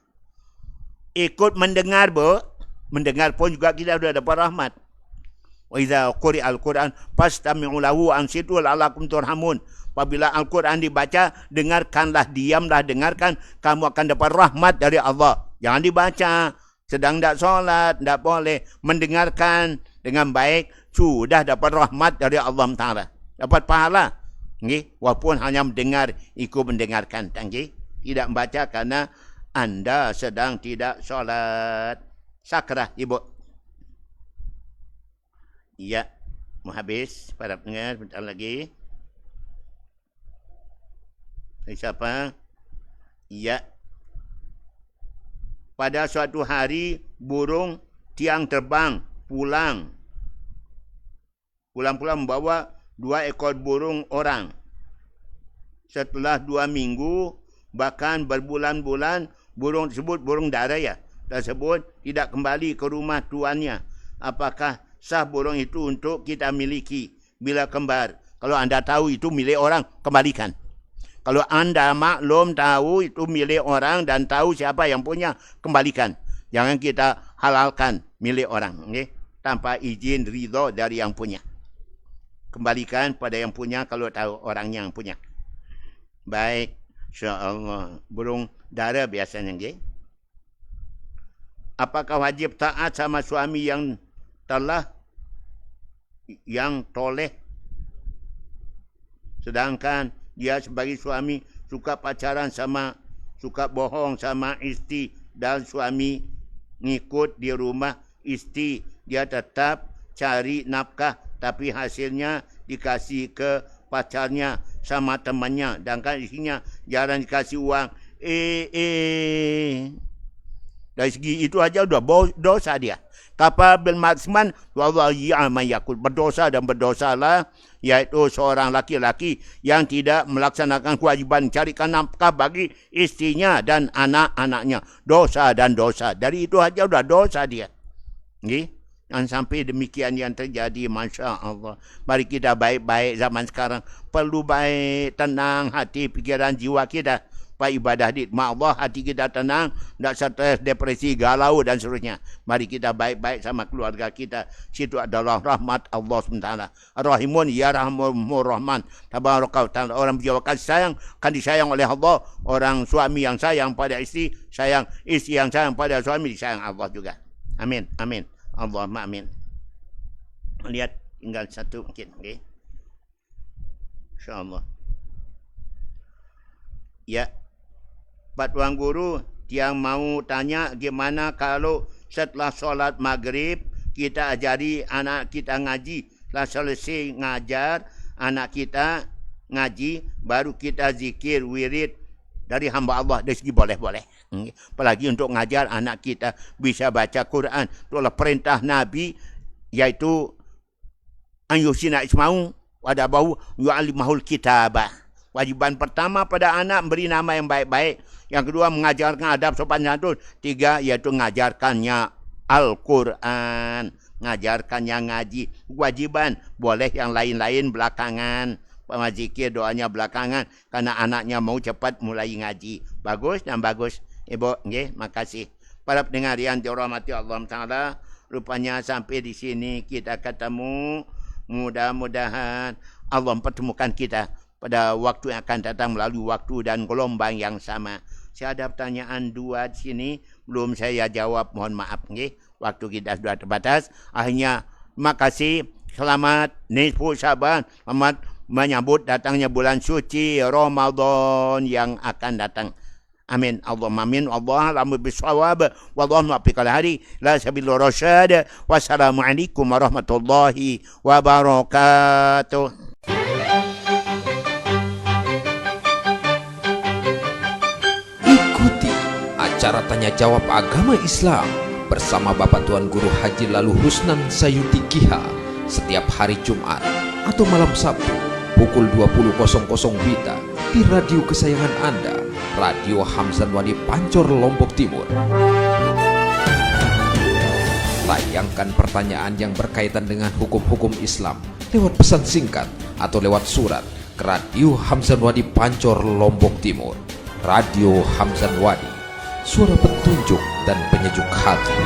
Ikut mendengar, Bu. Mendengar pun juga kita sudah dapat rahmat. Wa idza quri'al Qur'an fastami'u lahu ansitu la'allakum turhamun. Apabila Al-Quran dibaca, dengarkanlah, diamlah, dengarkan, kamu akan dapat rahmat dari Allah. Jangan dibaca. Sedang tak solat, tak boleh. Mendengarkan dengan baik, sudah dapat rahmat dari Allah Ta'ala. Dapat pahala. Okay? Walaupun hanya mendengar, ikut mendengarkan. Okay? Tidak membaca karena anda sedang tidak solat. Sakrah, Ibu. Ya, mau habis para pendengar, bentar lagi. Siapa? Ya. Pada suatu hari, burung tiang terbang pulang. Pulang-pulang membawa 2 ekor burung orang. Setelah 2 minggu, bahkan berbulan-bulan, burung tersebut, burung dara ya, tersebut tidak kembali ke rumah tuannya. Apakah sah burung itu untuk kita miliki bila kembar? Kalau anda tahu itu milik orang, kembalikan. Kalau anda maklum tahu itu milik orang dan tahu siapa yang punya, kembalikan. Jangan kita halalkan milik orang. Okay? Tanpa izin ridho dari yang punya. Kembalikan pada yang punya kalau tahu orangnya yang punya. Baik. InsyaAllah. Burung dara biasanya. Okay? Apakah wajib taat sama suami yang toleh? Sedangkan dia sebagai suami suka pacaran suka bohong sama istri dan suami ngikut di rumah istri. Dia tetap cari nafkah tapi hasilnya dikasih ke pacarnya sama temannya. Sedangkan istrinya jarang dikasih uang. Dari segi itu aja udah dosa dia. Kata bin Maksman, wallahi aman yakul, berdosa dan berdosalah, yaitu seorang laki-laki yang tidak melaksanakan kewajiban carikan nafkah bagi istrinya dan anak-anaknya. Dosa dan dosa. Dari itu aja udah dosa dia. Okay? Dan sampai demikian yang terjadi, Masya Allah. Mari kita baik-baik zaman sekarang. Perlu baik, tenang hati, pikiran, jiwa kita. Pak ibadah di Allah, hati kita tenang, tidak stres, depresi, galau dan seterusnya. Mari kita baik-baik sama keluarga kita. Situ adalah rahmat Allah SWT. Rahimun ya rahmur rahman. Tabaraka ta'ala. Orang berjiwa kasih sayang, kan disayang oleh Allah. Orang suami yang sayang pada istri, sayang istri yang sayang pada suami, disayang Allah juga. Amin, amin. Allahumma amin. Lihat tinggal satu mungkin. Okay? InsyaAllah. Ya. Pak Tuan Guru, yang mau tanya gimana kalau setelah solat maghrib kita ajari anak kita ngaji. Setelah selesai ngajar anak kita ngaji, baru kita zikir wirid dari hamba Allah. Dari segi boleh-boleh. Apalagi untuk ngajar anak kita bisa baca Quran. Itulah perintah Nabi, yaitu an yusina isma'u wadabahu yu'alimahul kitabah. Wajiban pertama pada anak beri nama yang baik-baik. Yang kedua mengajarkan adab sopan santun. 3 yaitu mengajarkannya Al-Quran. Mengajarkannya ngaji. Kewajiban. Boleh yang lain-lain belakangan. Zikir doanya belakangan. Karena anaknya mau cepat mulai ngaji. Bagus dan bagus. Ibu, okay? Makasih. Para pendengar yang dirahmati Allah Ta'ala. Rupanya sampai di sini kita ketemu. Mudah-mudahan Allah mempertemukan kita pada waktu yang akan datang melalui waktu dan gelombang yang sama. Saya ada pertanyaan 2 di sini. Belum saya jawab. Mohon maaf. Okay? Waktu kita sudah terbatas. Akhirnya, makasih. Selamat nisfu Syaban. Selamat menyambut datangnya bulan suci Ramadan yang akan datang. Amin. Allahumma amin. Allah alamu bisawab. Wallahu muwaffiqal hadi la sabilur rasyad. Wassalamualaikum warahmatullahi wabarakatuh. Ikuti acara tanya jawab agama Islam bersama Bapak Tuan Guru Haji Lalu Husnan Sayuti Kiha setiap hari Jumat atau malam Sabtu pukul 20.00 WITA di radio kesayangan Anda, Radio Hamzan Wadi Pancor, Lombok Timur. Layangkan pertanyaan yang berkaitan dengan hukum-hukum Islam lewat pesan singkat atau lewat surat ke Radio Hamzan Wadi Pancor, Lombok Timur. Radio Hamzan Wadi, suara petunjuk dan penyejuk hati.